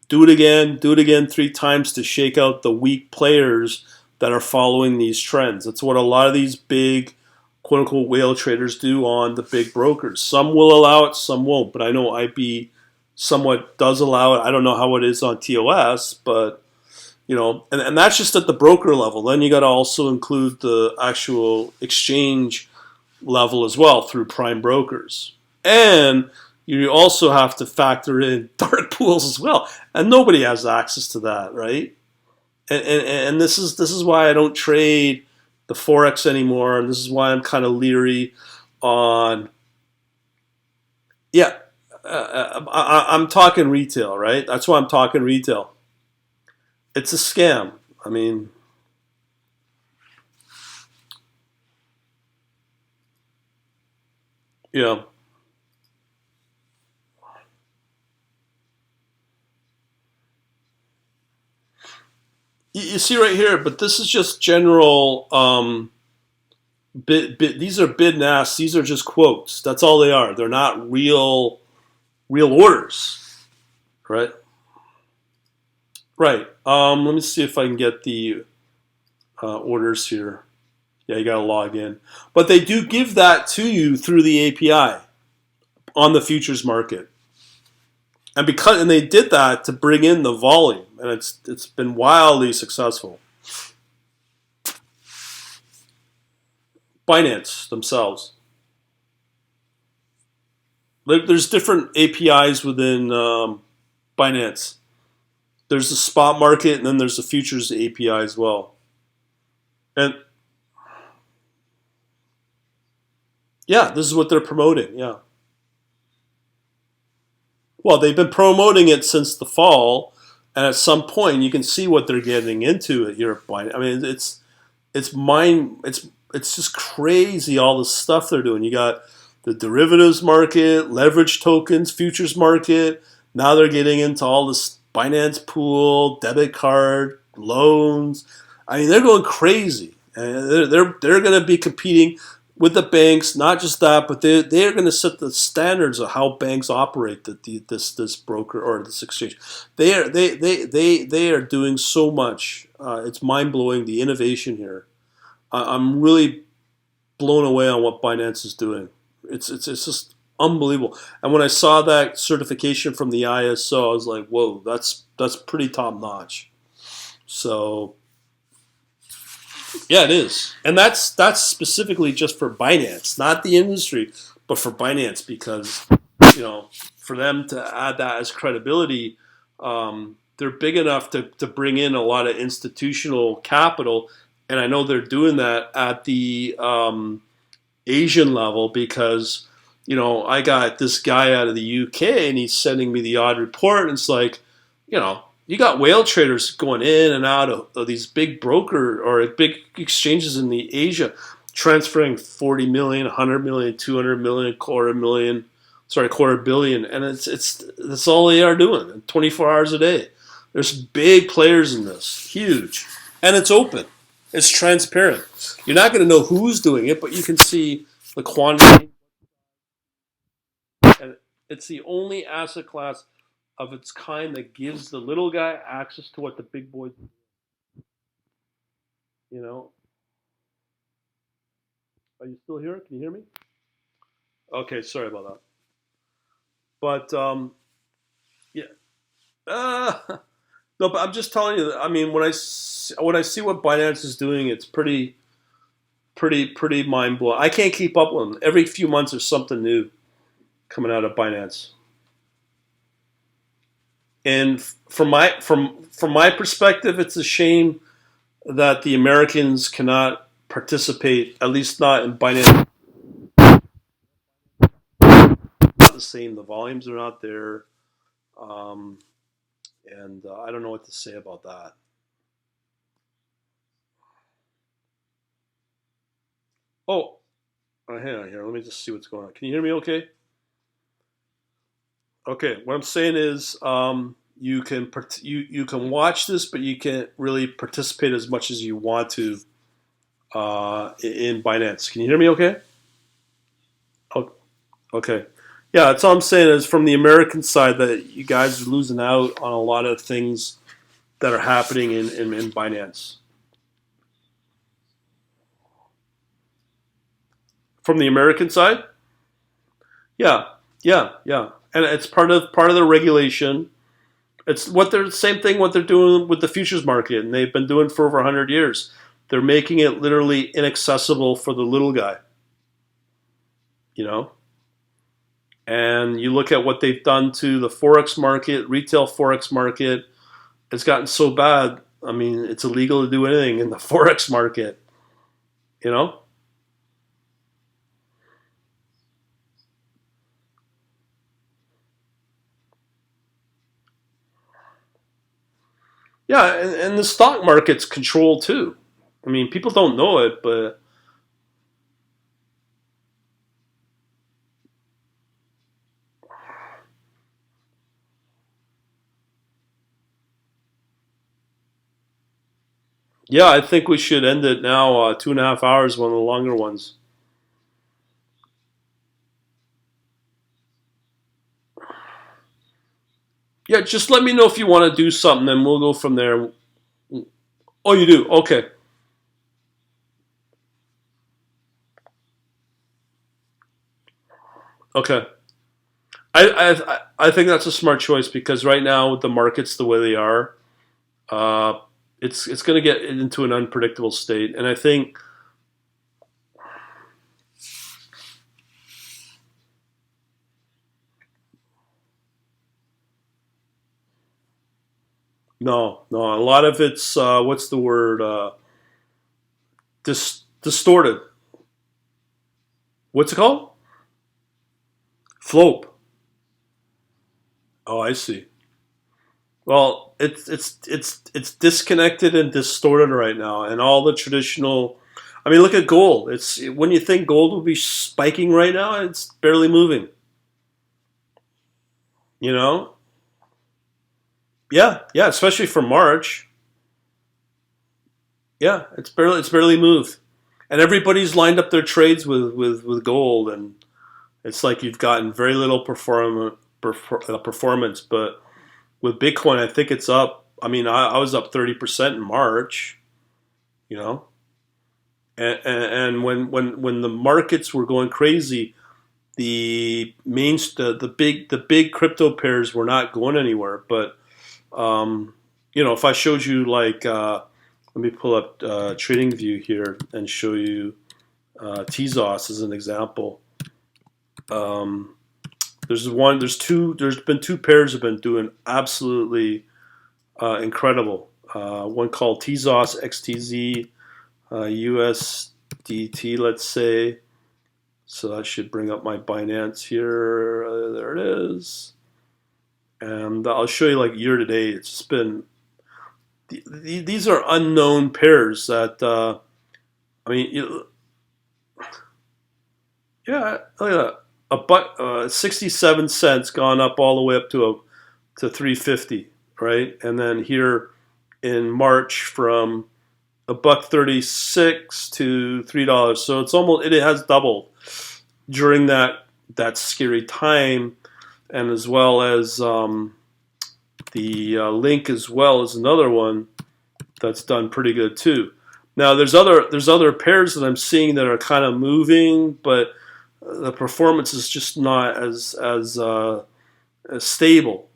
do it again 3 times to shake out the weak players that are following these trends. That's what a lot of these big quote unquote whale traders do on the big brokers. Some will allow it, some won't. But I know IB somewhat does allow it. I don't know how it is on TOS, but and that's just at the broker level. Then you got to also include the actual exchange level as well through prime brokers. And you also have to factor in dark pools as well. And nobody has access to that, right? And this is why I don't trade the forex anymore, and this is why I'm kind of leery on. Yeah, I'm talking retail, right? That's why I'm talking retail. It's a scam. I mean, you know, you see right here, but this is just general. These are bid and ask. These are just quotes. That's all they are. They're not real orders, right? Right. Let me see if I can get the orders here. Yeah, you got to log in, but they do give that to you through the API on the futures market, and they did that to bring in the volume, and it's been wildly successful. Binance themselves. There's different APIs within Binance. There's the spot market, and then there's the futures API as well. And yeah, this is what they're promoting. Yeah. Well, they've been promoting it since the fall, and at some point you can see what they're getting into at Europe. I mean, it's just crazy all the stuff they're doing. You got the derivatives market, leverage tokens, futures market. Now they're getting into all this Binance pool, debit card, loans. I mean, they're going crazy. And they're going to be competing with the banks. Not just that, but they're going to set the standards of how banks operate. This broker or this exchange, they are doing so much. It's mind blowing, the innovation here. I'm really blown away on what Binance is doing. It's just unbelievable. And when I saw that certification from the ISO, I was like, whoa, that's pretty top notch. So yeah, it is, and that's specifically just for Binance, not the industry, but for Binance because for them to add that as credibility, they're big enough to bring in a lot of institutional capital, and I know they're doing that at the Asian level because I got this guy out of the UK and he's sending me the odd report, and it's like, you got whale traders going in and out of these big broker or big exchanges in the Asia, transferring 40 million, 100 million, 200 million, quarter billion, and that's all they are doing 24 hours a day. There's big players in this, huge, and it's open. It's transparent. You're not going to know who's doing it, but you can see the quantity. And it's the only asset class of its kind that gives the little guy access to what the big boys do. You know, are you still here? Can you hear me? Okay, sorry about that. But yeah, uh, no, but I'm just telling you. I mean, when I see what Binance is doing, it's pretty mind blowing. I can't keep up with them. Every few months, there's something new coming out of Binance. And from my perspective, it's a shame that the Americans cannot participate, at least not in Binance. Not the same. The volumes are not there, um, and I don't know what to say about that. Oh, hang on here. Let me just see what's going on. Can you hear me? Okay. Okay. What I'm saying is, you can watch this, but you can't really participate as much as you want to in Binance. Can you hear me? Okay. Oh, okay. Yeah, that's all I'm saying is from the American side that you guys are losing out on a lot of things that are happening in Binance. From the American side, yeah, yeah, and it's part of the regulation. It's what they're same thing what they're doing with the futures market, and they've been doing for over 100 years. They're making it literally inaccessible for the little guy, you know. And you look at what they've done to the forex market, retail forex market. It's gotten so bad. I mean, it's illegal to do anything in the forex market, you know. Yeah, and the stock market's controlled too. I mean, people don't know it, but Yeah, I think we should end it now. 2.5 hours, one of the longer ones. Yeah, just let me know if you want to do something, and we'll go from there. Oh, you do? Okay. Okay. I think that's a smart choice because right now with the markets the way they are, uh, it's going to get into an unpredictable state, and I think no, a lot of it's what's the word distorted. What's it called? Flope. Oh, I see. Well, it's disconnected and distorted right now, and all the traditional. I mean, look at gold. It's when you think gold will be spiking right now, it's barely moving. You know? Yeah, yeah. Especially for March. Yeah, it's barely moved, and everybody's lined up their trades with gold, and it's like you've gotten very little performance. But with Bitcoin, I think it's up. I mean, I was up 30% in March. You know, and when the markets were going crazy, the big crypto pairs were not going anywhere. But if I showed you like let me pull up TradingView here and show you Tezos as an example. Um, there's been two pairs that have been doing absolutely incredible. One called Tezos XTZ USDT, let's say. So that should bring up my Binance here. There it is. And I'll show you like year to date. It's just been these are unknown pairs that I mean, yeah, look at that. A buck, 67 cents gone up all the way up to 350, right? And then here in March from a buck 36 to $3. So it has doubled during that scary time, and as well as the link as well is another one that's done pretty good too. Now there's other pairs that I'm seeing that are kind of moving, but the performance is just not as stable.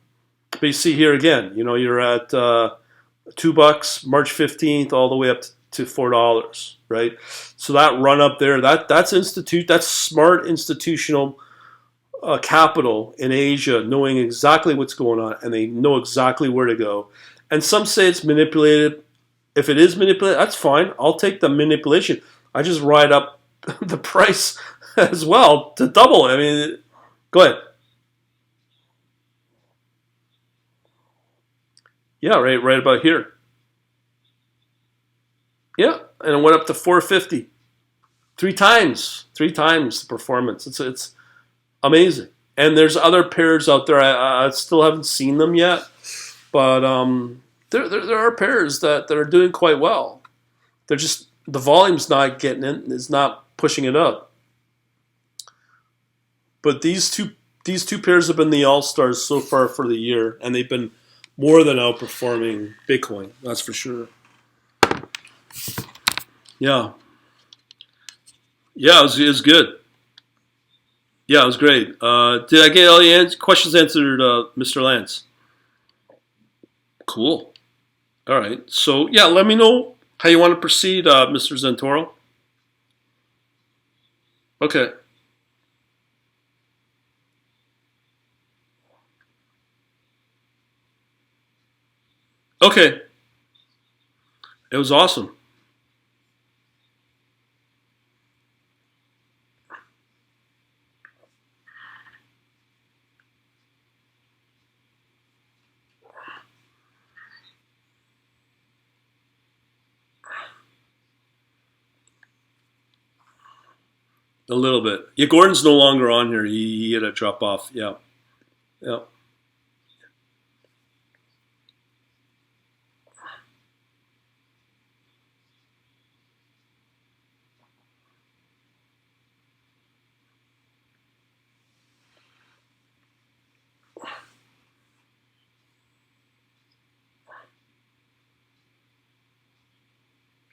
But you see here again, you're at $2 March 15th all the way up to $4, right? So that run up there, that's smart institutional capital in Asia knowing exactly what's going on, and they know exactly where to go. And some say it's manipulated. If it is manipulated, that's fine. I'll take the manipulation. I just ride up the price as well to double. I mean, go ahead. Yeah, right about here. Yeah, and it went up to 450. Three times the performance. It's amazing. And there's other pairs out there. I still haven't seen them yet, but there are pairs that are doing quite well. They're just the volume's not getting in, is not pushing it up. But these two pairs have been the all stars so far for the year, and they've been more than outperforming Bitcoin. That's for sure. Yeah, yeah, it was good. Yeah, it was great. Did I get all the questions answered, Mr. Lance? Cool. All right. So yeah, let me know how you want to proceed, Mr. Zentoro. Okay. Okay. It was awesome. A little bit. Yeah, Gordon's no longer on here. He had a drop off. Yeah. Yeah.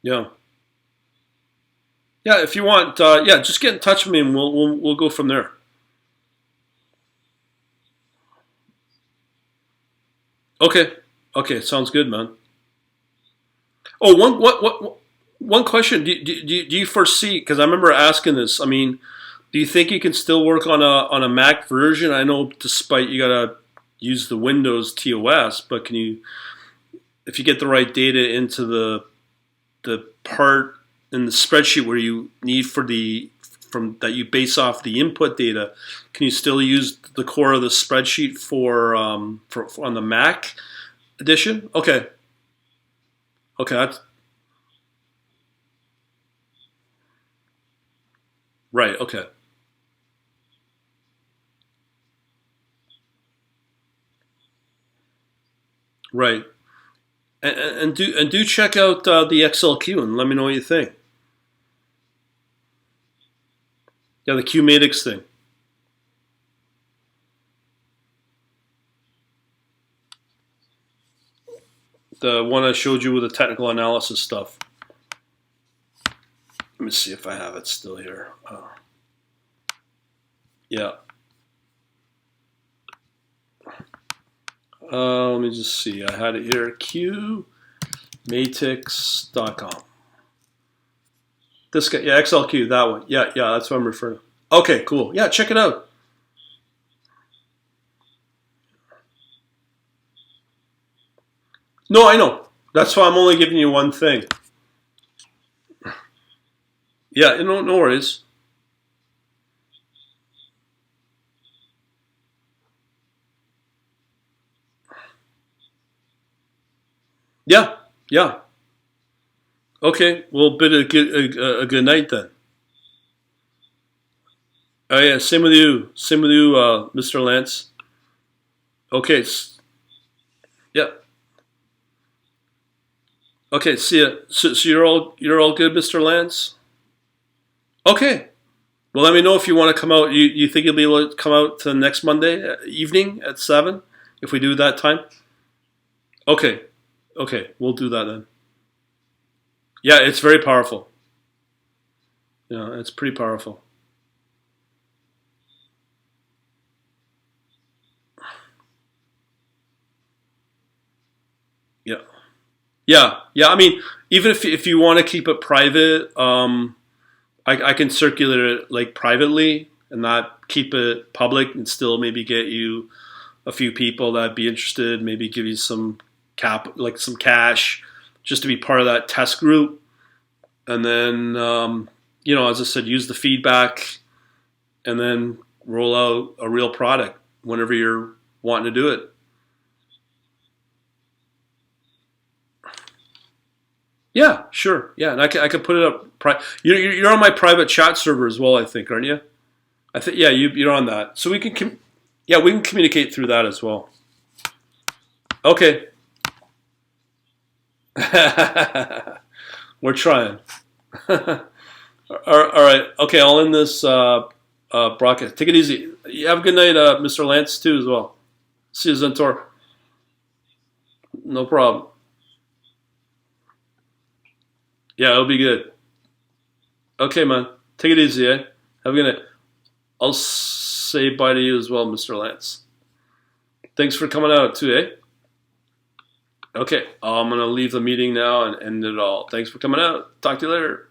Yeah. Yeah, if you want, yeah, just get in touch with me and we'll go from there. Okay. Okay, sounds good, man. Oh, one question. Do you foresee? Because I remember asking this. I mean, do you think you can still work on a Mac version? I know, despite you gotta use the Windows TOS, but can you, if you get the right data into the part in the spreadsheet where you need for the from that you base off the input data, can you still use the core of the spreadsheet for on the Mac edition? Okay, okay, that's right. Okay, right. And do check out the XLQ and let me know what you think. Yeah, the Qmatix thing, the one I showed you with the technical analysis stuff. Let me see if I have it still here. Yeah. Let me just see. I had it here. Qmatix.com. This guy, yeah, XLQ, that one. Yeah, yeah, that's what I'm referring to. Okay, cool. Yeah, check it out. No, I know. That's why I'm only giving you one thing. Yeah, no worries. Yeah, yeah. Okay, well, bid a good night then. Oh yeah, same with you. Same with you, Mr. Lance. Okay, yeah. Okay, see ya. So you're all good, Mr. Lance. Okay. Well, let me know if you want to come out. You think you'll be able to come out to next Monday evening at 7 if we do that time? Okay. Okay, we'll do that then. Yeah, it's very powerful. Yeah, it's pretty powerful. Yeah. Yeah. Yeah. I mean, even if you want to keep it private, I can circulate it like privately and not keep it public and still maybe get you a few people that'd be interested, maybe give you some like some cash just to be part of that test group. And then, as I said, use the feedback and then roll out a real product whenever you're wanting to do it. Yeah, sure. Yeah, and I can put it up. You're on my private chat server as well, I think, aren't you? I think yeah, you're on that, so yeah, we can communicate through that as well. Okay, we're trying. All right, okay, I'll end this broadcast. Take it easy. You have a good night, Mr. Lance, too, as well. See you, Zentor. No problem. Yeah, it'll be good. Okay, man. Take it easy, eh? Have a good night. I'll say bye to you as well, Mr. Lance. Thanks for coming out, too, eh? Okay, I'm going to leave the meeting now and end it all. Thanks for coming out. Talk to you later.